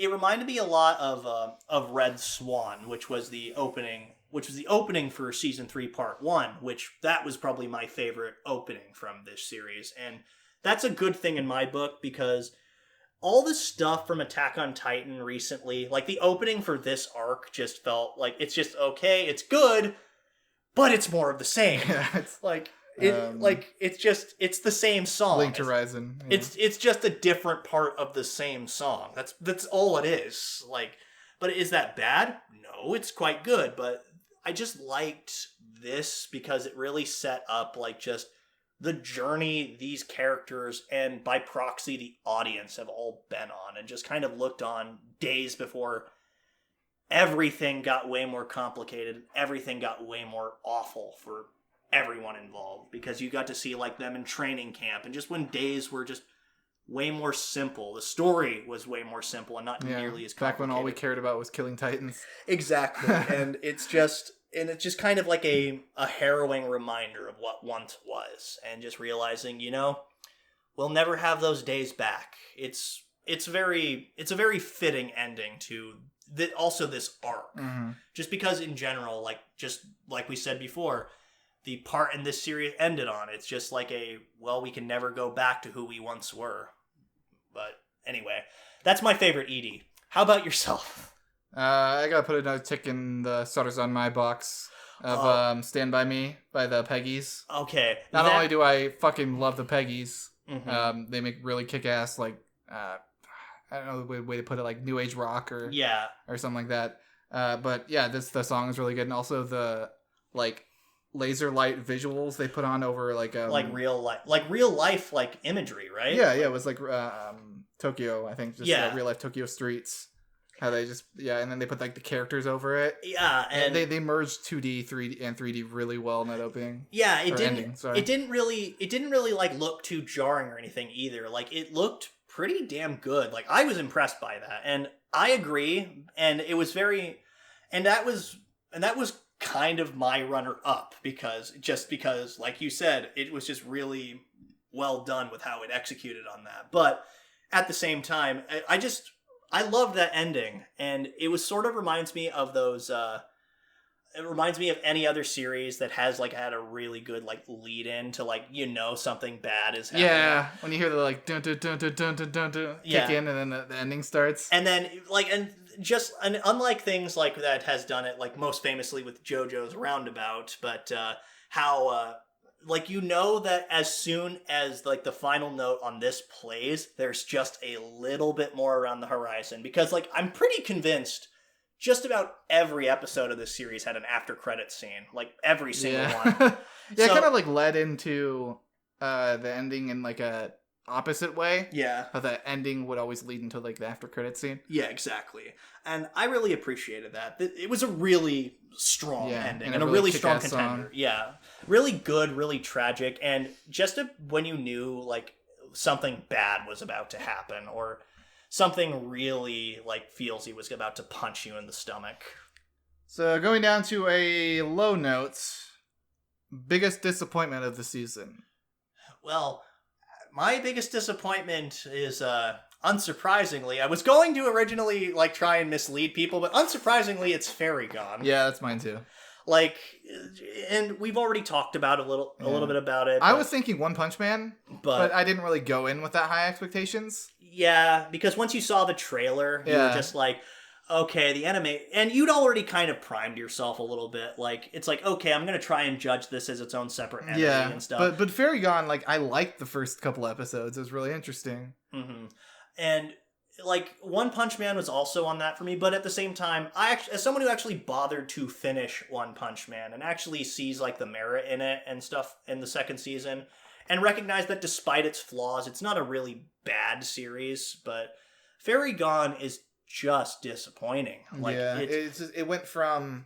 reminded me a lot of Red Swan, which was the opening for season 3 part 1, which that was probably my favorite opening from this series. And that's a good thing in my book, because all the stuff from Attack on Titan recently, like the opening for this arc, just felt like it's just okay, it's good, but it's more of the same. Yeah, it's it's the same song. Linked Horizon. Yeah. It's just a different part of the same song. That's all it is. Like, but is that bad? No, it's quite good, but I just liked this because it really set up like just the journey these characters and by proxy the audience have all been on, and just kind of looked on days before everything got way more complicated, everything got way more awful for everyone involved, because you got to see like them in training camp, and just when days were just way more simple. The story was way more simple and not nearly as complicated. Back when all we cared about was killing Titans. Exactly. And it's just kind of like a harrowing reminder of what once was, and just realizing, we'll never have those days back. It's a very fitting ending to also this arc. Mm-hmm. Just because in general, like we said before, the part in this series ended on, it's just like we can never go back to who we once were. But anyway, that's my favorite Edie. How about yourself? I gotta put another tick in the Sarazanmai box of Stand By Me by the Peggies. Okay. Not only do I fucking love the Peggies, they make really kick-ass, I don't know the way to put it, like New Age rock or something like that. But yeah, the song is really good. And also the, laser light visuals they put on over real life imagery, right? Yeah, it was Tokyo, I think, just real life Tokyo streets. How they just and then they put the characters over it. Yeah, and they merged 2D, 3D, and 3D really well in that opening. Yeah, it didn't really look too jarring or anything either. It looked pretty damn good. I was impressed by that, and I agree. And it was that was kind of my runner-up, because like you said, it was just really well done with how it executed on that. But at the same time, I loved that ending, and it was sort of reminds me of those it reminds me of any other series that has had a really good lead in to something bad is happening. Yeah, when you hear the dun dun dun dun dun dun dun dun kick in, and then the ending starts. And then unlike things like that has done it most famously with JoJo's Roundabout, but how that as soon as the final note on this plays, there's just a little bit more around the horizon, because I'm pretty convinced just about every episode of this series had an after credit scene, every single one. Yeah, so, it kind of led into the ending in a opposite way. Yeah, but the ending would always lead into the after credit scene. Yeah, exactly. And I really appreciated that. It was a really strong ending and a really strong contender. Song. Yeah, really good, really tragic, and just when you knew something bad was about to happen, or something really feels he was about to punch you in the stomach. So going down to a low note, biggest disappointment of the season. Well, my biggest disappointment is unsurprisingly, I was going to originally try and mislead people, but unsurprisingly, it's Fairy Gone. Yeah, that's mine too. And we've already talked about a little bit about it. I was thinking One Punch Man, but I didn't really go in with that high expectations. Yeah, because once you saw the trailer, you were just okay, the anime, and you'd already kind of primed yourself a little bit. It's okay, I'm gonna try and judge this as its own separate entity and stuff. But Fairy Gone, I liked the first couple episodes. It was really interesting. Mm-hmm. And One Punch Man was also on that for me, but at the same time, as someone who actually bothered to finish One Punch Man and actually sees the merit in it and stuff in the second season, and recognize that despite its flaws, it's not a really bad series, but Fairy Gone is just disappointing. It went from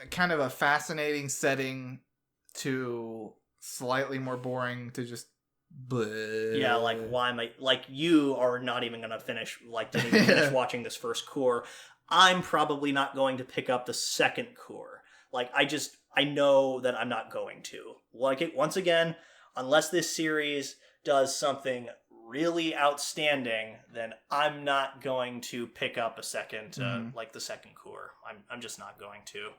kind of a fascinating setting to slightly more boring to just bleh. Yeah, why am I you are not even gonna finish didn't even finish watching this first core. I'm probably not going to pick up the second core. I know that I'm not going to. Once again, unless this series does something really outstanding, then I'm not going to pick up a second the second core. I'm just not going to.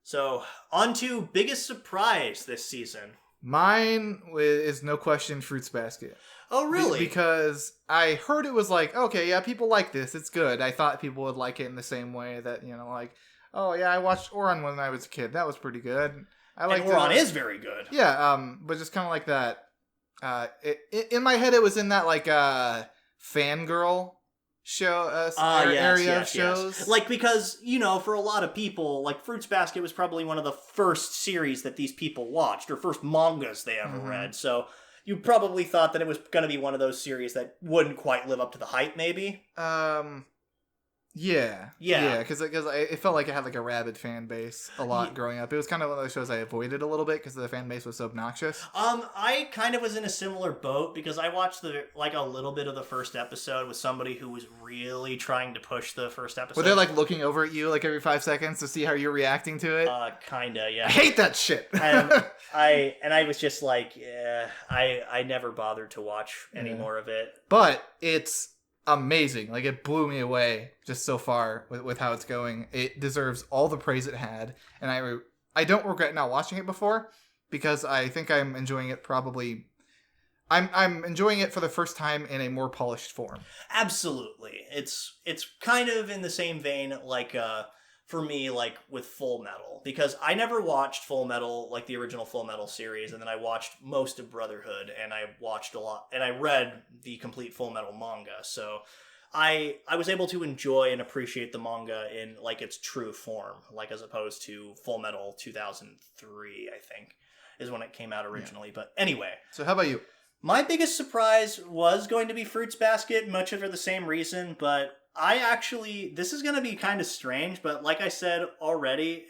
So, on to biggest surprise this season. Mine is no question Fruits Basket. Oh, really? Because I heard it was okay, yeah, people like this. It's good. I thought people would like it in the same way that, oh, yeah, I watched Oran when I was a kid. That was pretty good. Oran is very good. Yeah, but just kind of like that. In my head, it was in that, fangirl area of shows. Yes. Like, because, for a lot of people, like, Fruits Basket was probably one of the first series that these people watched, or first mangas they ever read, so you probably thought that it was going to be one of those series that wouldn't quite live up to the hype, maybe? Yeah, because it felt like it had like a rabid fan base a lot growing up. It was kind of one of those shows I avoided a little bit because the fan base was so obnoxious. I kind of was in a similar boat because I watched a little bit of the first episode with somebody who was really trying to push the first episode. Were they like looking over at you like every 5 seconds to see how you're reacting to it? Kinda, yeah. I hate that shit. I was just like, yeah, I never bothered to watch any more of it. But it's amazing. Like, it blew me away just so far with how it's going. It deserves all the praise it had, and I don't regret not watching it before because I think I'm enjoying it probably. I'm enjoying it for the first time in a more polished form. Absolutely. It's kind of in the same vein like for me, like with Full Metal, because I never watched Full Metal, like the original Full Metal series, and then I watched most of Brotherhood, and I watched a lot, and I read the complete Full Metal manga, so I was able to enjoy and appreciate the manga in like its true form, like as opposed to Full Metal 2003, I think, is when it came out originally. But anyway. So how about you? My biggest surprise was going to be Fruits Basket, much for the same reason, but this is going to be kind of strange, but like I said already,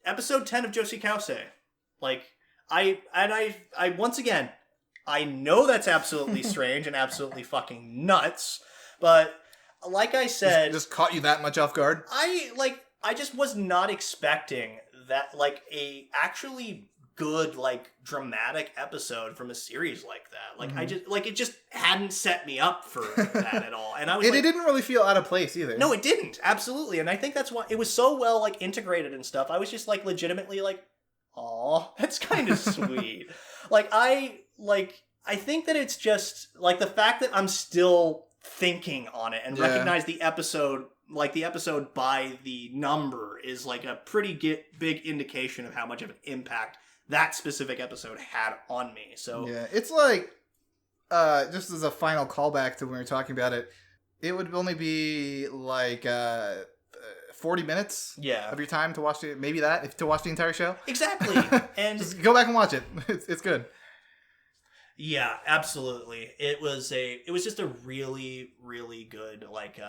episode 10 of Joshi Kausei, like, I once again, I know that's absolutely strange and absolutely fucking nuts, but like I said... Just caught you that much off guard? I just was not expecting that, like, a actually good, like, dramatic episode from a series like that. Like, it just hadn't set me up for that at all. And I was it didn't really feel out of place either. No, it didn't. Absolutely. And I think that's why it was so well, like, integrated and stuff. I was just, like, legitimately like, aw, that's kind of sweet. I think that it's just, like, the fact that I'm still thinking on it and recognize the episode, like, the episode by the number is, like, a pretty big indication of how much of an impact that specific episode had on me. So yeah, it's like, just as a final callback to when we were talking about it, it would only be like 40 minutes of your time to watch it. Maybe to watch the entire show. Exactly. And just go back and watch it. It's good. Yeah, absolutely. It was just a really, really good, like,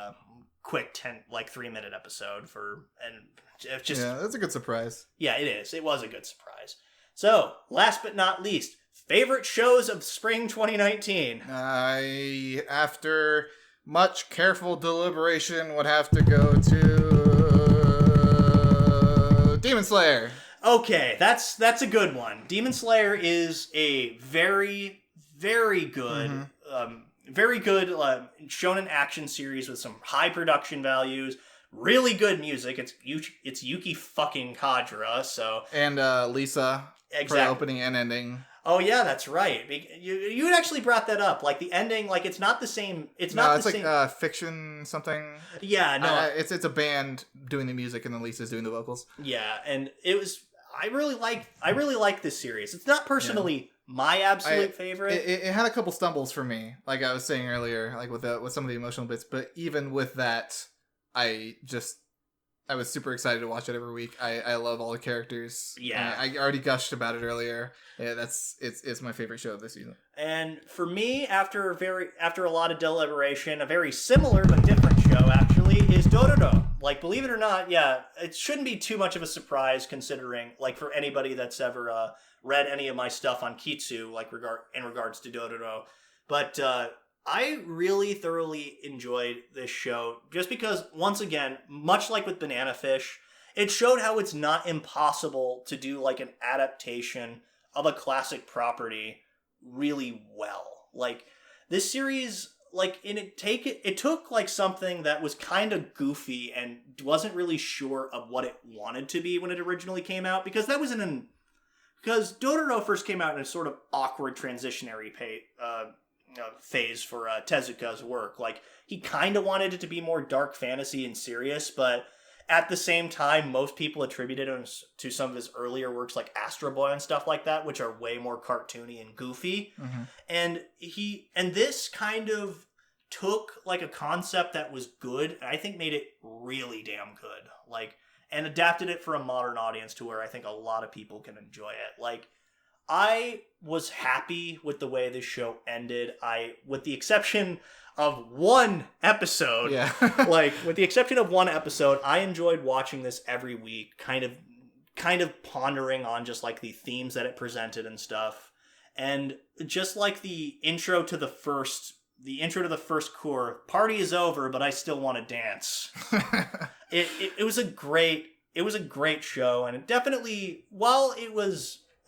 quick 3-minute episode and just... Yeah, that's a good surprise. Yeah, it is. It was a good surprise. So, last but not least, favorite shows of spring 2019. I, after much careful deliberation, would have to go to Demon Slayer. Okay, that's a good one. Demon Slayer is a very, very good, shonen action series with some high production values. Really good music. It's Yuki fucking Kadra, so... And Lisa, for the opening and ending. Oh, yeah, that's right. You had actually brought that up. Like, the ending, like, it's not the same... It's like Fiction something. Yeah, no. It's a band doing the music, and then Lisa's doing the vocals. Yeah, and it was... I really like this series. It's not personally my absolute favorite. It had a couple stumbles for me, like I was saying earlier, like with some of the emotional bits, but even with that... I was super excited to watch it every week. I love all the characters. Yeah. I already gushed about it earlier. Yeah, it's my favorite show of this season. And for me, after a lot of deliberation, a very similar but different show actually is Dororo. Like, believe it or not, yeah, it shouldn't be too much of a surprise considering, like, for anybody that's ever read any of my stuff on KITSU, like in regards to Dororo. But I really thoroughly enjoyed this show just because, once again, much like with Banana Fish, it showed how it's not impossible to do like an adaptation of a classic property really well. Like, this series, like, it took like something that was kind of goofy and wasn't really sure of what it wanted to be when it originally came out, because that was because Dororo first came out in a sort of awkward transitionary phase for Tezuka's work. Like, he kind of wanted it to be more dark fantasy and serious, but at the same time, most people attributed him to some of his earlier works like Astro Boy and stuff like that, which are way more cartoony and goofy. Mm-hmm. And this kind of took like a concept that was good, and I think made it really damn good. Like, and adapted it for a modern audience to where I think a lot of people can enjoy it. Like, I was happy with the way this show ended. With the exception of one episode, with the exception of one episode, I enjoyed watching this every week, kind of pondering on just like the themes that it presented and stuff. And just like the intro to the first core, party is over, but I still want to dance. It was a great show, and it definitely,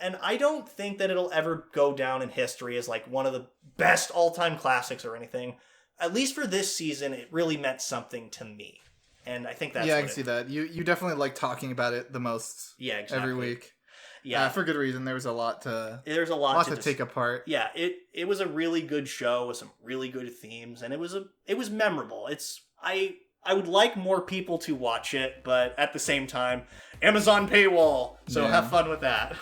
and I don't think that it'll ever go down in history as like one of the best all-time classics or anything. At least for this season, it really meant something to me. And I think that's I can see that. You definitely like talking about it the most every week. Yeah. For good reason. There's a lot to take apart. Yeah, it was a really good show with some really good themes, and it was memorable. I would like more people to watch it, but at the same time, Amazon paywall. So have fun with that.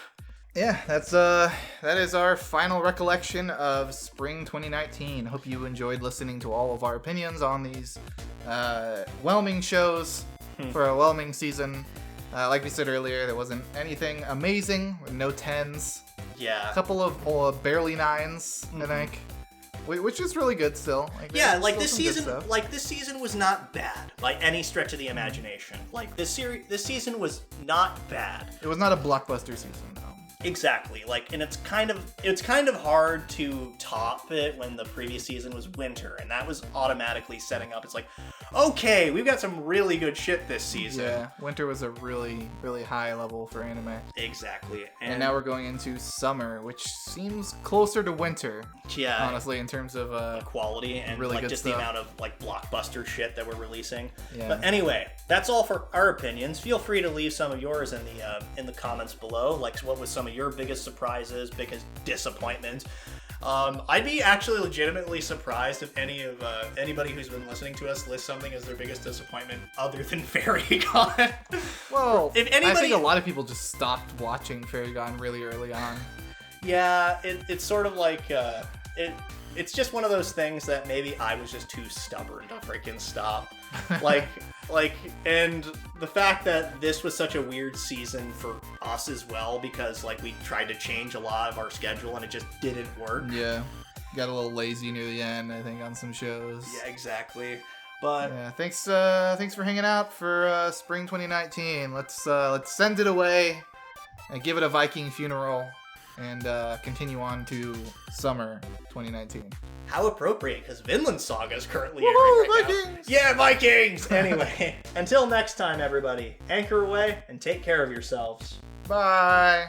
Yeah, that is our final recollection of spring 2019. Hope you enjoyed listening to all of our opinions on these whelming shows for a whelming season. Like we said earlier, there wasn't anything amazing, no 10s. Yeah. A couple of barely 9s, I think. Which is really good still. This season was not bad by any stretch of the imagination. Like this season was not bad. It was not a blockbuster season though. Exactly. And it's kind of hard to top it when the previous season was winter, and that was automatically setting up. It's like, okay, we've got some really good shit this season. Yeah, winter was a really, really high level for anime. Exactly. And now we're going into summer, which seems closer to winter. Yeah. Honestly, in terms of quality and really just stuff. The amount of blockbuster shit that we're releasing. Yeah. But anyway, that's all for our opinions. Feel free to leave some of yours in the comments below. Like, what was some of your biggest surprises, biggest disappointments? I'd be actually legitimately surprised if anybody who's been listening to us lists something as their biggest disappointment other than Fairy Gone. Well, if anybody, I think a lot of people just stopped watching Fairy Gone really early on. Yeah, it's sort of like it's just one of those things that maybe I was just too stubborn to freaking stop. And the fact that this was such a weird season for us as well, because we tried to change a lot of our schedule and it just didn't work. Yeah, got a little lazy near the end, I think, on some shows. Yeah, exactly. But yeah, thanks for hanging out for spring 2019. Let's send it away and give it a Viking funeral and continue on to summer 2019. How appropriate, because Vinland Saga is currently airing right Vikings! Now. Yeah, Vikings! Anyway, until next time, everybody, anchor away and take care of yourselves. Bye!